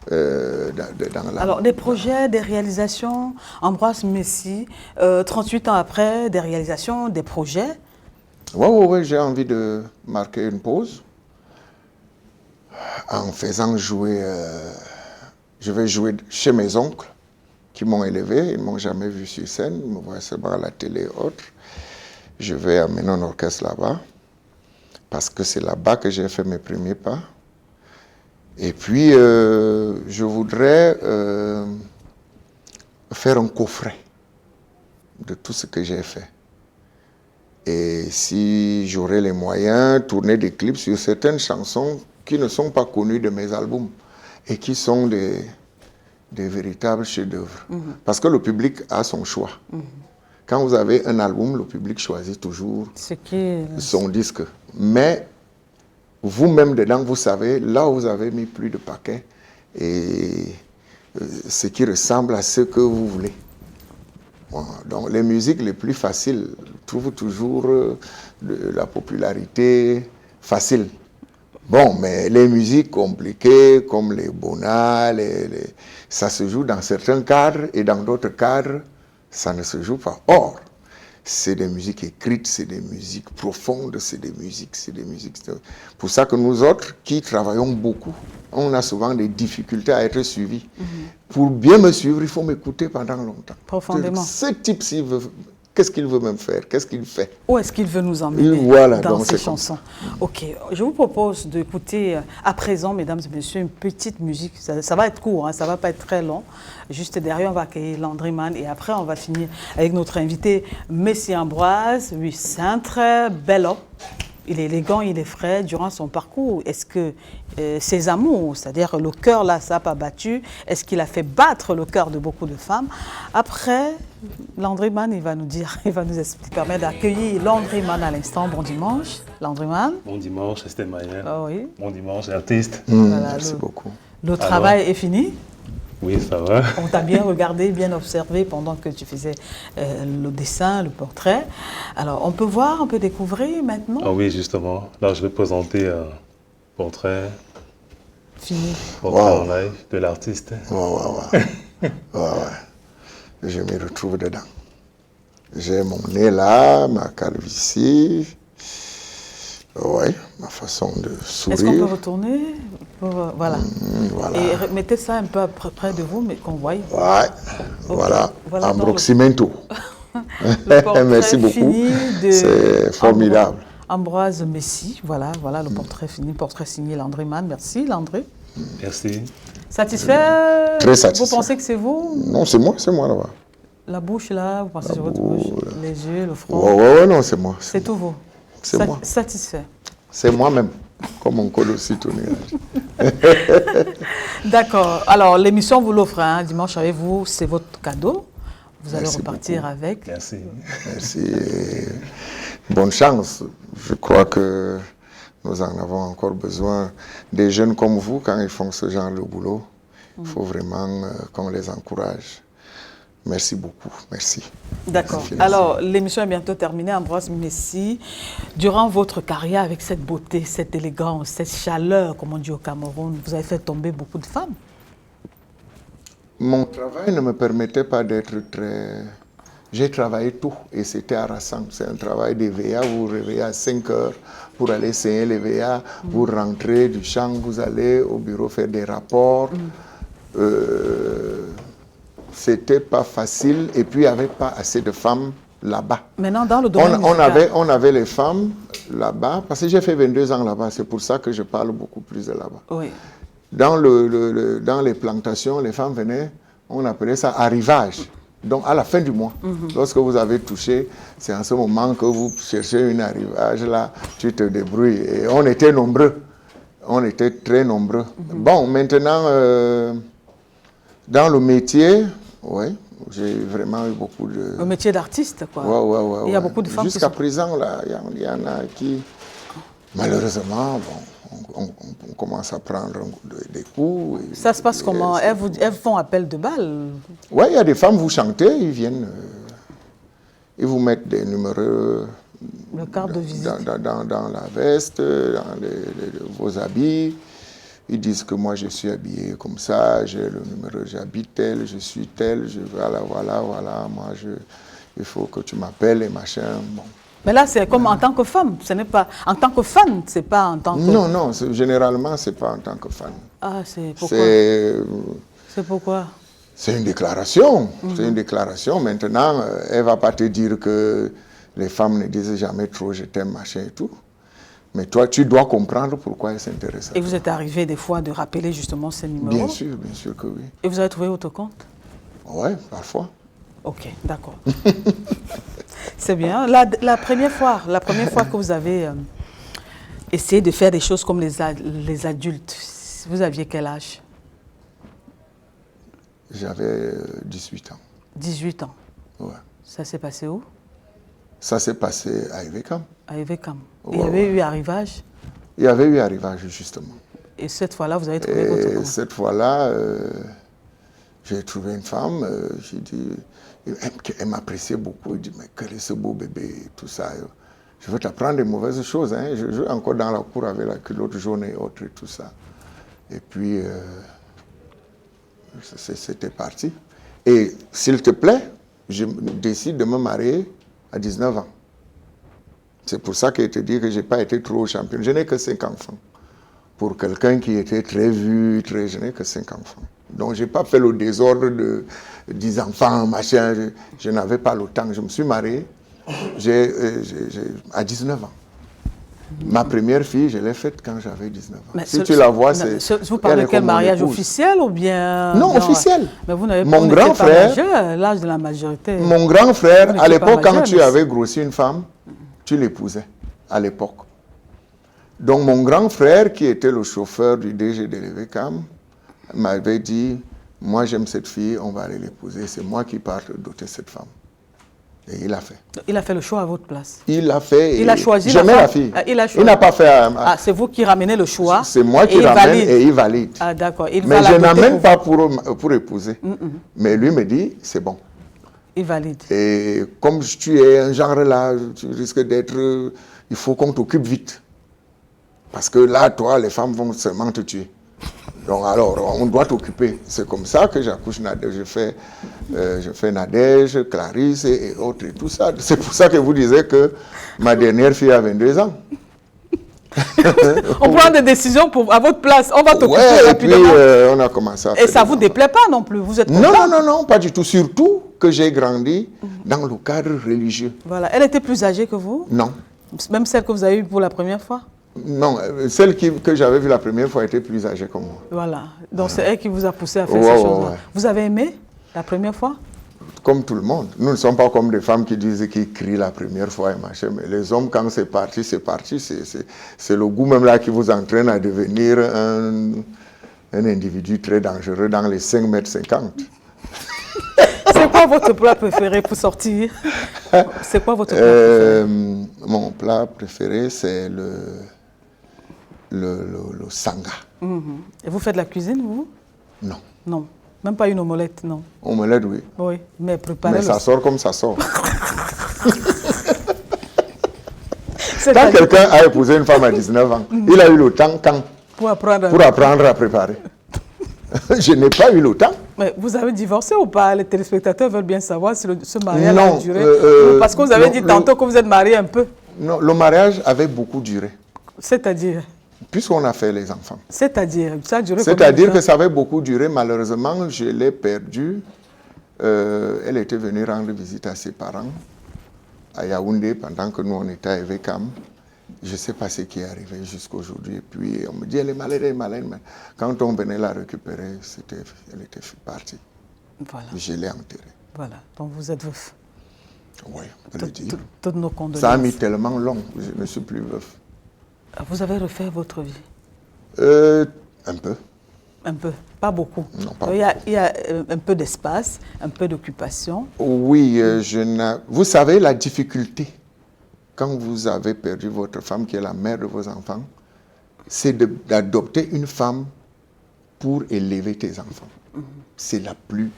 Speaker 2: dans la...
Speaker 1: Alors des projets, des réalisations, Ambroise Messi, 38 ans après, des réalisations, des projets.
Speaker 2: Oui, j'ai envie de marquer une pause en faisant jouer... je vais jouer chez mes oncles qui m'ont élevé, ils ne m'ont jamais vu sur scène, ils me voient seulement à la télé et autres. Je vais amener un orchestre là-bas, parce que c'est là-bas que j'ai fait mes premiers pas. Et puis, je voudrais faire un coffret de tout ce que j'ai fait. Et si j'aurais les moyens, tourner des clips sur certaines chansons qui ne sont pas connues de mes albums et qui sont des véritables chefs-d'œuvre. Parce que le public a son choix. Quand vous avez un album, le public choisit toujours son disque. Mais vous-même dedans, vous savez, là où vous avez mis plus de paquets et ce qui ressemble à ce que vous voulez. Voilà. Donc les musiques les plus faciles trouvent toujours de la popularité facile. Bon, mais les musiques compliquées, comme les bonas, ça se joue dans certains cadres et dans d'autres cadres, ça ne se joue pas. Or, c'est des musiques écrites, c'est des musiques profondes, c'est des musiques. Pour ça que nous autres, qui travaillons beaucoup, on a souvent des difficultés à être suivis. Pour bien me suivre, il faut m'écouter pendant longtemps.
Speaker 1: Profondément.
Speaker 2: Ce type, s'il veut, qu'est-ce qu'il veut même faire? Qu'est-ce qu'il fait?
Speaker 1: Où est-ce qu'il veut nous emmener dans ses chansons? Ok, je vous propose d'écouter à présent, mesdames et messieurs, une petite musique. Ça va être court, hein, ça ne va pas être très long. Juste derrière, on va accueillir Landry Mann et après, on va finir avec notre invité, Messi Ambroise. Oui, c'est un très bel homme. Il est élégant, il est frais durant son parcours. Est-ce que ses amours, c'est-à-dire le cœur, là, ça n'a pas battu? Est-ce qu'il a fait battre le cœur de beaucoup de femmes? Après, Landry Mann, il va nous dire, il va nous permettre d'accueillir Landry Mann à l'instant. Bon dimanche, Landry Mann.
Speaker 3: Bon dimanche, Estelle Mayen.
Speaker 1: Oh, oui.
Speaker 3: Bon dimanche, artiste.
Speaker 2: Voilà, merci beaucoup.
Speaker 1: Le travail est fini?
Speaker 3: Oui, ça va.
Speaker 1: On t'a bien regardé, bien observé pendant que tu faisais le dessin, le portrait. Alors, on peut voir, on peut découvrir maintenant?
Speaker 3: Ah oui, justement. Là, je vais présenter un portrait.
Speaker 1: Fini.
Speaker 3: Portrait en live de l'artiste.
Speaker 2: Je me retrouve dedans. J'ai mon nez là, ma calvitie. Oui, ma façon de sourire.
Speaker 1: Est-ce qu'on peut retourner voilà. Et mettez ça un peu près de vous, mais qu'on voie.
Speaker 2: Ouais, voilà, en proximento. Merci beaucoup. C'est formidable.
Speaker 1: Ambroise Messi, voilà le portrait fini, portrait signé Landry Mann. Merci Landry.
Speaker 3: Merci.
Speaker 1: Satisfait?
Speaker 2: Très satisfait.
Speaker 1: Vous pensez que c'est vous?
Speaker 2: Non, c'est moi là-bas.
Speaker 1: La bouche là, vous pensez sur votre bouche? Les yeux, le front?
Speaker 2: Ouais, non, c'est moi.
Speaker 1: C'est tout vous?
Speaker 2: C'est moi.
Speaker 1: Satisfait?
Speaker 2: C'est moi-même, comme on colle aussi tout nuage.
Speaker 1: D'accord. Alors, l'émission vous l'offre, hein, dimanche avec vous, c'est votre cadeau. Vous allez repartir beaucoup. Avec.
Speaker 3: Merci.
Speaker 2: Merci. Bonne chance. Je crois que nous en avons encore besoin. Des jeunes comme vous, quand ils font ce genre de boulot, il faut vraiment qu'on les encourage. Merci beaucoup, merci.
Speaker 1: D'accord. Alors, l'émission est bientôt terminée. Ambroise Messi, durant votre carrière, avec cette beauté, cette élégance, cette chaleur, comme on dit au Cameroun, vous avez fait tomber beaucoup de femmes.
Speaker 2: Mon travail ne me permettait pas d'être très... J'ai travaillé tout et c'était harassant. C'est un travail de VA, vous vous réveillez à 5 heures pour aller saigner les VA, vous rentrez du champ, vous allez au bureau faire des rapports. C'était pas facile et puis il n'y avait pas assez de femmes là-bas.
Speaker 1: Maintenant, dans le domaine
Speaker 2: on avait les femmes là-bas, parce que j'ai fait 22 ans là-bas, c'est pour ça que je parle beaucoup plus de là-bas.
Speaker 1: Oui.
Speaker 2: Dans les plantations, les femmes venaient, on appelait ça arrivage. Donc à la fin du mois, lorsque vous avez touché, c'est en ce moment que vous cherchez une arrivage là, tu te débrouilles. Et on était nombreux, on était très nombreux. Bon, maintenant, dans le métier, oui, j'ai vraiment eu beaucoup de...
Speaker 1: Le métier d'artiste, quoi.
Speaker 2: Ouais.
Speaker 1: Il y a beaucoup de femmes
Speaker 2: jusqu'à présent, là, il y en a qui, malheureusement, bon, on commence à prendre des coups.
Speaker 1: Ça se passe comment? Elles font appel de balles?
Speaker 2: Oui, il y a des femmes, vous chantez, ils viennent, ils vous mettent des numéros
Speaker 1: Le carte de visite.
Speaker 2: Dans la veste, dans vos habits. Ils disent que moi je suis habillé comme ça, j'ai le numéro, j'habite tel, je suis tel, voilà, moi il faut que tu m'appelles et machin. Bon.
Speaker 1: Mais là, c'est comme en tant que femme, ce n'est pas en tant que fan, c'est pas en tant que...
Speaker 2: Non, généralement, c'est pas en tant que fan.
Speaker 1: Ah, c'est pourquoi? C'est pourquoi?
Speaker 2: C'est une déclaration, c'est une déclaration. Maintenant, elle va pas te dire que les femmes ne disent jamais trop je t'aime, machin et tout. Mais toi, tu dois comprendre pourquoi elle s'intéresse à toi.
Speaker 1: Et vous êtes arrivé des fois de rappeler justement ces numéros?
Speaker 2: Bien sûr que oui.
Speaker 1: Et vous avez trouvé votre compte?
Speaker 2: Oui, parfois.
Speaker 1: Ok, d'accord. C'est bien. La première fois que vous avez essayé de faire des choses comme les adultes, vous aviez quel âge?
Speaker 2: J'avais 18 ans.
Speaker 1: 18 ans?
Speaker 2: Ouais.
Speaker 1: Ça s'est passé où?
Speaker 2: Ça s'est passé à Evekam.
Speaker 1: À Evekam. Il y avait eu arrivage? Il
Speaker 2: y avait eu arrivage, justement.
Speaker 1: Et cette fois-là, vous avez trouvé votre compte?
Speaker 2: Cette fois-là, j'ai trouvé une femme, j'ai dit, elle m'appréciait beaucoup. Elle dit, mais quel est ce beau bébé, tout ça. Je veux t'apprendre des mauvaises choses. Hein. Je joue encore dans la cour avec la culotte jaune et autres et tout ça. Et puis, c'était parti. Et s'il te plaît, je décide de me marier à 19 ans. C'est pour ça que je te dis que je n'ai pas été trop champion. Je n'ai que 5 enfants. Pour quelqu'un qui était très vu, je n'ai que 5 enfants. Donc, je n'ai pas fait le désordre de 10 enfants, machin. Je n'avais pas le temps. Je me suis marié à 19 ans. Ma première fille, je l'ai faite quand j'avais 19 ans. Mais si tu la vois, c'est...
Speaker 1: Vous parlez de quel mariage officiel ou bien...
Speaker 2: Non, officiel.
Speaker 1: Mais vous n'avez
Speaker 2: mon grand frère,
Speaker 1: pas l'âge de la majorité.
Speaker 2: Mon grand frère, à l'époque, quand tu avais grossi une femme, tu l'épousais, à l'époque. Donc, mon grand frère, qui était le chauffeur du DG de l'Evekam, m'avait dit, moi j'aime cette fille, on va aller l'épouser. C'est moi qui pars doter cette femme. Et il a fait.
Speaker 1: Il a fait le choix à votre place.
Speaker 2: Il a fait.
Speaker 1: Il a choisi
Speaker 2: j'aimais la fille.
Speaker 1: Il
Speaker 2: n'a pas fait.
Speaker 1: C'est vous qui ramenez le choix.
Speaker 2: C'est moi qui ramène et il valide.
Speaker 1: Ah d'accord.
Speaker 2: Mais je n'amène pas pour épouser. Mais lui me dit, c'est bon.
Speaker 1: Il valide.
Speaker 2: Et comme tu es un genre là, tu risques d'être... il faut qu'on t'occupe vite. Parce que là, toi, les femmes vont seulement te tuer. Donc alors, on doit t'occuper. C'est comme ça que j'accouche Nadège. Je fais Nadège, Clarisse et autres et tout ça. C'est pour ça que vous disiez que ma dernière fille a 22 ans.
Speaker 1: On prend des décisions à votre place. On va t'occuper rapidement.
Speaker 2: Et puis on a commencé à faire.
Speaker 1: Et ça ne vous déplaît pas non plus? Vous êtes
Speaker 2: content? Non, pas du tout. Surtout que j'ai grandi dans le cadre religieux.
Speaker 1: Voilà. Elle était plus âgée que vous?
Speaker 2: Non.
Speaker 1: Même celle que vous avez eue pour la première fois?
Speaker 2: Non, celle que j'avais vue la première fois était plus âgée que moi.
Speaker 1: Voilà. Donc c'est elle qui vous a poussé à faire ces choses-là. Ouais. Vous avez aimé la première fois?
Speaker 2: Comme tout le monde. Nous ne sommes pas comme des femmes qui disent qu'ils crient la première fois et machin. Mais les hommes, quand c'est parti, c'est parti. C'est le goût même là qui vous entraîne à devenir un individu très dangereux dans les 5,50 m.
Speaker 1: C'est quoi votre plat préféré pour sortir? C'est quoi votre plat préféré?
Speaker 2: Mon plat préféré, c'est le sanga.
Speaker 1: Et vous faites de la cuisine, vous?
Speaker 2: Non.
Speaker 1: Non. Même pas une omelette, non?
Speaker 2: Omelette, oui.
Speaker 1: Oui, mais préparez.
Speaker 2: Mais ça sort comme ça sort. Quand quelqu'un a épousé une femme à 19 ans, il a eu le temps quand?
Speaker 1: Pour apprendre
Speaker 2: à préparer. Je n'ai pas eu le temps.
Speaker 1: Mais vous avez divorcé ou pas? Les téléspectateurs veulent bien savoir si ce mariage a duré. Parce que vous avez dit tantôt que vous êtes marié un peu.
Speaker 2: Non, le mariage avait beaucoup duré.
Speaker 1: C'est-à-dire?
Speaker 2: Puisqu'on a fait les enfants.
Speaker 1: C'est-à-dire? Ça a duré
Speaker 2: C'est-à-dire que ça avait beaucoup duré. Malheureusement, je l'ai perdue. Elle était venue rendre visite à ses parents à Yaoundé pendant que nous, on était à Evekam. Je ne sais pas ce qui est arrivé jusqu'à aujourd'hui. Et puis, on me dit, elle est malade, elle est malade. Mais quand on venait la récupérer, elle était partie.
Speaker 1: Voilà.
Speaker 2: Je l'ai enterrée.
Speaker 1: Voilà. Donc, vous êtes veuf.
Speaker 2: Oui, on peut le dire.
Speaker 1: Toutes nos condoléances.
Speaker 2: Ça a mis tellement long, je ne suis plus veuf.
Speaker 1: Vous avez refait votre vie?
Speaker 2: Un peu.
Speaker 1: Un peu, pas beaucoup.
Speaker 2: Non, pas
Speaker 1: beaucoup. Il y a un peu d'espace, un peu d'occupation.
Speaker 2: Oui, vous savez la difficulté quand vous avez perdu votre femme, qui est la mère de vos enfants, c'est d'adopter une femme pour élever tes enfants. C'est la plus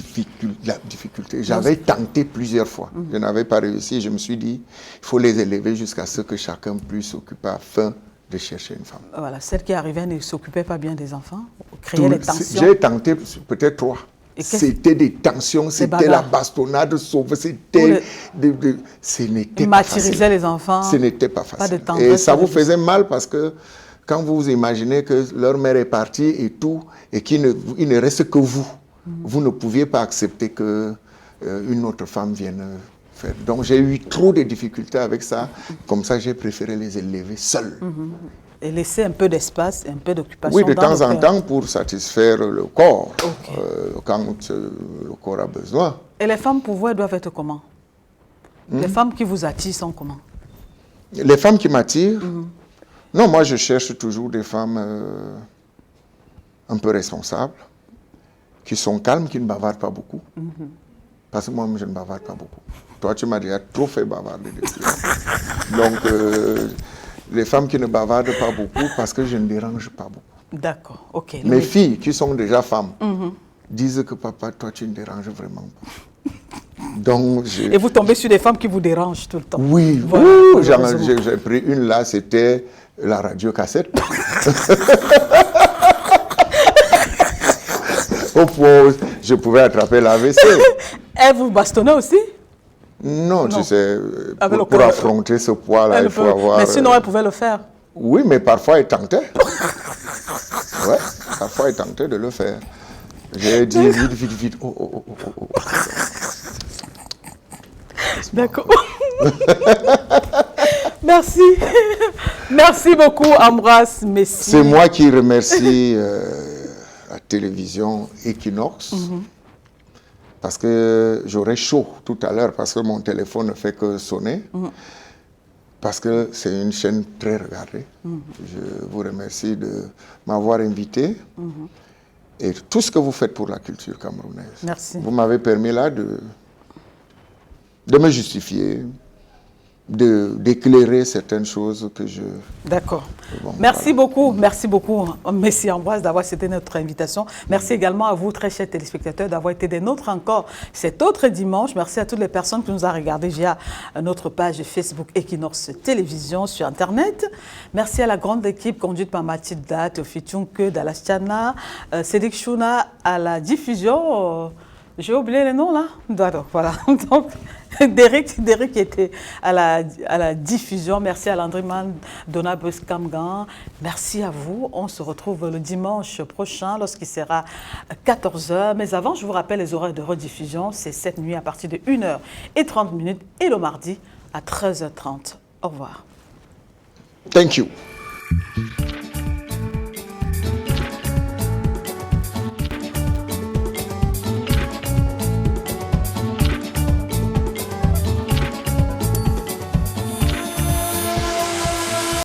Speaker 2: difficulté. J'avais tenté plusieurs fois. Je n'avais pas réussi. Je me suis dit, il faut les élever jusqu'à ce que chacun puisse s'occuper afin de chercher une femme.
Speaker 1: Voilà, celle qui arrivait ne s'occupait pas bien des enfants, créait des tensions.
Speaker 2: J'ai tenté peut-être 3. C'était des tensions, c'était la bastonnade sauve, c'était... Ce n'était pas facile.
Speaker 1: Martyriser les enfants.
Speaker 2: Ce n'était pas facile.
Speaker 1: Pas de
Speaker 2: et ça vous faisait mal parce que quand vous imaginez que leur mère est partie et tout, et qu'il ne reste que vous, vous ne pouviez pas accepter qu'une autre femme vienne faire. Donc j'ai eu trop de difficultés avec ça. Comme ça, j'ai préféré les élever seuls.
Speaker 1: Et laisser un peu d'espace et un peu d'occupation.
Speaker 2: Oui, de temps en temps pour satisfaire le corps, quand le corps a besoin.
Speaker 1: Et les femmes pour vous, elles doivent être comment? Les femmes qui vous attirent sont comment?
Speaker 2: Les femmes qui m'attirent? Non, moi je cherche toujours des femmes un peu responsables, qui sont calmes, qui ne bavardent pas beaucoup. Parce que moi, je ne bavarde pas beaucoup. Toi, tu m'as déjà trop fait bavarder depuis. Donc, les femmes qui ne bavardent pas beaucoup parce que je ne dérange pas beaucoup.
Speaker 1: D'accord, ok.
Speaker 2: Mes filles qui sont déjà femmes disent que papa, toi, tu ne déranges vraiment pas. Donc,
Speaker 1: et vous tombez sur des femmes qui vous dérangent tout le temps?
Speaker 2: Oui, voilà, j'ai pris une là, c'était la radio-cassette. Au point où je pouvais attraper l'AVC.
Speaker 1: Elle vous bastonnait aussi?
Speaker 2: Non, tu sais, pour affronter ce poids-là, il faut avoir...
Speaker 1: Mais sinon, elle pouvait le faire.
Speaker 2: Oui, mais parfois, elle tentait. Ouais, parfois, elle tentait de le faire. J'ai dit, vite. Oh.
Speaker 1: D'accord. Merci. Merci beaucoup, Ambroise Messi.
Speaker 2: C'est moi qui remercie la télévision Equinox. Parce que j'aurais chaud tout à l'heure, parce que mon téléphone ne fait que sonner. Parce que c'est une chaîne très regardée. Je vous remercie de m'avoir invité. Et tout ce que vous faites pour la culture camerounaise.
Speaker 1: Merci.
Speaker 2: Vous m'avez permis là de me justifier, d'éclairer certaines choses que je...
Speaker 1: D'accord. Bon, merci beaucoup, Messie Ambroise, d'avoir accepté notre invitation. Merci également à vous, très chers téléspectateurs, d'avoir été des nôtres encore cet autre dimanche. Merci à toutes les personnes qui nous ont regardés via notre page Facebook Equinox Télévision sur Internet. Merci à la grande équipe conduite par Mathilda, Théophile Dalastiana, Cédric Chouna à la diffusion. J'ai oublié les noms là. Donc, voilà. Donc, Derek qui était à la diffusion. Merci à Landryman, Donna Buskamgan. Merci à vous. On se retrouve le dimanche prochain lorsqu'il sera 14h. Mais avant, je vous rappelle les horaires de rediffusion. C'est cette nuit à partir de 1h30 et le mardi à 13h30. Au revoir.
Speaker 2: Thank you.